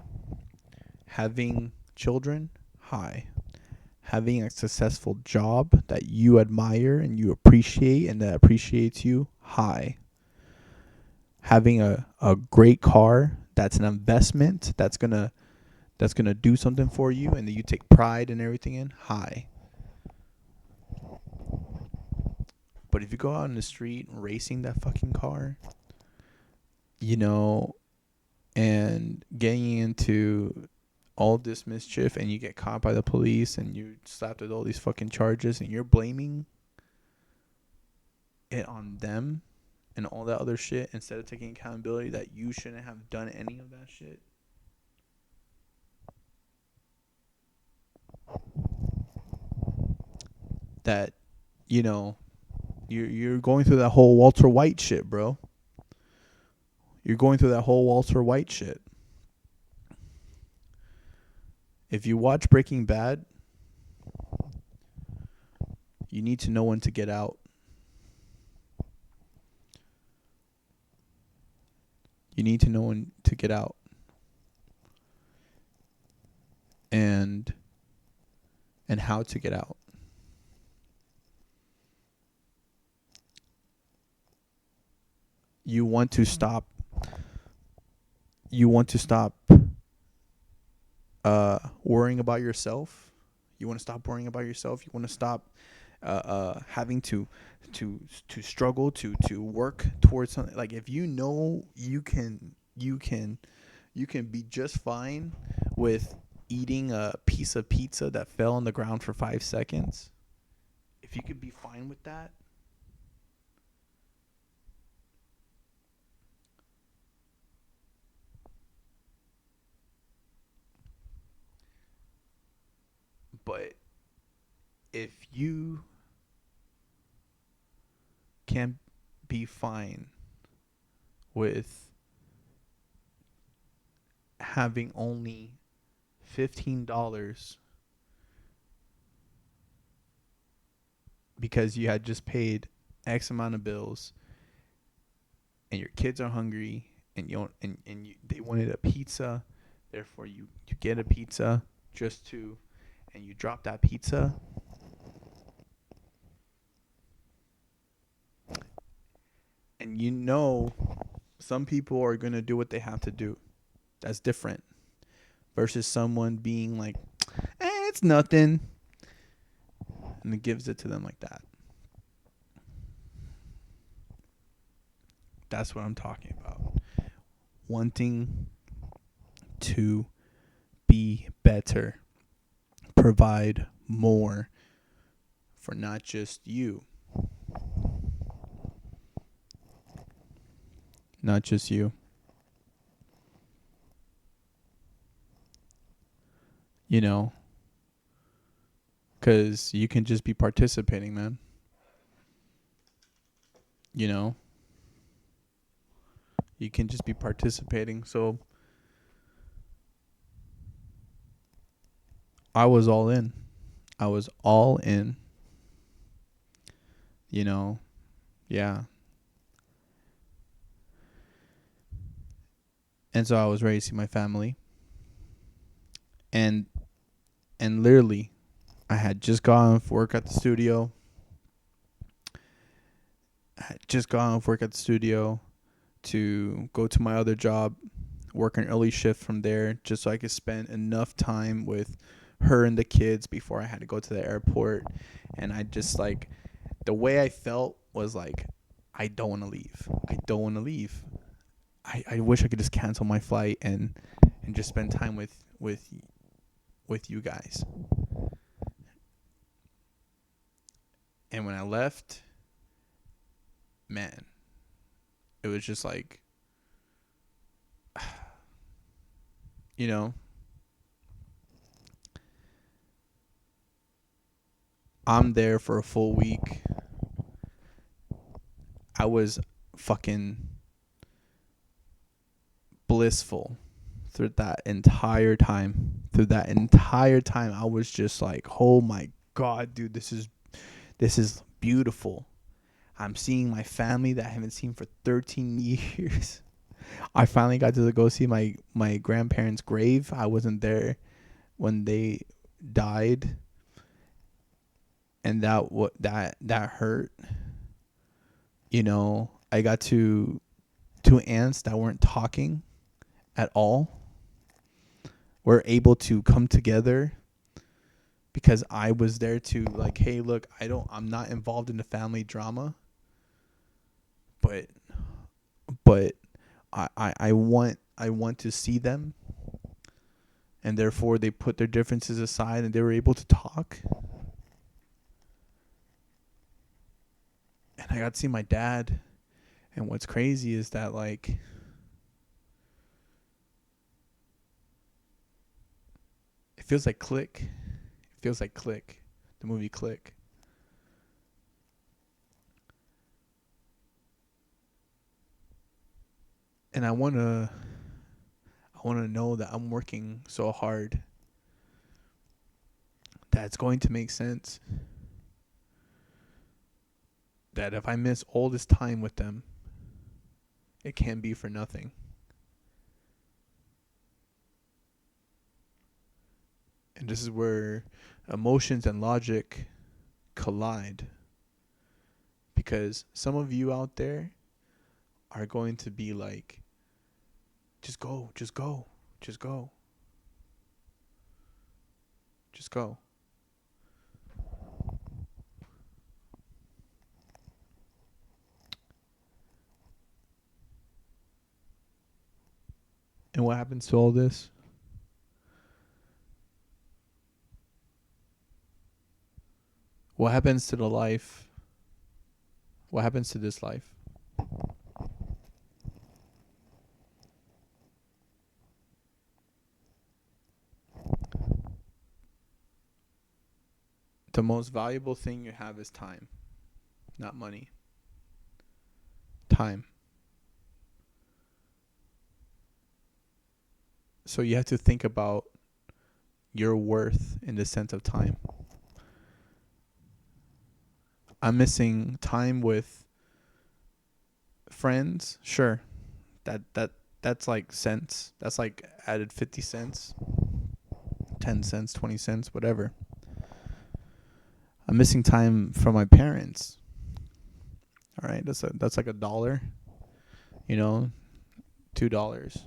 Having children, high. Having a successful job that you admire and you appreciate and that appreciates you, high. Having a great car that's an investment that's gonna do something for you and that you take pride and everything in, high. But if you go out in the street racing that fucking car, you know, and getting into all this mischief and you get caught by the police and you slapped with all these fucking charges and you're blaming it on them and all that other shit instead of taking accountability that you shouldn't have done any of that shit. That, you know, you're going through that whole Walter White shit, bro. You're going through that whole Walter White shit. If you watch Breaking Bad, you need to know when to get out. You need to know when to get out. And how to get out. You want to stop worrying about yourself. You want to stop worrying about yourself. You want to stop having to struggle to work towards something. Like if you know you can be just fine with eating a piece of pizza that fell on the ground for 5 seconds. If you could be fine with that, but if you can be fine with having only $15 because you had just paid X amount of bills and your kids are hungry and they wanted a pizza, therefore you get a pizza and you drop that pizza, and you know some people are going to do what they have to do. That's different versus someone being like, it's nothing, and it gives it to them like that. That's what I'm talking about. Wanting to be better, provide more for not just you. Not just you. You know, because you can just be participating, man. You know, you can just be participating. So I was all in. I was all in. You know, yeah. And so I was ready to see my family. And literally, I had just gotten off work at the studio. To go to my other job, work an early shift from there, just so I could spend enough time with her and the kids before I had to go to the airport. And I just like, the way I felt was like, I don't want to leave. I wish I could just cancel my flight and just spend time with you guys. And when I left, man, it was just like, you know, I'm there for a full week. I was fucking blissful through that entire time. Through that entire time, I was just like, "Oh my god, dude, this is beautiful. I'm seeing my family that I haven't seen for 13 years." I finally got to go see my grandparents' grave. I wasn't there when they died, and that hurt. You know, I got to two aunts that weren't talking at all were able to come together because I was there to like, hey, look, I'm not involved in the family drama, but but I want to see them, and therefore they put their differences aside and they were able to talk. And I got to see my dad, and what's crazy is that like it feels like Click. It feels like Click, the movie Click. And I wanna know that I'm working so hard that it's going to make sense. That if I miss all this time with them, it can't be for nothing. And this is where emotions and logic collide. Because some of you out there are going to be like, just go, just go, just go, just go. And what happens to all this? What happens to the life? What happens to this life? The most valuable thing you have is time, not money. Time. So you have to think about your worth in the sense of time. I'm missing time with friends. Sure. That's like cents. That's like added 50 cents, 10 cents, 20 cents, whatever. I'm missing time from my parents. All right, that's like $1, you know, $2.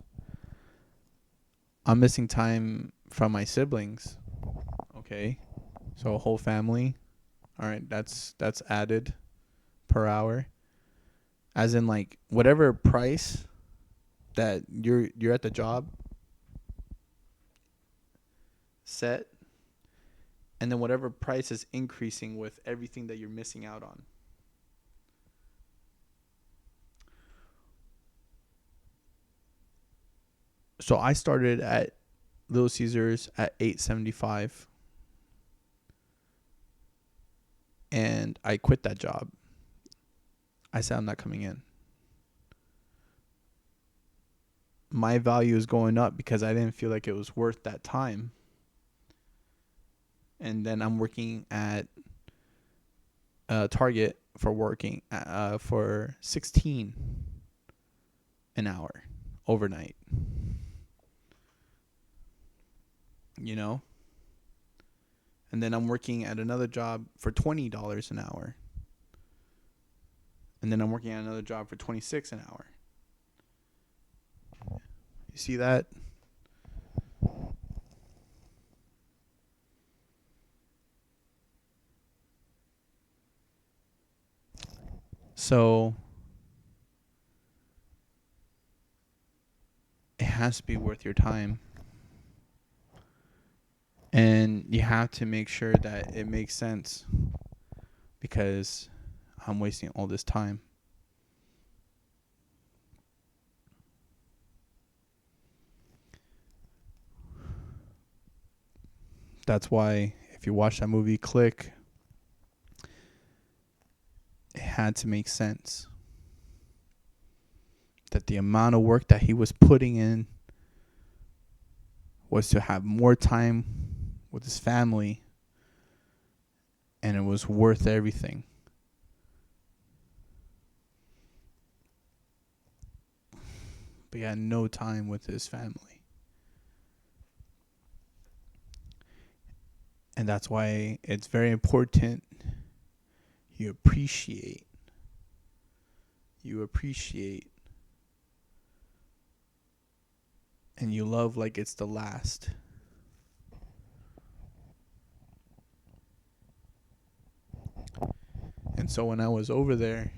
I'm missing time from my siblings. Okay. So a whole family. All right, that's added per hour. As in like whatever price that you're at the job set, and then whatever price is increasing with everything that you're missing out on. So I started at Little Caesars at $8.75, and I quit that job. I said I'm not coming in. My value is going up because I didn't feel like it was worth that time. And then I'm working at Target for working for 16 an hour overnight. You know? And then I'm working at another job for $20 an hour. And then I'm working at another job for 26 an hour. You see that? So it has to be worth your time. And you have to make sure that it makes sense, because I'm wasting all this time. That's why if you watch that movie Click, it had to make sense. that the amount of work that he was putting in was to have more time with his family, and it was worth everything. But he had no time with his family. And that's why it's very important you appreciate and you love like it's the last. And so when I was over there,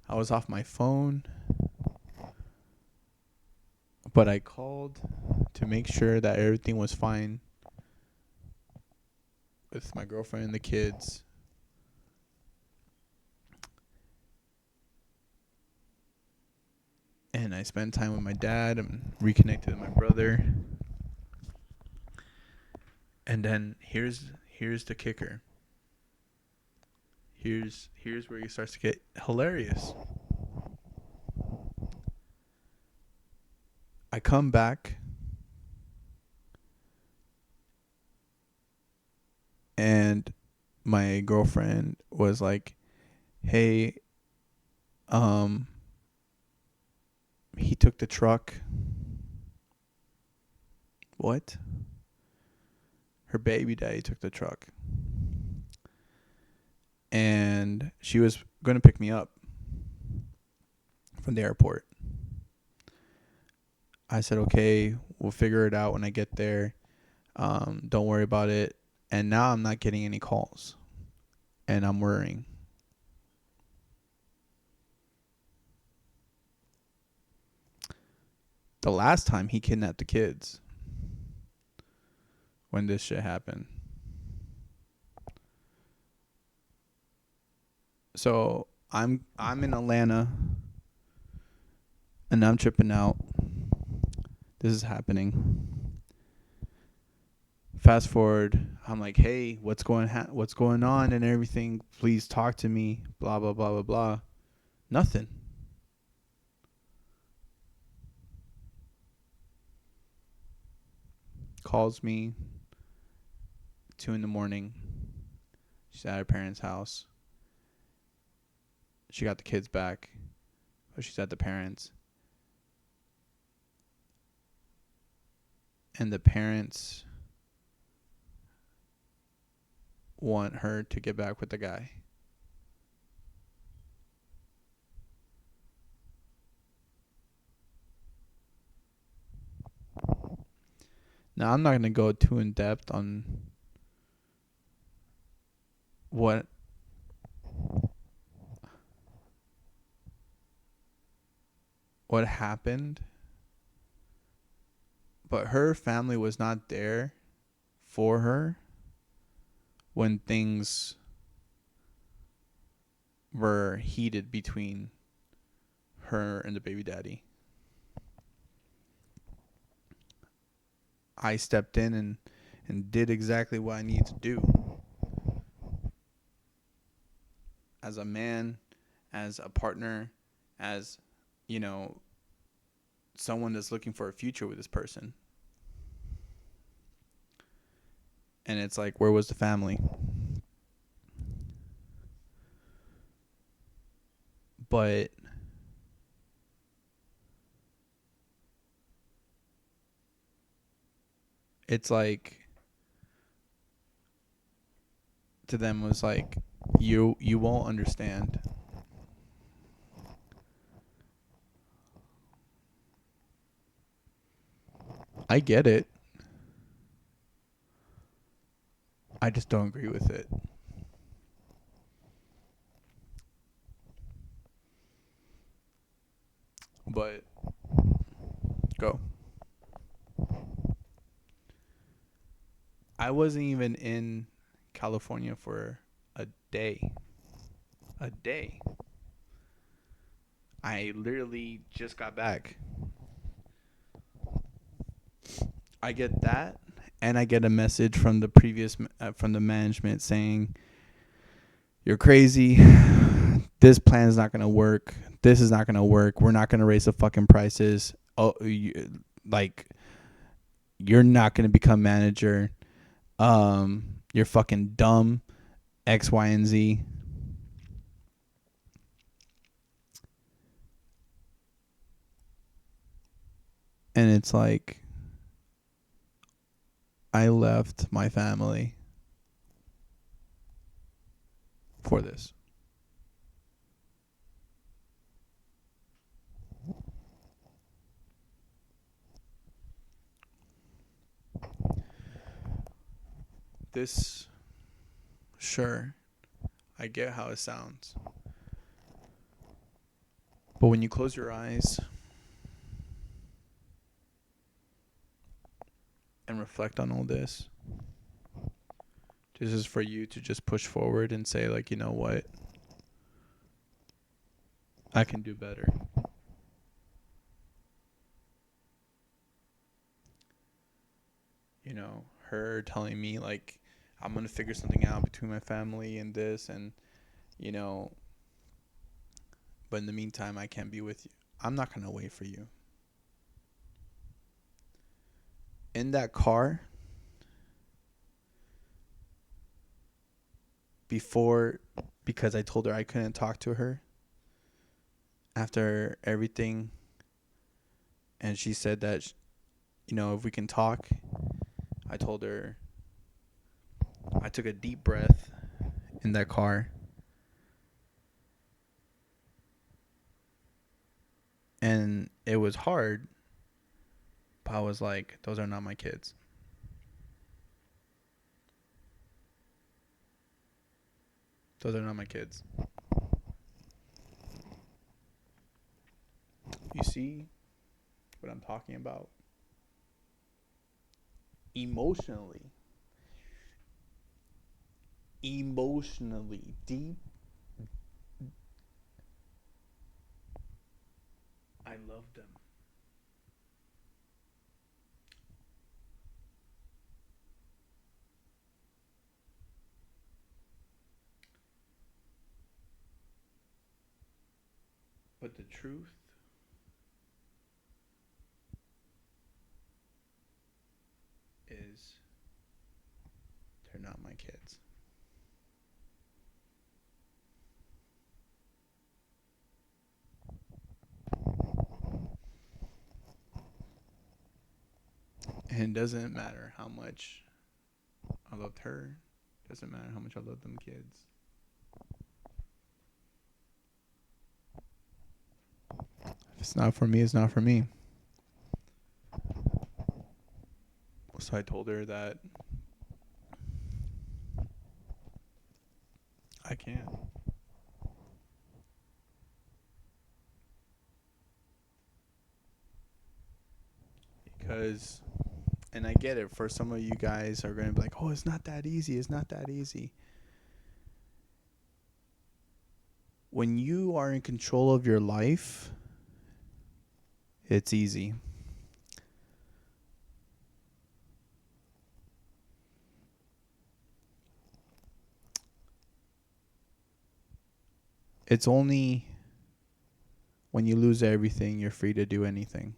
I was off my phone, but I called to make sure that everything was fine with my girlfriend and the kids. And I spent time with my dad and reconnected with my brother. And then here's the kicker. Here's where it starts to get hilarious. I come back and my girlfriend was like, "Hey, he took the truck." What? Her baby daddy took the truck. And she was going to pick me up from the airport. I said, okay, we'll figure it out when I get there. Don't worry about it. And now I'm not getting any calls. And I'm worrying. The last time he kidnapped the kids, when this shit happened. So I'm in Atlanta and I'm tripping out. This is happening. Fast forward, I'm like, hey, what's going on and everything? Please talk to me. Blah blah blah blah blah. Nothing. Calls me 2 a.m. She's at her parents' house. She got the kids back, but she's at the parents. And the parents want her to get back with the guy. Now, I'm not going to go too in depth on what happened, but her family was not there for her when things were heated between her and the baby daddy. I stepped in and did exactly what I needed to do. As a man, as a partner, as, someone that's looking for a future with this person. And it's like, where was the family? But it's like, to them was like, you won't understand. I get it. I just don't agree with it. But go. I wasn't even in California for a day. A day. I literally just got back. I get that, and I get a message from the management saying, "You're crazy. this plan is not going to work. This is not going to work. We're not going to raise the fucking prices. Oh, like, you're not going to become manager. You're fucking dumb. X, Y, and Z. And it's like, I left my family for this. This, sure, I get how it sounds. But when you close your eyes and reflect on all this is for you to just push forward and say, like, you know what? I can do better. You know, her telling me, like, I'm going to figure something out between my family and this, and, you know, but in the meantime, I can't be with you. I'm not going to wait for you. In that car, before, because I told her I couldn't talk to her after everything, and she said that, you know, if we can talk, I told her, I took a deep breath in that car, and it was hard, but I was like, those are not my kids. Those are not my kids. You see what I'm talking about? Emotionally, deep, I love them. But the truth is, they're not my kids. And it doesn't matter how much I loved her. It doesn't matter how much I love them kids. If it's not for me, it's not for me. So I told her that I can't. Because, and I get it, for some of you guys are going to be like, oh, it's not that easy. It's not that easy. When you are in control of your life, it's easy. It's only when you lose everything, you're free to do anything.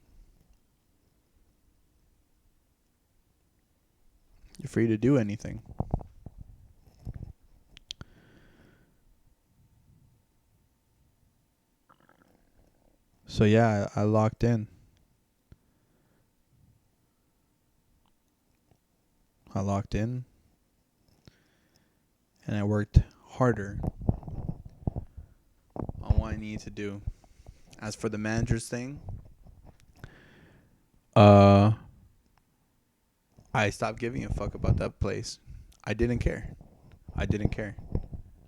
You're free to do anything. So yeah, I locked in. I locked in. And I worked harder on what I needed to do. As for the manager's thing, I stopped giving a fuck about that place. I didn't care. I didn't care.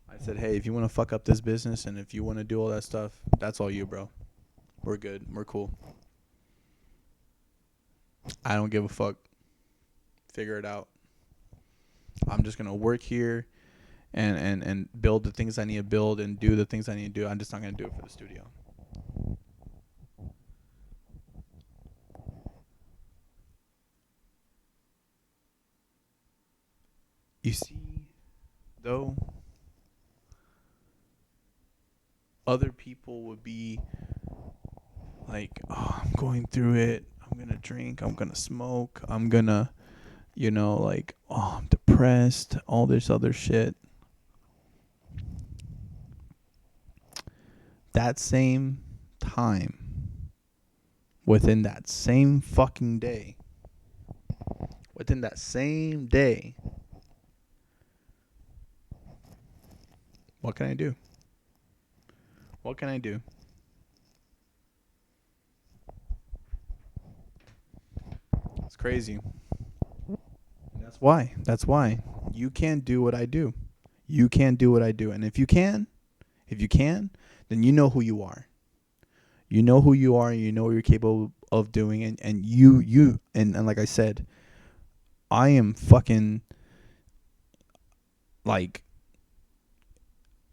I said, hey, if you want to fuck up this business and if you want to do all that stuff, that's all you, bro. We're good. We're cool. I don't give a fuck. Figure it out. I'm just going to work here and build the things I need to build and do the things I need to do. I'm just not going to do it for the studio. You see, though, other people would be like, oh, I'm going through it. I'm going to drink. I'm going to smoke. I'm going to, like, oh, I'm depressed. All this other shit. That same time, within that same fucking day, within that same day, what can I do? What can I do? It's crazy. That's why. That's why. You can't do what I do. You can't do what I do. And if you can, then you know who you are. You know who you are and you know what you're capable of doing, and and like I said, I am fucking like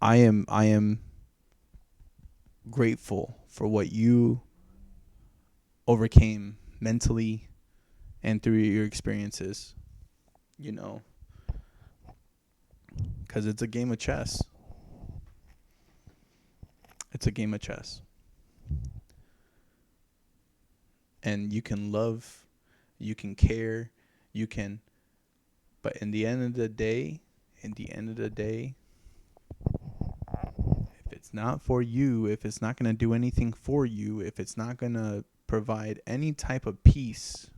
I am grateful for what you overcame mentally and through your experiences, cuz it's a game of chess. It's a game of chess. And you can love, you can care, you can, but in the end of the day, if it's not for you, if it's not going to do anything for you, if it's not going to provide any type of peace,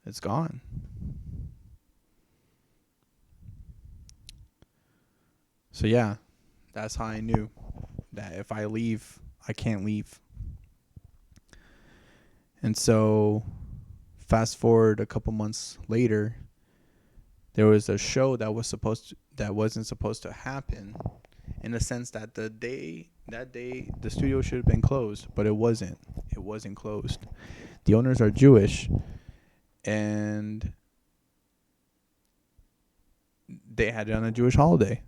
it's gone. So yeah, that's how I knew that if I leave, I can't leave. And so fast forward a couple months later, there was a show that wasn't supposed to happen, in the sense that that day the studio should have been closed, but it wasn't. It wasn't closed. The owners are Jewish, and they had it on a Jewish holiday.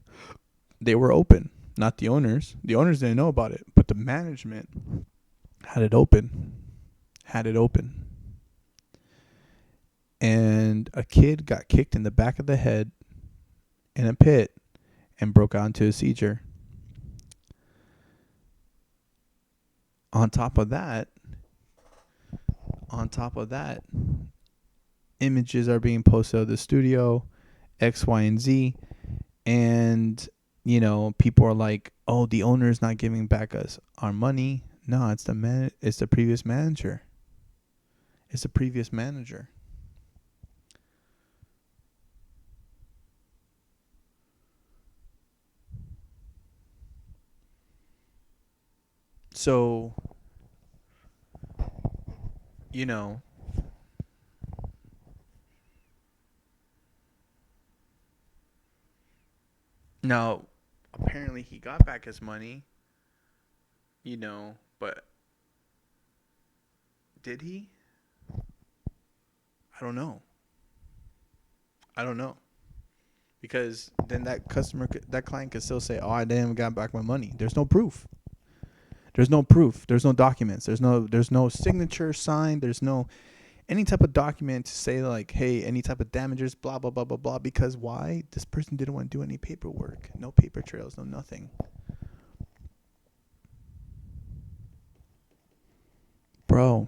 They were open, not the owners. The owners didn't know about it, but the management had it open. And a kid got kicked in the back of the head in a pit and broke out into a seizure. On top of that, images are being posted of the studio, X, Y, and Z, and people are like, "Oh, the owner's not giving back us our money." No, it's the previous manager. It's the previous manager. So, now apparently he got back his money, but did he? I don't know. Because then that client could still say, "Oh, I didn't got back my money." There's no proof. There's no documents. There's no signature signed. There's no any type of document to say like, hey, any type of damages, blah blah blah blah blah. Because why? This person didn't want to do any paperwork. No paper trails. No nothing. Bro.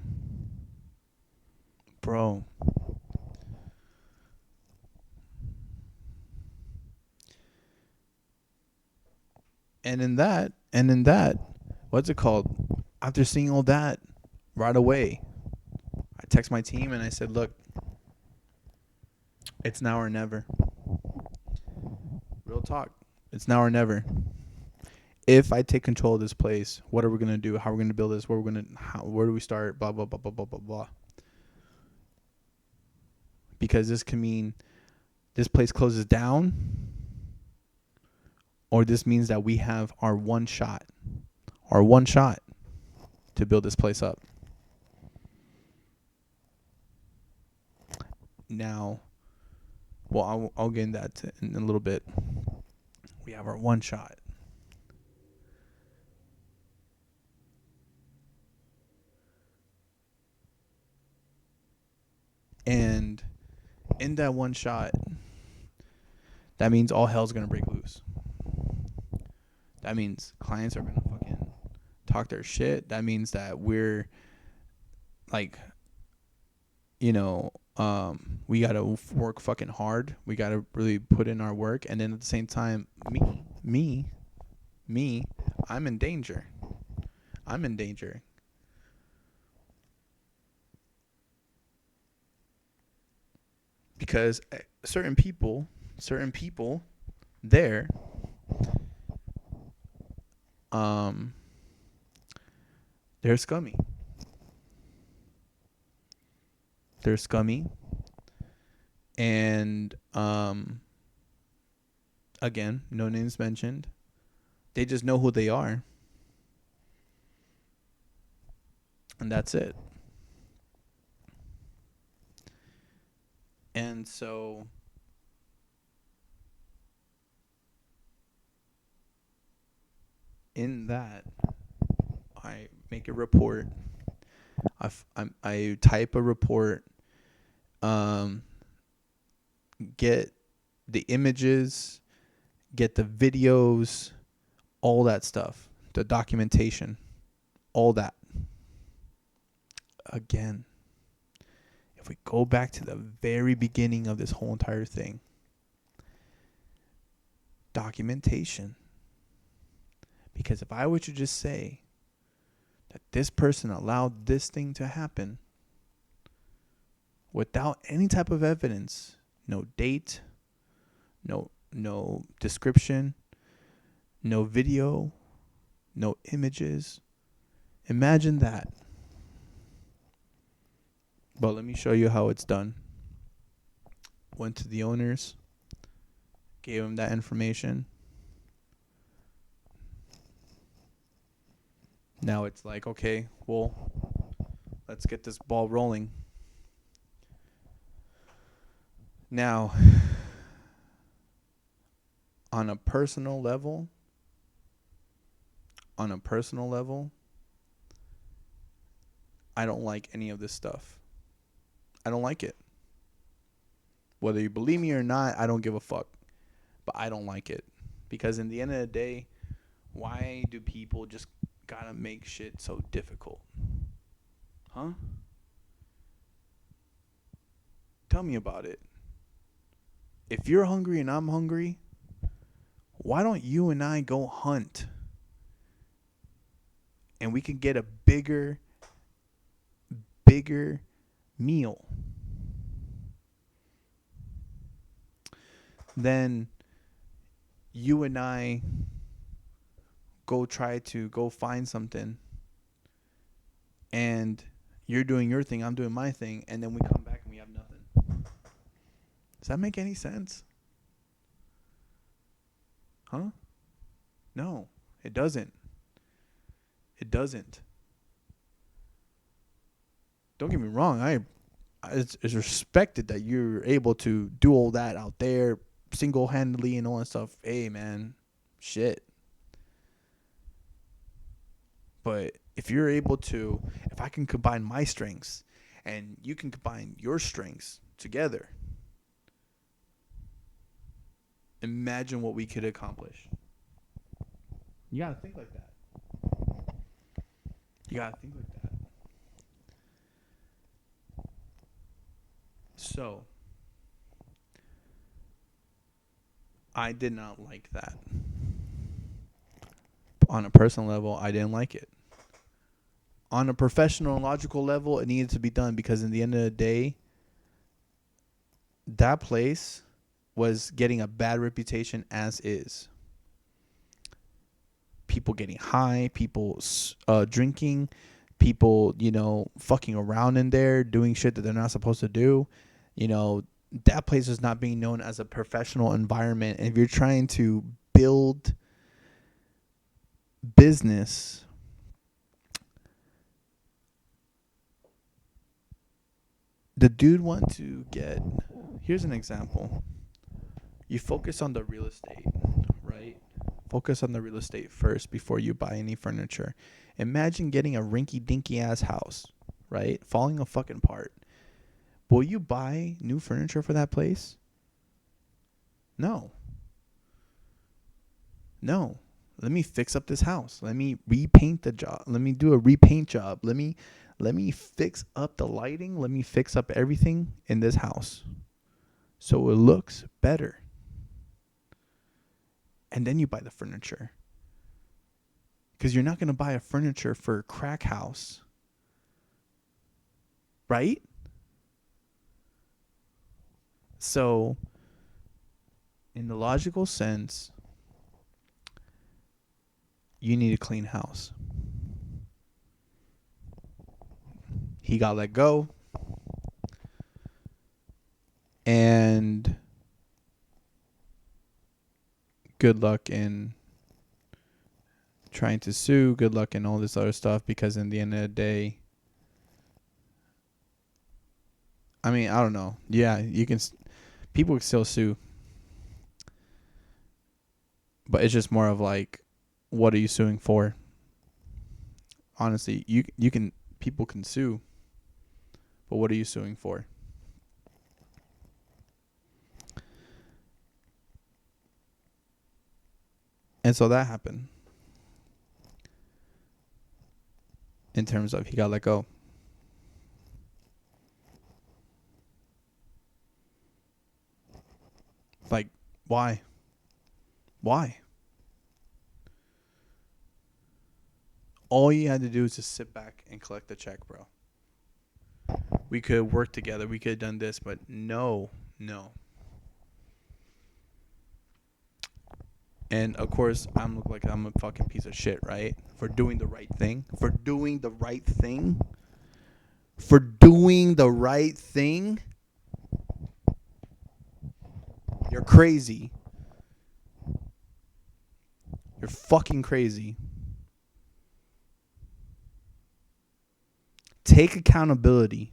And in that, what's it called? After seeing all that, right away, I text my team and I said, look, it's now or never. Real talk. It's now or never. If I take control of this place, what are we gonna do? How are we gonna build this? Where do we start? Blah blah blah blah blah blah blah. Because this can mean this place closes down, or this means that we have our one shot to build this place up. Now, well, I'll get into that in a little bit. We have our one shot. And in that one shot, that means all hell's gonna break loose. That means clients are gonna fucking talk their shit. That means that we're like, we gotta work fucking hard. We gotta really put in our work, and then at the same time, me, I'm in danger. I'm in danger. Because certain people there, um, they're scummy. They're scummy, and again, no names mentioned. They just know who they are, and that's it. And so in that, I make a report. I type a report. Um, get the images, get the videos, all that stuff, the documentation, all that. Again, if we go back to the very beginning of this whole entire thing, documentation. Because if I were to just say that this person allowed this thing to happen without any type of evidence, no date, no description, no video, no images, imagine that. But let me show you how it's done. Went to the owners, gave them that information. Now it's like, okay, well, let's get this ball rolling. Now, on a personal level, I don't like any of this stuff. I don't like it. Whether you believe me or not, I don't give a fuck. But I don't like it. Because in the end of the day, why do people just gotta make shit so difficult? Huh? Tell me about it. If you're hungry and I'm hungry, why don't you and I go hunt? And we can get a bigger meal. Then you and I go try to go find something, and you're doing your thing, I'm doing my thing, and then we come back and we have nothing. Does that make any sense? Huh? No, it doesn't. It doesn't. Don't get me wrong. It's respected that you're able to do all that out there single-handedly and all that stuff. Hey, man, shit. But if you're able to, if I can combine my strengths and you can combine your strengths together, imagine what we could accomplish. You gotta think like that. So, I did not like that. On a personal level, I didn't like it. On a professional and logical level, it needed to be done because in the end of the day, that place was getting a bad reputation as is. People getting high, people drinking, people, fucking around in there, doing shit that they're not supposed to do. That place is not being known as a professional environment. And if you're trying to build business, the dude want to get, here's an example. You focus on the real estate, right? Focus on the real estate first before you buy any furniture. Imagine getting a rinky-dinky ass house, right? Falling a fucking apart. Will you buy new furniture for that place? No. No. Let me fix up this house. Let me repaint the job. Let me do a repaint job. Let me fix up the lighting. Let me fix up everything in this house so it looks better. And then you buy the furniture. Because you're not going to buy a furniture for a crack house. Right? So, in the logical sense, you need a clean house. He got let go. And good luck in trying to sue. Good luck in all this other stuff. Because in the end of the day, I mean, I don't know. Yeah, you can. People can still sue. But it's just more of like, what are you suing for? Honestly, you can, people can sue, but what are you suing for? And so that happened. In terms of he got let go. Like, why? Why? All you had to do is just sit back and collect the check, bro. We could have worked together. We could have done this, but no. And of course, I'm look like I'm a fucking piece of shit, right? For doing the right thing. For doing the right thing. You're crazy. You're fucking crazy. Take accountability.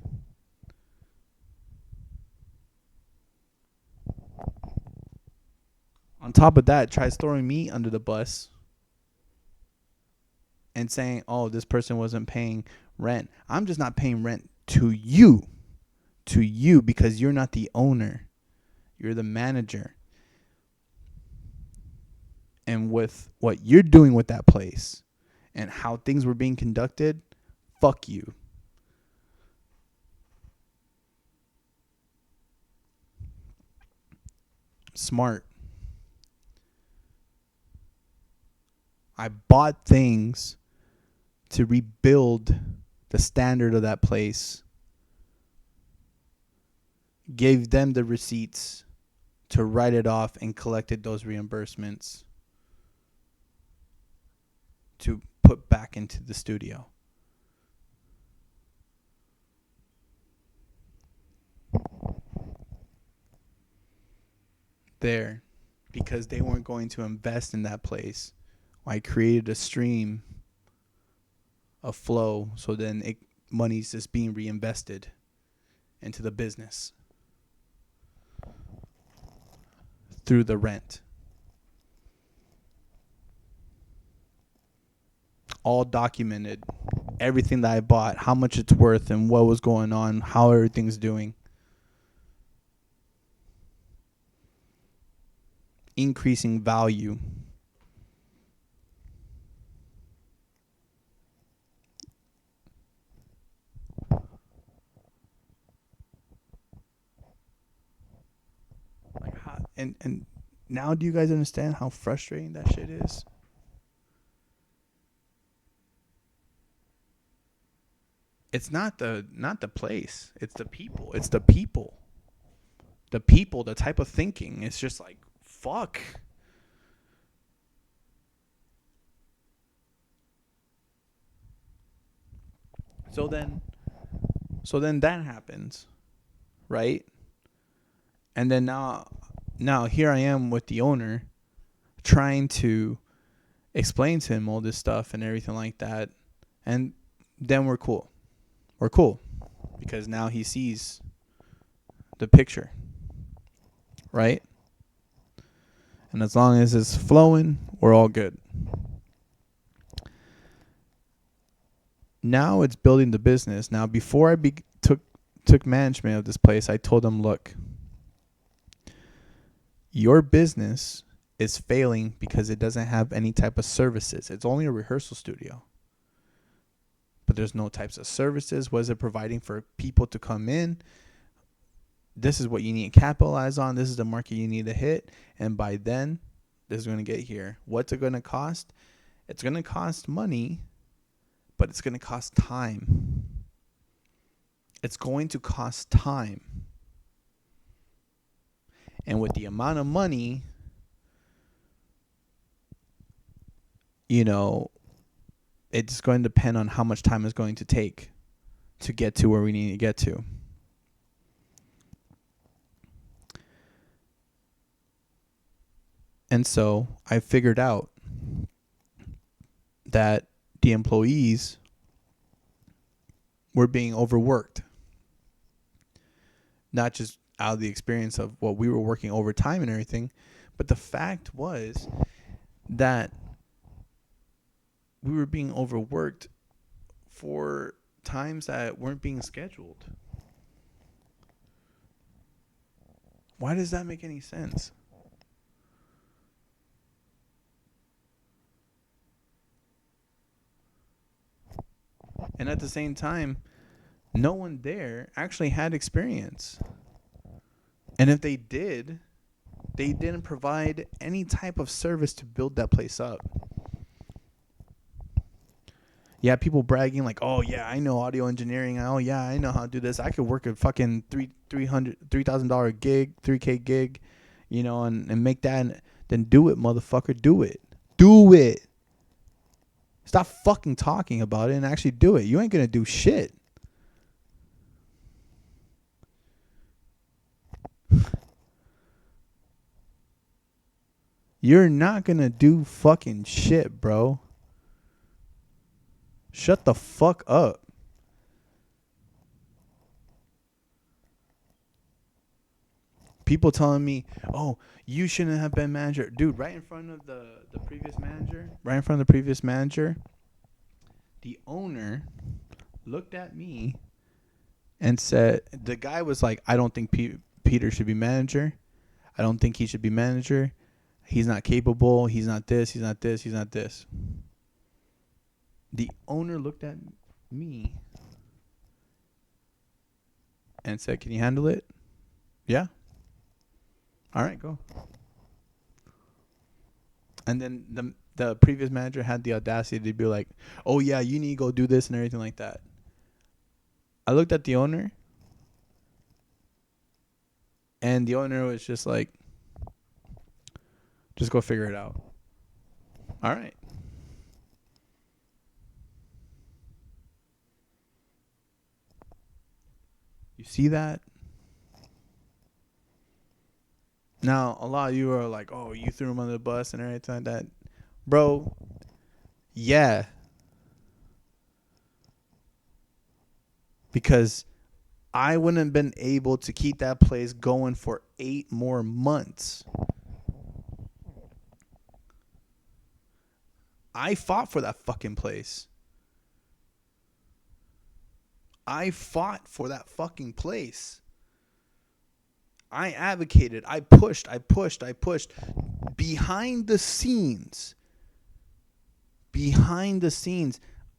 On top of that, tries throwing me under the bus and saying, oh, this person wasn't paying rent. I'm just not paying rent to you. To you, because you're not the owner. You're the manager. And with what you're doing with that place and how things were being conducted, fuck you. Smart. I bought things to rebuild the standard of that place. Gave them the receipts to write it off and collected those reimbursements to put back into the studio. There, because they weren't going to invest in that place, I created a stream of flow, so then money's just being reinvested into the business through the rent. All documented, everything that I bought, how much it's worth and what was going on, how everything's doing. Increasing value. Like how, and now do you guys understand how frustrating that shit is? It's not the place. It's the people. It's the people. The people, the type of thinking. It's just like, fuck. So then that happens, right? And then now here I am with the owner trying to explain to him all this stuff and everything like that. And then we're cool. We're cool because now he sees the picture, right? And as long as it's flowing, we're all good. Now it's building the business. Now, before I took management of this place, I told them, look, your business is failing because it doesn't have any type of services. It's only a rehearsal studio, but there's no types of services. What is it providing for people to come in? This is what you need to capitalize on. This is the market you need to hit. And by then, this is going to get here. What's it going to cost? It's going to cost money, but it's going to cost time. It's going to cost time. And with the amount of money, you know, it's going to depend on how much time it's going to take to get to where we need to get to. And so I figured out that the employees were being overworked. Not just out of the experience of what we were working overtime and everything, but the fact was that we were being overworked for times that weren't being scheduled. Why does that make any sense? And at the same time, no one there actually had experience. And if they did, they didn't provide any type of service to build that place up. Yeah, people bragging like, "Oh yeah, I know audio engineering. Oh yeah, I know how to do this. I could work a fucking $3,000 gig, 3K gig, you know, and make that. And then do it, motherfucker. Do it. Do it. Stop fucking talking about it and actually do it. You ain't gonna do shit." You're not gonna do fucking shit, bro. Shut the fuck up. People telling me, "Oh, you shouldn't have been manager." Dude, right in front of the previous manager, the owner looked at me and said, the guy was like, "I don't think Peter should be manager. I don't think he should be manager. He's not capable. He's not this. He's not this. He's not this." The owner looked at me and said, "Can you handle it?" "Yeah." "All right, go." And then the previous manager had the audacity to be like, "Oh yeah, you need to go do this and everything like that." I looked at the owner, and the owner was just like, "Just go figure it out." All right. You see that? Now, a lot of you are like, "Oh, you threw him under the bus and everything like that." Bro, yeah. Because I wouldn't have been able to keep that place going for 8 more months. I fought for that fucking place. I fought for that fucking place. I advocated. I pushed. Behind the scenes,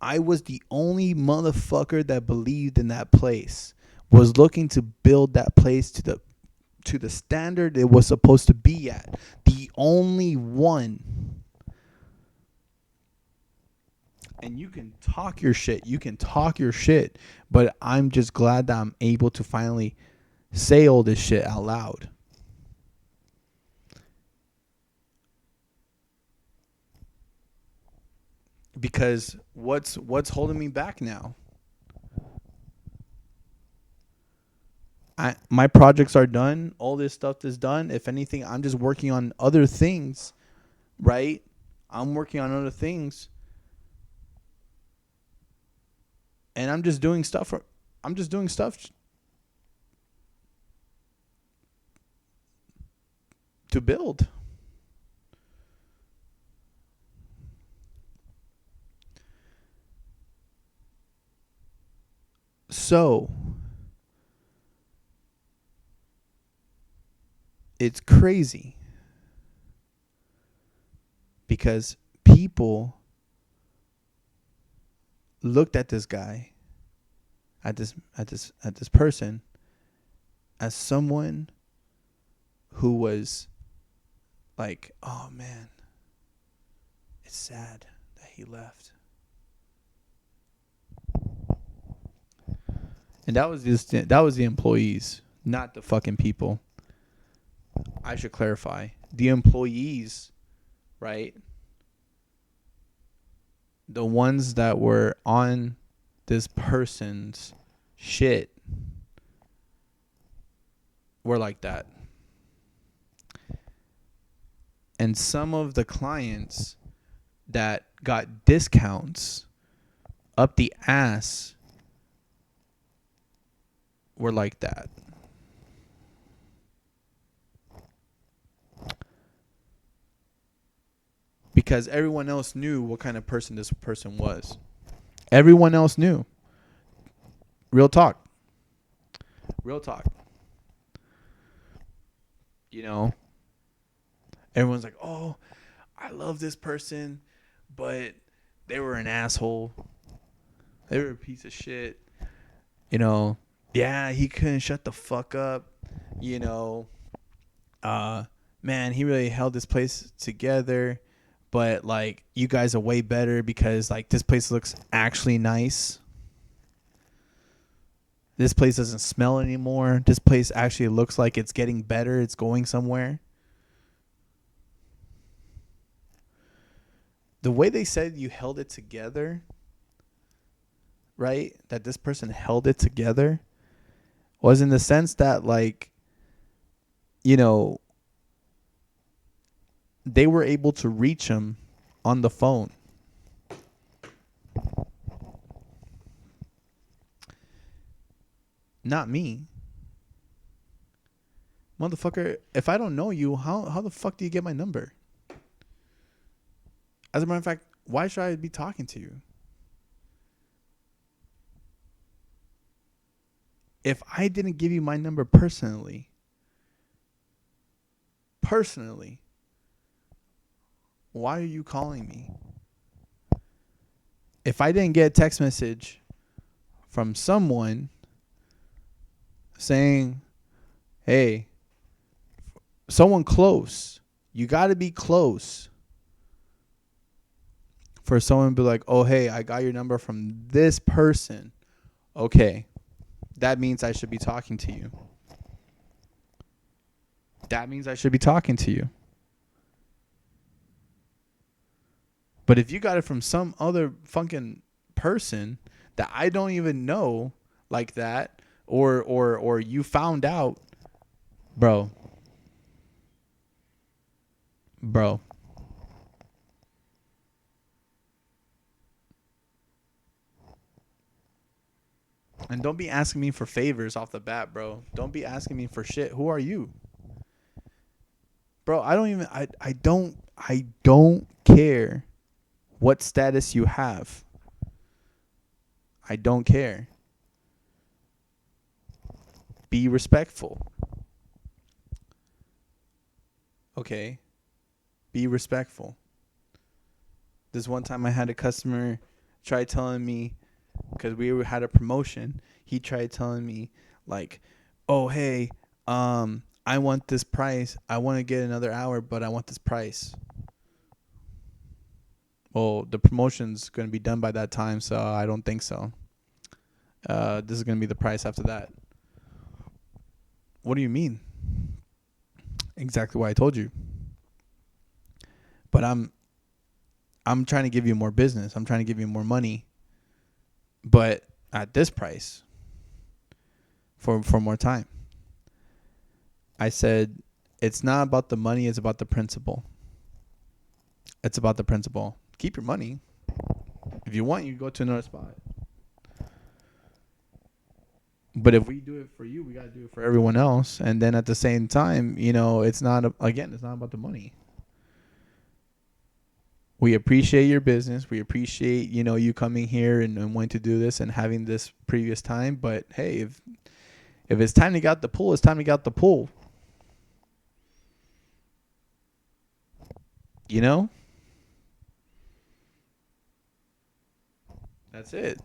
I was the only motherfucker that believed in that place. Was looking to build that place to the standard it was supposed to be at. The only one. And you can talk your shit. But I'm just glad that I'm able to finally say all this shit out loud. Because what's holding me back now? My projects are done. All this stuff is done. If anything, I'm just working on other things, right? I'm working on other things. And I'm just doing stuff to build. So it's crazy because people looked at this guy, at this person, as someone who was like, oh man, it's sad that he left. And that was the employees, not the fucking people. I should clarify. The employees, right? The ones that were on this person's shit were like that. And some of the clients that got discounts up the ass were like that. Because everyone else knew what kind of person this person was. Everyone else knew. Real talk. Real talk. You know, everyone's like, oh, I love this person, but they were an asshole. They were a piece of shit. You know, yeah, he couldn't shut the fuck up. You know, man, he really held this place together. But, like, you guys are way better because, like, this place looks actually nice. This place doesn't smell anymore. This place actually looks like it's getting better. It's going somewhere. The way they said you held it together, right? That this person held it together was in the sense that, like, you know, they were able to reach him on the phone. Not me. Motherfucker, if I don't know you, how the fuck do you get my number? As a matter of fact, why should I be talking to you? If I didn't give you my number personally, why are you calling me? If I didn't get a text message from someone saying, hey, someone close, you got to be close for someone to be like, oh, hey, I got your number from this person. Okay, that means I should be talking to you. That means I should be talking to you. But if you got it from some other fucking person that I don't even know like that, or you found out, bro. And don't be asking me for favors off the bat, bro. Don't be asking me for shit. Who are you? Bro, I don't care what status you have. I don't care. Be respectful. Okay? Be respectful. This one time I had a customer try telling me, because we had a promotion, he tried telling me, like, oh, hey, I want this price. I want to get another hour, but I want this price. Well, the promotion's going to be done by that time, so I don't think so. This is going to be the price after that. What do you mean? Exactly what I told you. But I'm trying to give you more business. I'm trying to give you more money. But at this price for more time. I said, it's not about the money, it's about the principle. It's about the principle. Keep your money. If you want, you go to another spot. But if we do it for you, we got to do it for everyone else. And then at the same time, you know, it's not about the money. We appreciate your business. We appreciate, you know, you coming here and wanting to do this and having this previous time. But hey, if it's time to get out the pool, it's time to get out the pool. You know? That's it.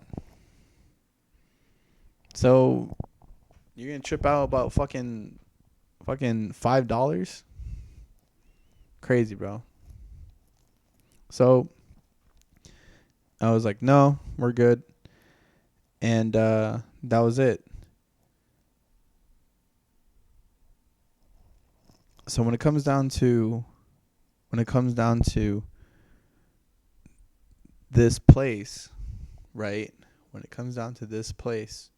So you're gonna trip out about fucking $5? Crazy, bro. So I was like, no, we're good. And that was it. So when it comes down to this place, right? When it comes down to this place,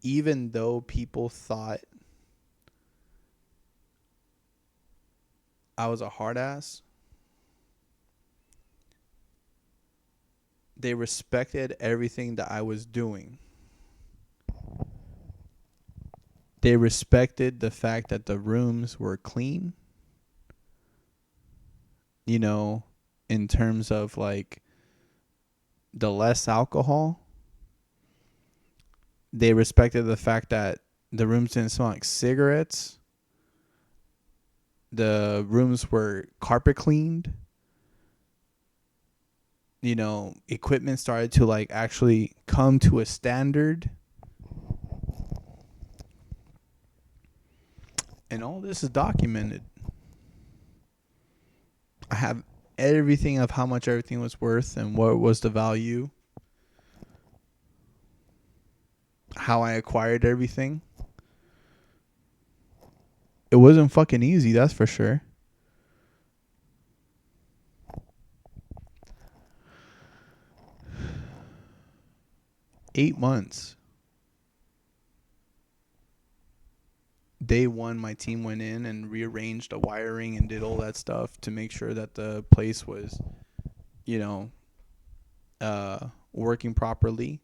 even though people thought I was a hard ass, they respected everything that I was doing. They respected the fact that the rooms were clean, you know, in terms of like the less alcohol. They respected the fact that the rooms didn't smell like cigarettes. The rooms were carpet cleaned. You know, equipment started to like actually come to a standard. And all this is documented. I have everything of how much everything was worth and what was the value. How I acquired everything. It wasn't fucking easy, that's for sure. $8 months. Day one, my team went in and rearranged the wiring and did all that stuff to make sure that the place was, you know, working properly.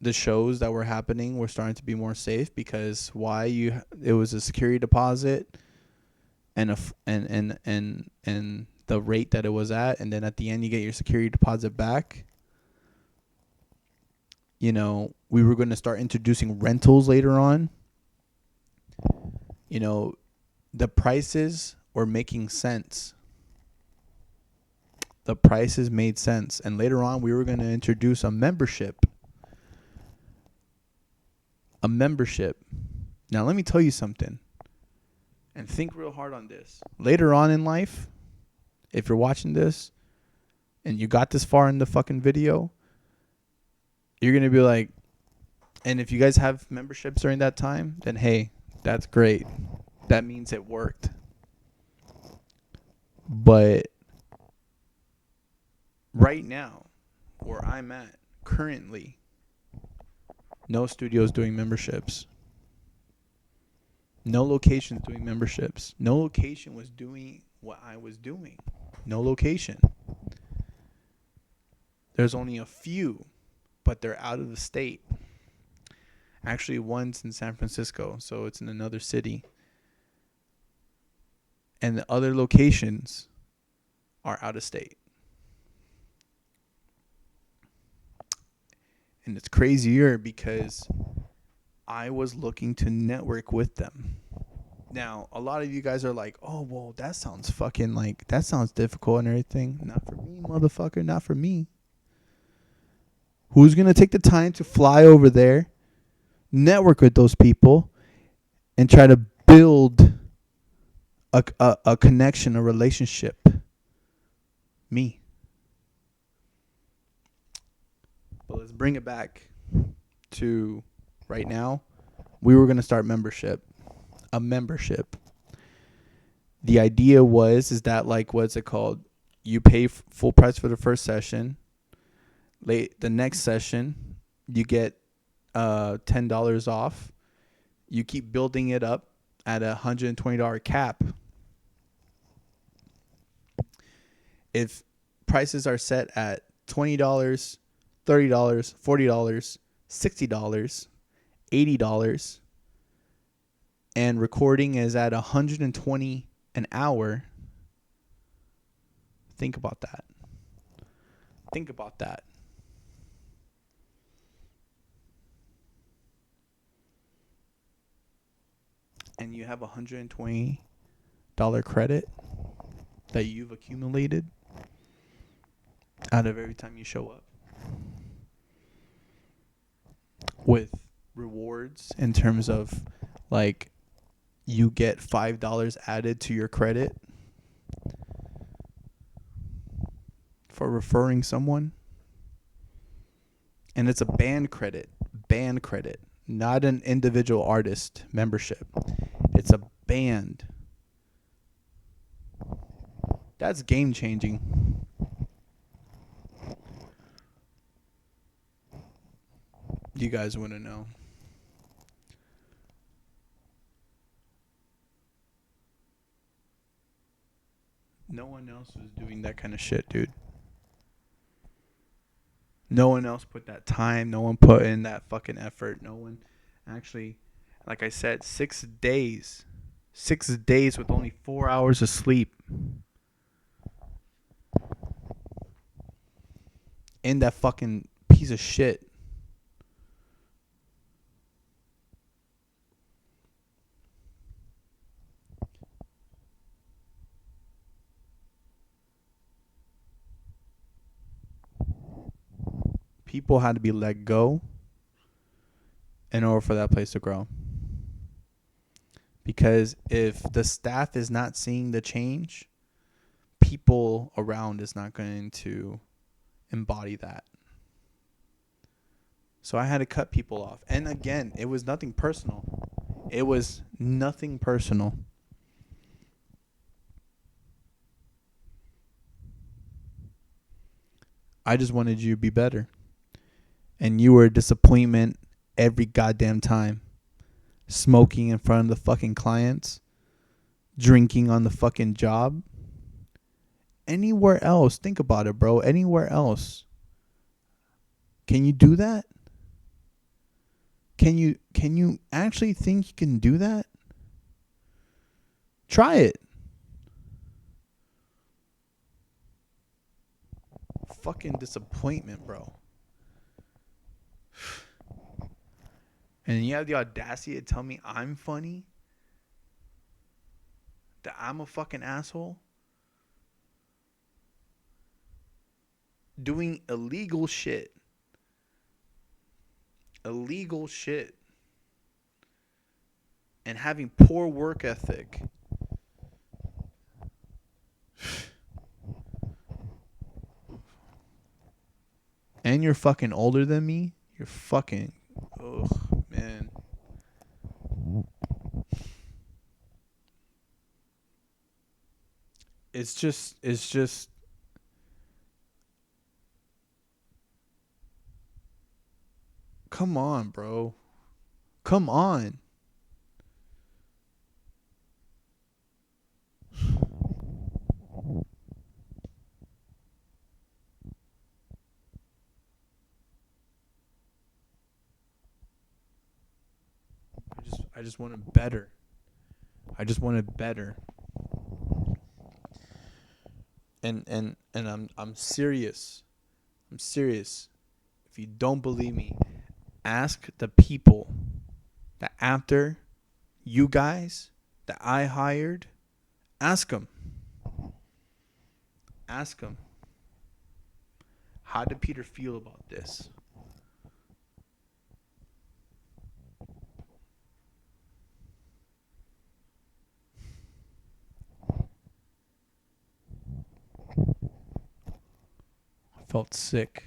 The shows that were happening were starting to be more safe because it was a security deposit and and the rate that it was at, and then at the end you get your security deposit back. You know, we were going to start introducing rentals later on. You know, the prices were making sense. The prices made sense. And later on, we were going to introduce a membership. A membership. Now, let me tell you something. And think real hard on this. Later on in life, if you're watching this and you got this far in the fucking video, you're going to be like, and if you guys have memberships during that time, then hey, that's great. That means it worked. But right now, where I'm at currently, no studio's doing memberships. No location's doing memberships. No location was doing what I was doing. No location. There's only a few, but they're out of the state. Actually, one's in San Francisco, so it's in another city. And the other locations are out of state. And it's crazier because I was looking to network with them. Now, a lot of you guys are like, oh, well, that sounds difficult and everything. Not for me, motherfucker. Not for me. Who's going to take the time to fly over there, network with those people, and try to build a connection, a relationship? Me. But let's bring it back to right now. We were going to start a membership. The idea is that, like, what's it called? You pay full price for the first session. The next session, you get $10 off. You keep building it up at a $120 cap. If prices are set at $20, $30, $40, $60, $80, and recording is at $120 an hour, think about that. Think about that. And you have $120 credit that you've accumulated. out of every time you show up with rewards in terms of like you get $5 added to your credit for referring someone. And it's a band credit, not an individual artist membership. It's a band. That's game changing. You guys want to know. No one else was doing that kind of shit, dude. No one else put that time. No one put in that fucking effort. No one actually, like I said, 6 days. 6 days with only 4 hours of sleep. In that fucking piece of shit. People had to be let go in order for that place to grow. Because if the staff is not seeing the change, people around is not going to embody that. So I had to cut people off. And again, it was nothing personal. It was nothing personal. I just wanted you to be better. And you were a disappointment every goddamn time. Smoking in front of the fucking clients. Drinking on the fucking job. Anywhere else, think about it, bro. Anywhere else. Can you do that? Can you actually think you can do that? Try it. Fucking disappointment, bro. And you have the audacity to tell me I'm funny? That I'm a fucking asshole? Doing illegal shit. Illegal shit. And having poor work ethic. And you're fucking older than me? You're fucking... Ugh, man. It's just... Come on, bro. Come on. I just wanted better. I just wanted better. And I'm serious. I'm serious. If you don't believe me, ask the people that after you guys that I hired, ask them. Ask them. How did Peter feel about this? I felt sick.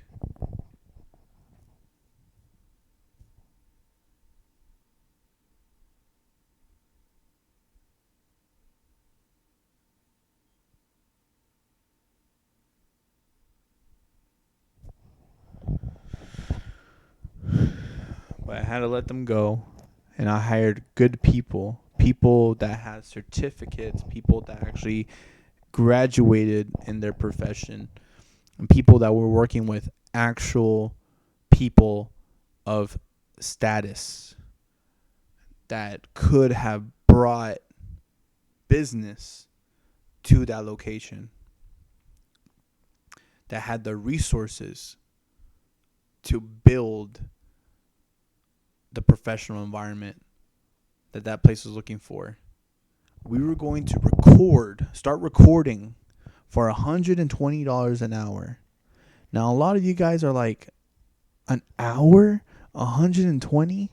But I had to let them go. And I hired good people. People that had certificates. People that actually graduated in their profession. And people that were working with actual people of status that could have brought business to that location, that had the resources to build the professional environment that that place was looking for. We were going to start recording for $120 an hour. Now, a lot of you guys are like, an hour, 120?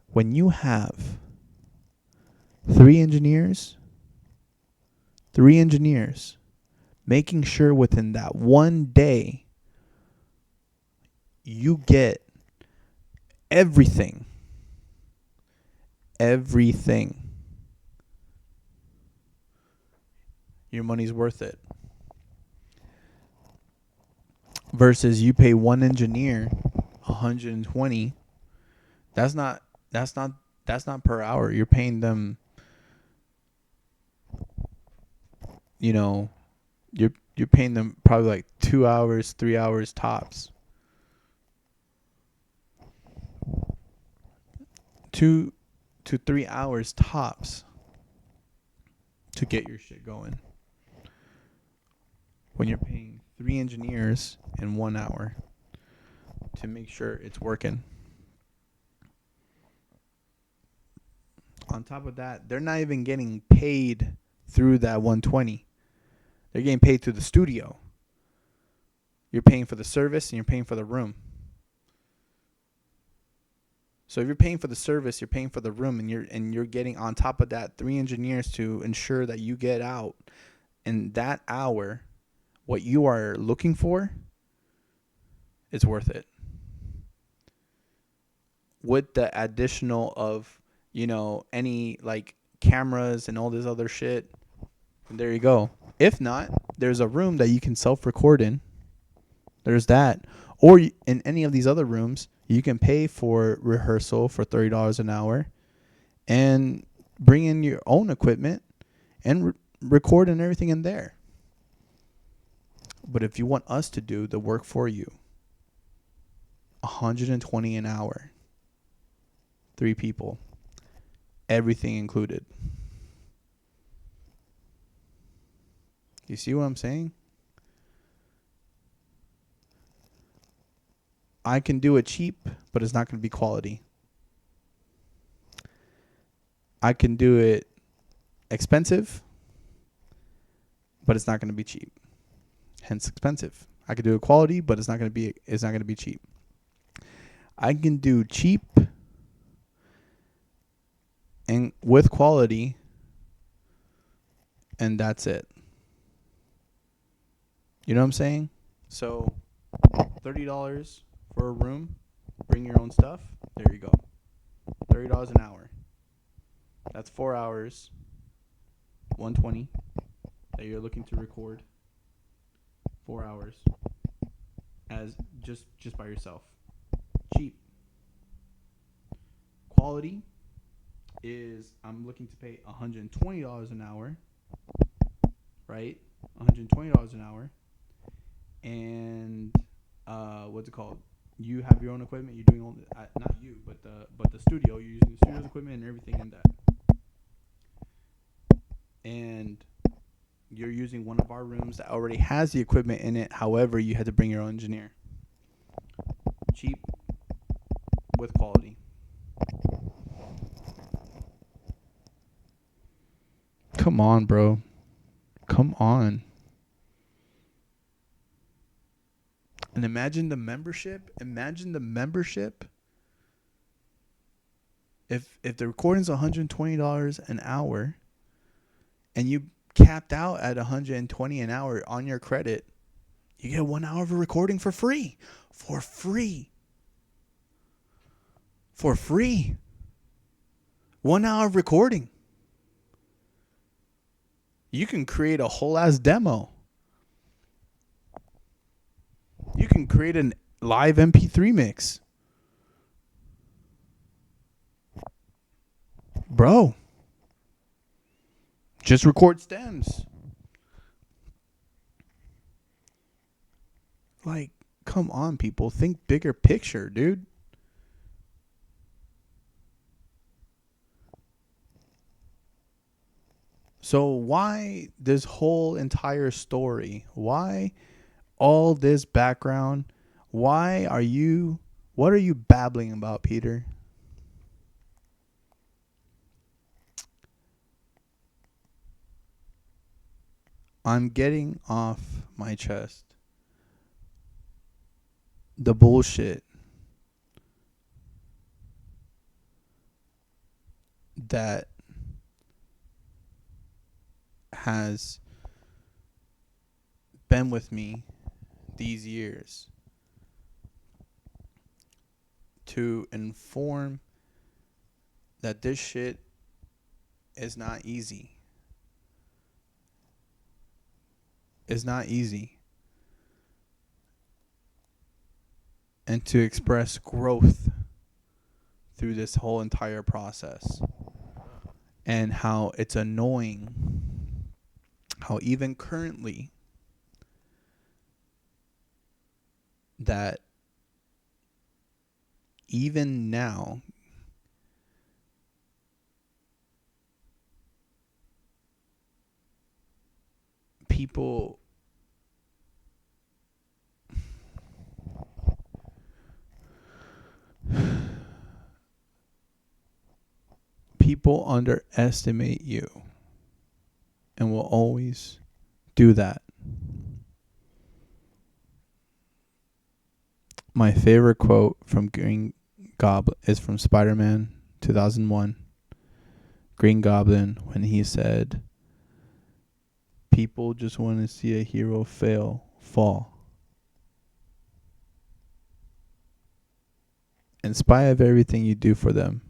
When you have three engineers making sure within that one day you get everything, your money's worth it. Versus you pay one engineer 120. That's not that's not per hour. You're paying them, you know, you're paying them probably like 2 hours, 3 hours tops. 2 to 3 hours tops to get your shit going. When you're paying 3 engineers in 1 hour to make sure it's working. On top of that, they're not even getting paid through that 120. They're getting paid through the studio. You're paying for the service and you're paying for the room. So if you're paying for the service, you're paying for the room, and you're getting on top of that 3 engineers to ensure that you get out in that hour what you are looking for, it's worth it. With the additional of, any like cameras and all this other shit, and there you go. If not, there's a room that you can self-record in. There's that. Or in any of these other rooms, you can pay for rehearsal for $30 an hour and bring in your own equipment and record and everything in there. But if you want us to do the work for you, $120 an hour, 3 people, everything included. You see what I'm saying? I can do it cheap, but it's not going to be quality. I can do it expensive, but it's not going to be cheap. Hence expensive. I can do it quality, but it's not going to be cheap. I can do cheap and with quality, and that's it. You know what I'm saying? So $30 for a room, bring your own stuff. There you go. $30 an hour. That's 4 hours. 120 that you're looking to record. 4 hours as just by yourself. Cheap. Quality is, I'm looking to pay $120 an hour. Right? $120 an hour. And what's it called? You have your own equipment. You're doing all not you, but the studio. You're using the studio's equipment and everything in that. And you're using one of our rooms that already has the equipment in it. However, you had to bring your own engineer. Cheap with quality. Come on, bro. Come on. And imagine the membership. If the recording's $120 an hour and you capped out at $120 an hour on your credit, you get 1 hour of a recording for free. For free. 1 hour of recording. You can create a whole ass demo. You can create a live MP3 mix. Bro, just record stems. Like, come on, people. Think bigger picture, dude. So why this whole entire story? Why all this background? What are you babbling about, Peter? I'm getting off my chest the bullshit that has been with me these years to inform that this shit is not easy. It's not easy. And to express growth through this whole entire process. And how it's annoying how even currently that even now people people underestimate you and will always do that. My favorite quote from Green Goblin is from Spider-Man 2001. Green Goblin, when he said, people just want to see a hero fall. In spite of everything you do for them,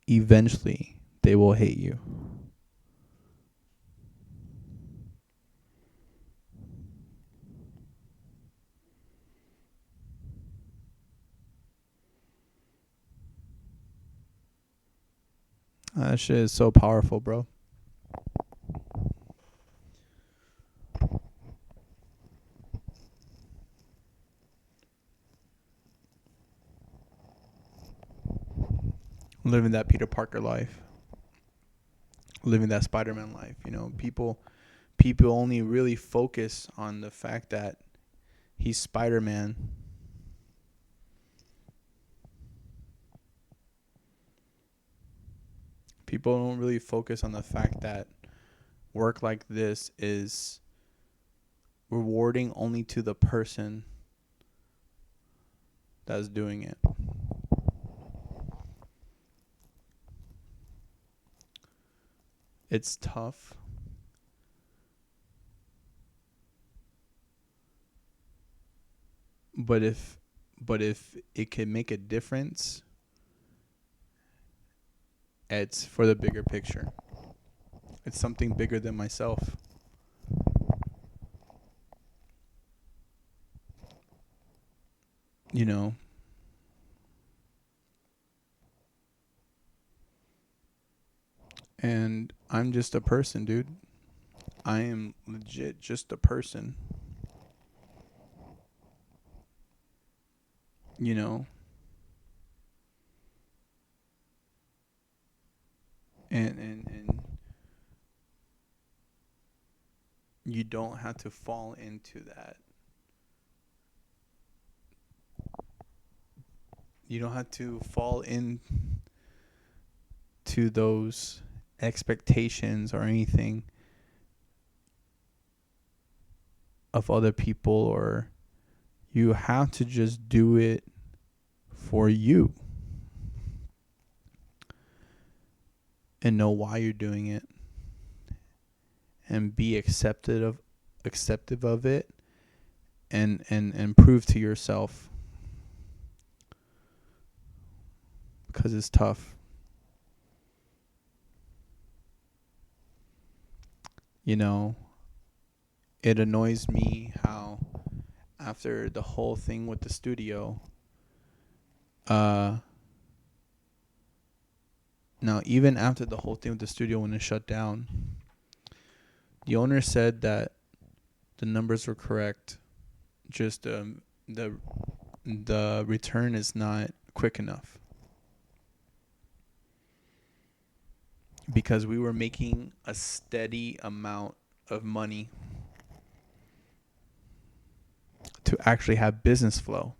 eventually they will hate you. That shit is so powerful, bro. Living that Peter Parker life. Living that Spider-Man life. You know, people only really focus on the fact that he's Spider-Man. People don't really focus on the fact that work like this is rewarding only to the person that's doing it. It's tough. But if it can make a difference, it's for the bigger picture. It's something bigger than myself. You know, and I'm just a person, dude. I am legit just a person. You know, and you don't have to fall into that. You don't have to fall into those expectations or anything of other people, or you have to just do it for you and know why you're doing it and be acceptive of it, and prove to yourself, because it's tough. You know, it annoys me how after the whole thing with the studio, now even after the whole thing with the studio when it shut down, the owner said that the numbers were correct, just the return is not quick enough, because we were making a steady amount of money to actually have business flow,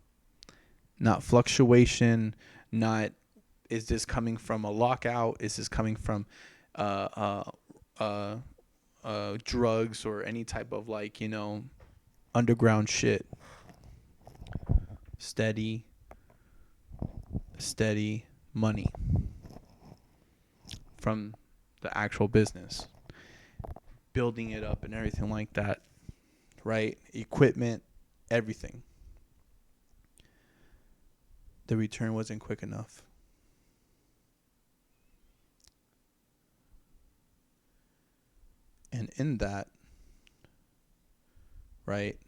not fluctuation, not is this coming from a lockout, is this coming from uh drugs or any type of, like, you know, underground shit. steady money from the actual business, building it up and everything like that, right? Equipment, everything. The return wasn't quick enough. And in that, right,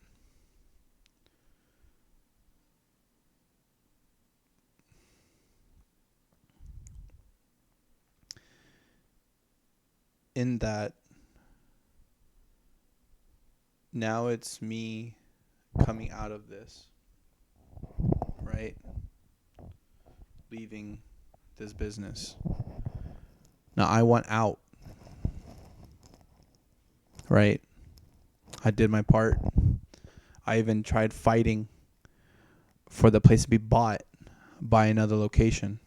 in that, now it's me coming out of this, right? Leaving this business. Now I want out, right? I did my part. I even tried fighting for the place to be bought by another location.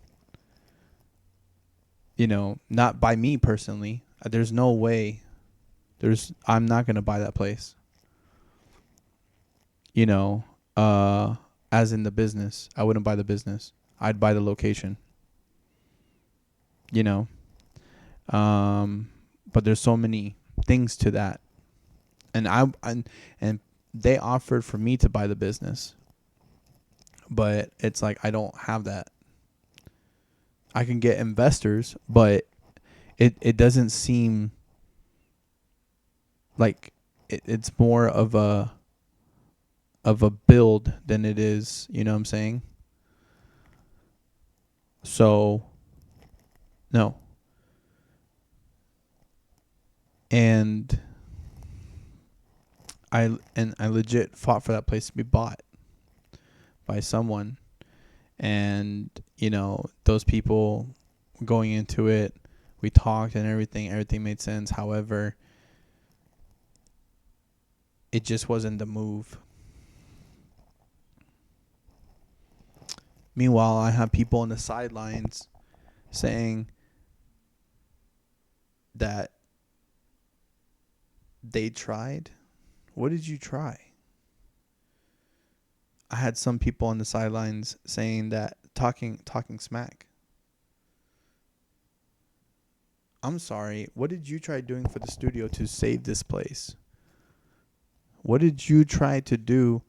You know, not by me personally. There's no way. I'm not going to buy that place. You know, as in the business. I wouldn't buy the business. I'd buy the location. You know. But there's so many things to that. And they offered for me to buy the business. But it's like I don't have that. I can get investors, but it doesn't seem like it's more of a build than it is, you know what I'm saying? So no. And I legit fought for that place to be bought by someone. And, you know, those people going into it, we talked and everything made sense. However, it just wasn't the move. Meanwhile, I have people on the sidelines saying that they tried. What did you try? I had some people on the sidelines saying that talking smack. I'm sorry. What did you try doing for the studio to save this place? What did you try to do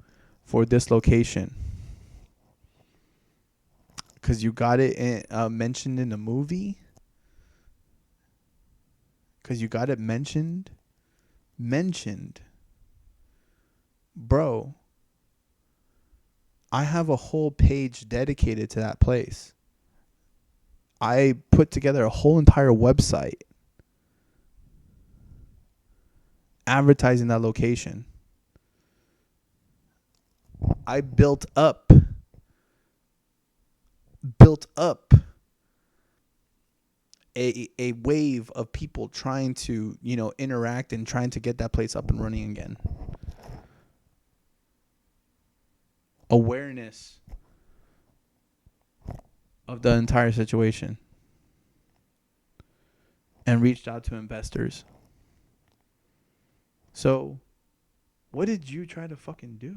for this location? Because you got it mentioned in a movie? Because you got it mentioned? Bro, I have a whole page dedicated to that place. I put together a whole entire website advertising that location. I built up a wave of people trying to, you know, interact and trying to get that place up and running again. Awareness of the entire situation. And reached out to investors. So, what did you try to fucking do?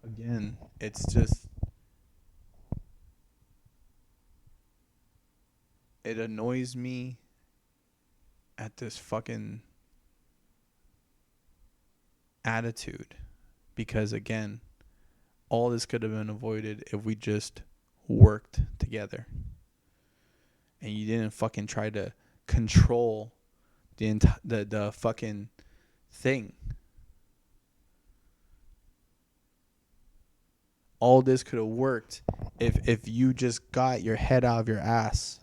Again, it's just, it annoys me at this fucking attitude, because again, all this could have been avoided if we just worked together. And you didn't fucking try to control the fucking thing. All this could have worked if you just got your head out of your ass.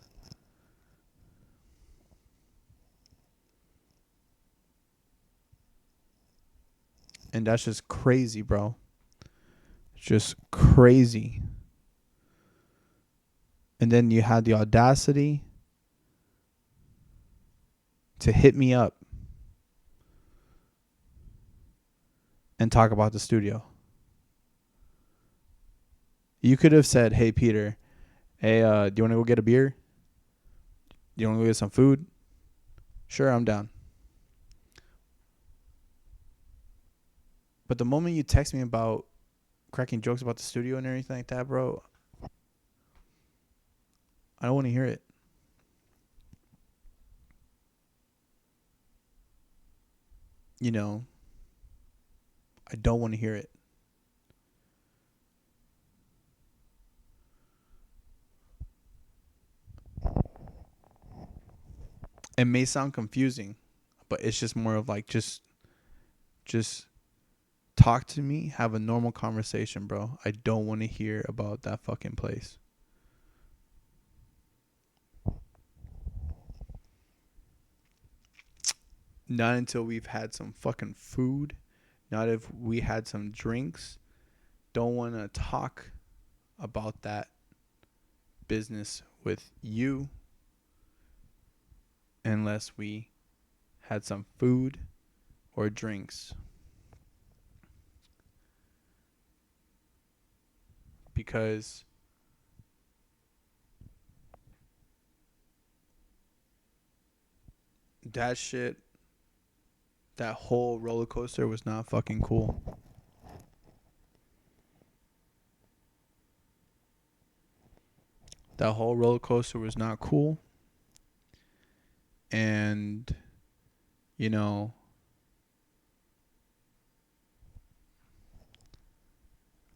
And that's just crazy, bro. It's just crazy. And then you had the audacity to hit me up and talk about the studio. You could have said, "Hey Peter, hey, do you want to go get a beer? Do you want to go get some food?" Sure, I'm down. But the moment you text me about cracking jokes about the studio and everything like that, bro, I don't want to hear it. You know, I don't want to hear it. It may sound confusing, but it's just more of like just talk to me, have a normal conversation, bro. I don't want to hear about that fucking place. Not until we've had some fucking food. Not if we had some drinks. Don't want to talk about that business with you unless we had some food or drinks. Because that shit, that whole roller coaster was not fucking cool. That whole roller coaster was not cool. And, you know,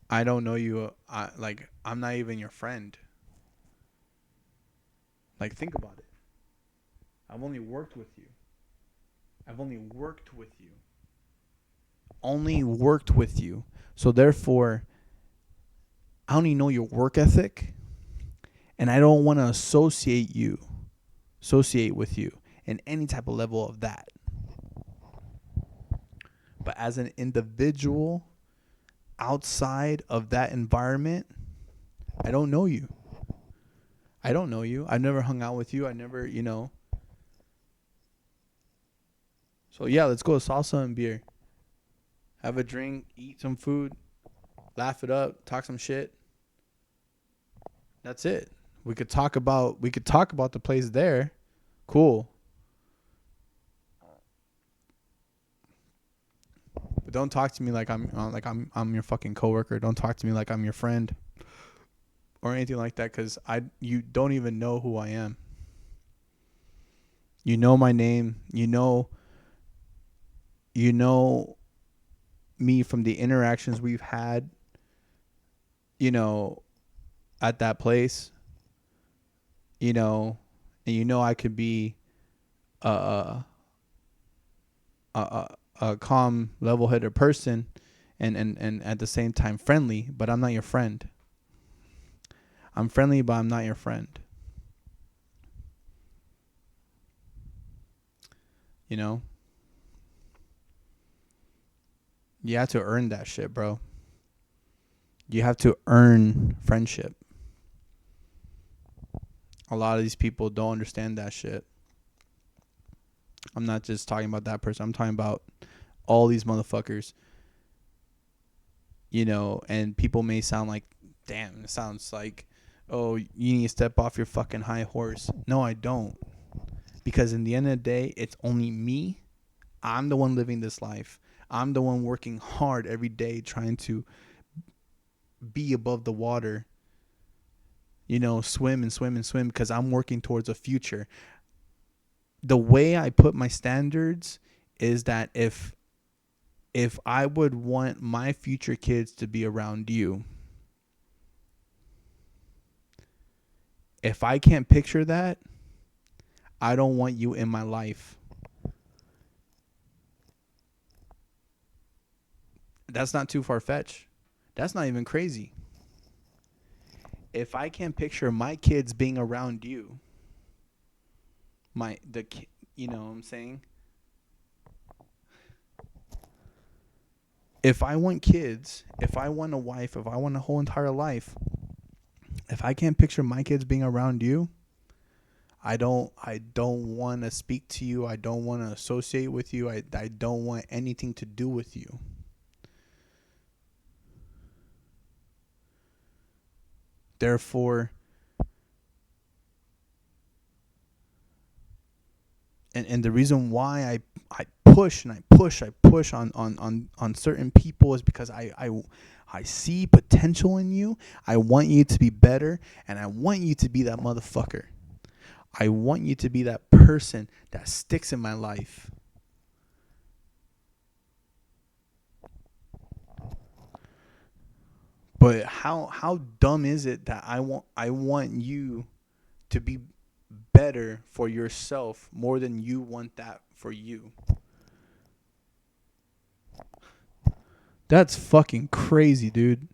I don't know you. I'm not even your friend. Like, think about it. I've only worked with you. I've only worked with you. Only worked with you. So, therefore, I only know your work ethic. And I don't want to associate with you in any type of level of that. But as an individual outside of that environment, I don't know you. I don't know you. I've never hung out with you. I never, So yeah, let's go to salsa and beer. Have a drink, eat some food, laugh it up, talk some shit. That's it. We could talk about the place there. Cool. But don't talk to me like I'm your fucking coworker. Don't talk to me like I'm your friend or anything like that, cuz you don't even know who I am. You know my name. You know me from the interactions we've had, at that place, and I could be a a calm, level-headed person and at the same time friendly, but I'm not your friend. I'm friendly, but I'm not your friend. You know? You have to earn that shit, bro. You have to earn friendship. A lot of these people don't understand that shit. I'm not just talking about that person. I'm talking about all these motherfuckers. And people may sound like, damn, it sounds like, oh, you need to step off your fucking high horse. No, I don't. Because in the end of the day, it's only me. I'm the one living this life. I'm the one working hard every day trying to be above the water. Swim and swim and swim because I'm working towards a future. The way I put my standards is that if I would want my future kids to be around you, if I can't picture that, I don't want you in my life. That's not too far-fetched. That's not even crazy. If I can't picture my kids being around you, you know what I'm saying? If I want kids, if I want a wife, if I want a whole entire life, if I can't picture my kids being around you, I don't want to speak to you. I don't want to associate with you. I don't want anything to do with you. Therefore, and the reason why I push and I push on certain people is because I see potential in you. I want you to be better, and I want you to be that motherfucker. I want you to be that person that sticks in my life. But how dumb is it that I want you to be better for yourself more than you want that for you? That's fucking crazy, dude.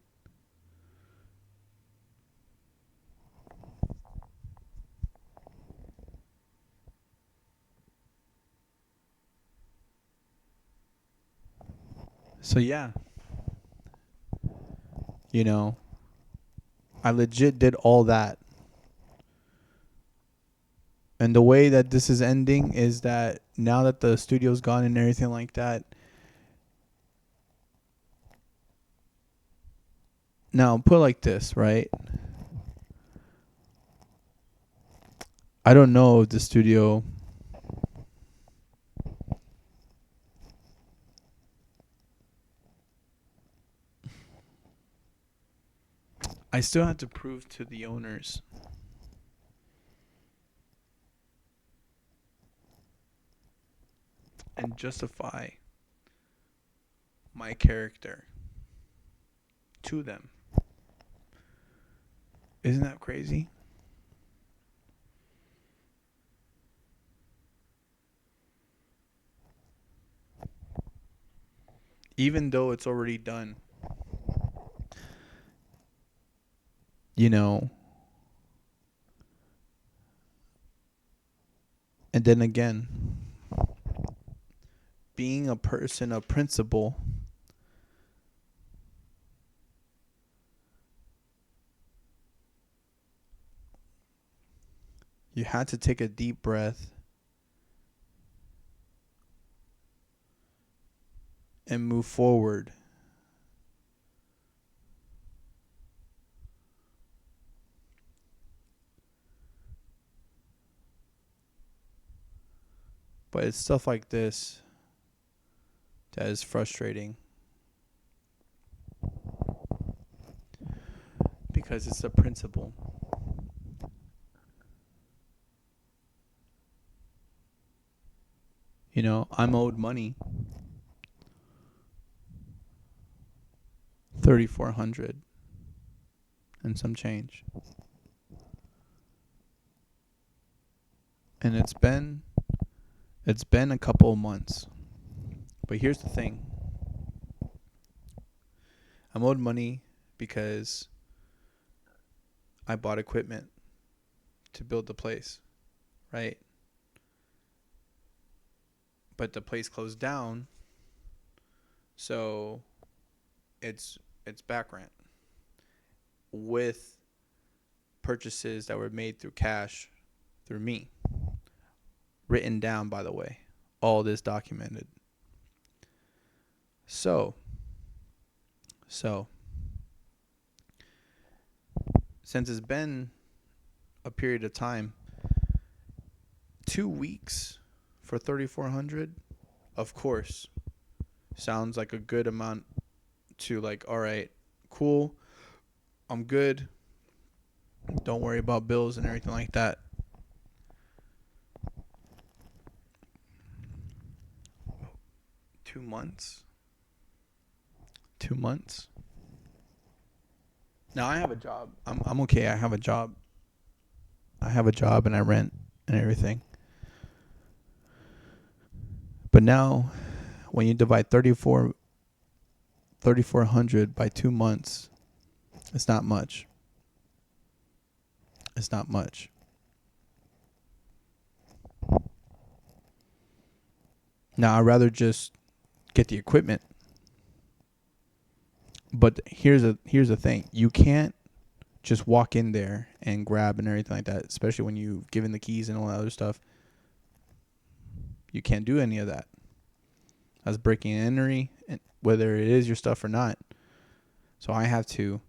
So yeah, you know, I legit did all that. And the way that this is ending is that now that the studio's gone and everything like that, now put it like this, right? I don't know if the studio, I still have to prove to the owners and justify my character to them. Isn't that crazy? Even though it's already done, you know. And then again, being a person of principle, you had to take a deep breath and move forward. But it's stuff like this that is frustrating because it's a principle. You know, I'm owed money, 3,400 and some change. And it's been a couple of months. But here's the thing. I'm owed money because I bought equipment to build the place, right? But the place closed down, so it's back rent with purchases that were made through cash through me. Written down, by the way. All this documented. So since it's been a period of time, 2 weeks for 3,400, of course, sounds like a good amount to like, all right, cool, I'm good. Don't worry about bills and everything like that. $2 months. 2 months. Now I have a job. I'm okay. I have a job. I have a job and I rent and everything. But now, when you divide 3,400 by 2 months, it's not much. It's not much. Now I'd rather just get the equipment. But here's the thing. You can't just walk in there and grab and everything like that, especially when you've given the keys and all that other stuff. You can't do any of that. That's breaking and entering, whether it is your stuff or not. So I have to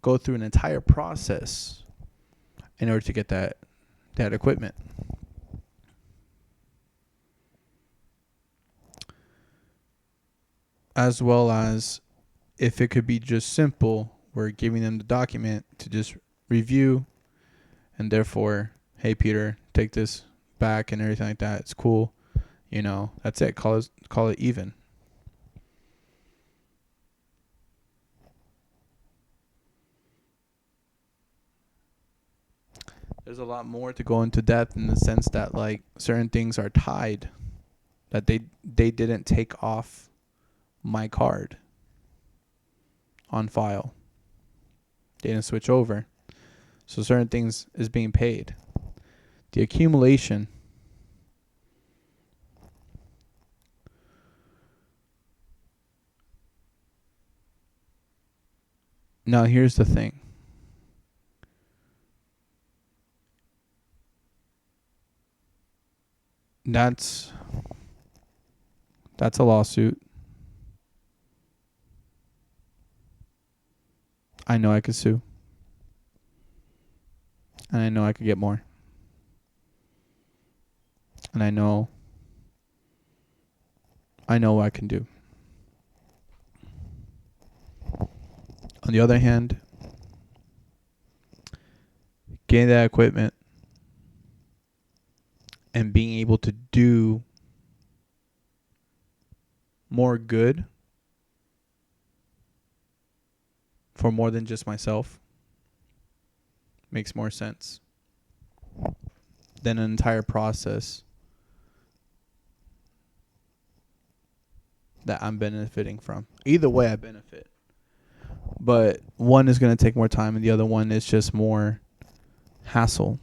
go through an entire process in order to get that equipment. As well as if it could be just simple, we're giving them the document to just review, and therefore, hey Peter, take this back and everything like that. It's cool. That's it. Call it even. There's a lot more to go into depth in the sense that like certain things are tied, that they didn't take off my card on file. They didn't switch over. So certain things is being paid. The accumulation. Now here's the thing. That's a lawsuit. I know I could sue. And I know I could get more. And I know what I can do. On the other hand, getting that equipment and being able to do more good for more than just myself makes more sense than an entire process that I'm benefiting from. Either way, I benefit. But one is going to take more time and the other one is just more hassle.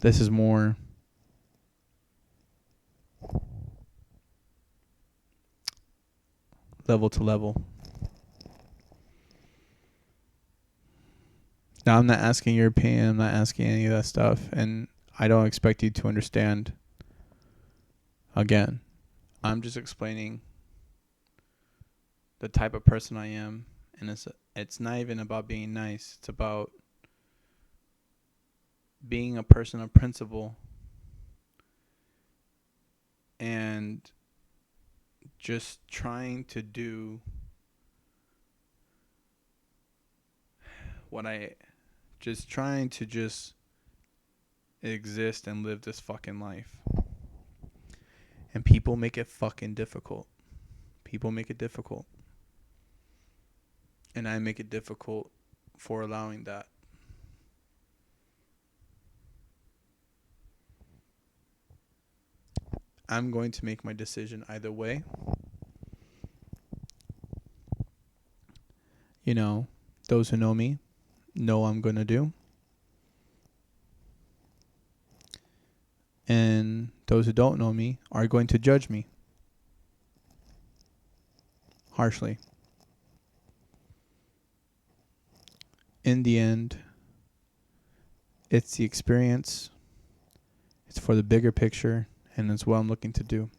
This is more level to level. Now, I'm not asking your opinion. I'm not asking any of that stuff. And I don't expect you to understand. Again, I'm just explaining the type of person I am. And it's not even about being nice. It's about being a person of principle and just trying to do trying to exist and live this fucking life. And people make it fucking difficult. People make it difficult. And I make it difficult for allowing that. I'm going to make my decision either way. Those who know me know I'm going to do. And those who don't know me are going to judge me harshly. In the end, it's the experience. It's for the bigger picture. And it's what I'm looking to do.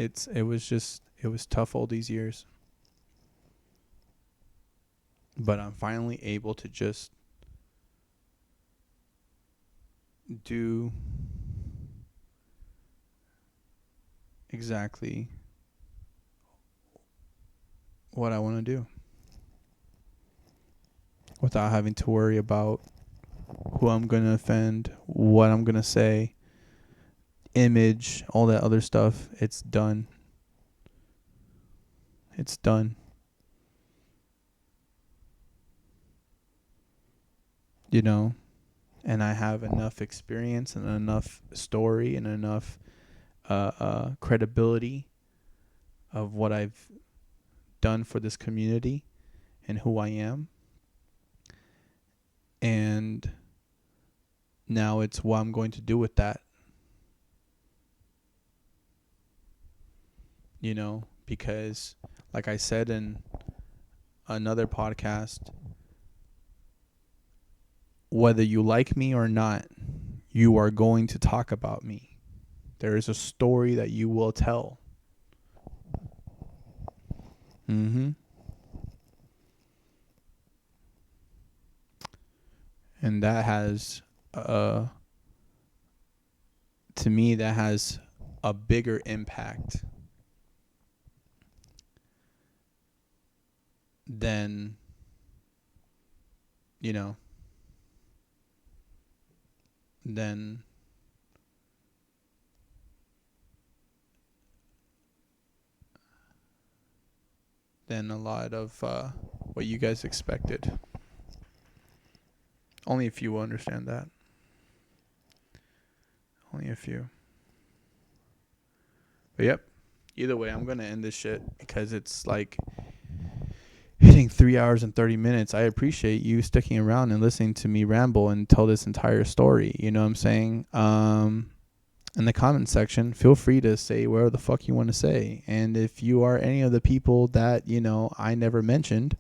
It was tough all these years. But I'm finally able to just do exactly what I want to do without having to worry about who I'm going to offend, what I'm going to say, image, all that other stuff. It's done. It's done. And I have enough experience and enough story and enough credibility of what I've done for this community and who I am. And now it's what I'm going to do with that. Because like I said in another podcast, whether you like me or not, you are going to talk about me. There is a story that you will tell. Mm-hmm. And that has, to me, that has a bigger impact than, you know, than a lot of what you guys expected. Only a few will understand that. Only a few. But yep. Either way, I'm going to end this shit because it's like hitting 3 hours and 30 minutes. I appreciate you sticking around and listening to me ramble and tell this entire story. You know what I'm saying? In the comment section, feel free to say whatever the fuck you want to say. And if you are any of the people that, you know, I never mentioned,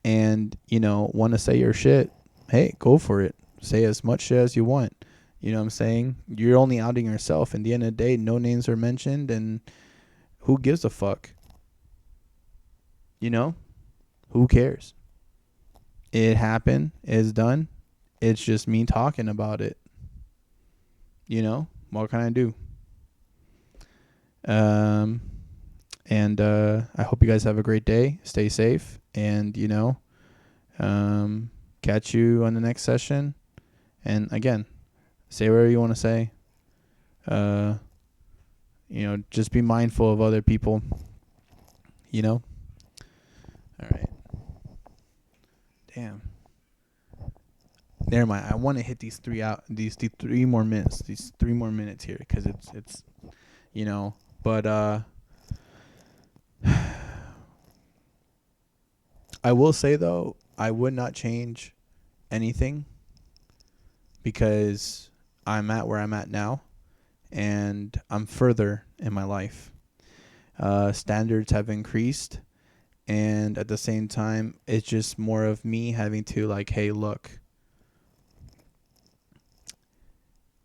and, you know, want to say your shit, hey, go for it. Say as much shit as you want. You know what I'm saying? You're only outing yourself. In the end of the day, no names are mentioned, and who gives a fuck? You know? Who cares? It happened. It's done. It's just me talking about it. You know? What can I do? And I hope you guys have a great day. Stay safe. And, you know, catch you on the next session. And again, say whatever you want to say. You know, just be mindful of other people. You know? All right. Damn. Never mind. I want to hit these 3 more minutes. These 3 more minutes here because it's you know, but I will say though, I would not change anything because I'm at where I'm at now and I'm further in my life. Standards have increased, and at the same time it's just more of me having to like, hey, look,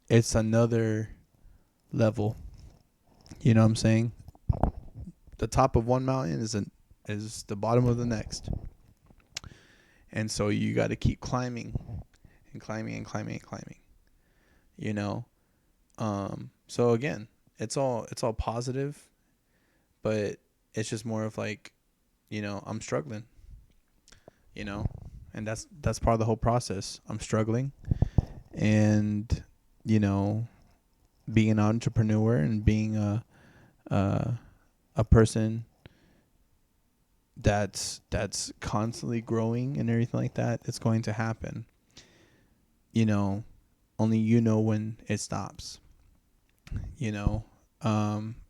it's another level. You know what I'm saying? The top of one mountain is the bottom of the next. And so you got to keep climbing and climbing and climbing and climbing. You know? So again, it's all positive, but it's just more of like, you know, I'm struggling. You know? And that's part of the whole process. I'm struggling, and you know, being an entrepreneur and being a person that's constantly growing and everything like that, it's going to happen. You know, only you know when it stops. You know,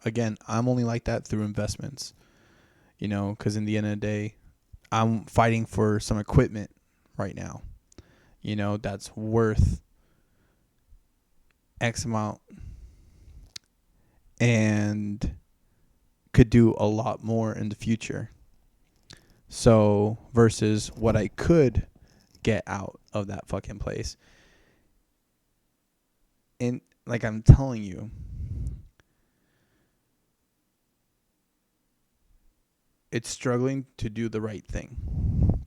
again, I'm only like that through investments. You know, because in the end of the day, I'm fighting for some equipment right now. You know, that's worth X amount and could do a lot more in the future. So versus what I could get out of that fucking place. And like I'm telling you, it's struggling to do the right thing.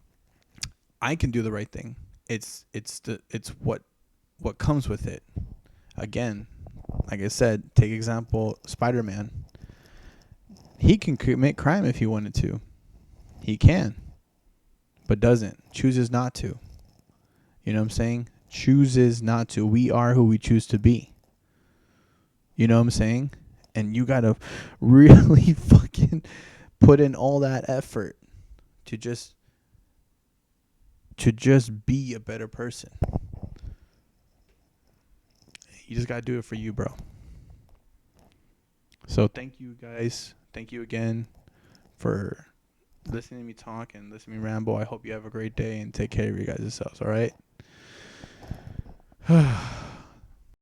I can do the right thing. It's what comes with it. Again, like I said, take example Spider-Man. He can commit crime if he wanted to. He can, but doesn't. Chooses not to. You know what I'm saying? Chooses not to. We are who we choose to be. You know what I'm saying? And you gotta really fucking put in all that effort to just be a better person. You just gotta do it for you, bro. So thank you guys. Thank you again for listening to me talk and listening to me ramble. I hope you have a great day and take care of you guys yourselves, all right?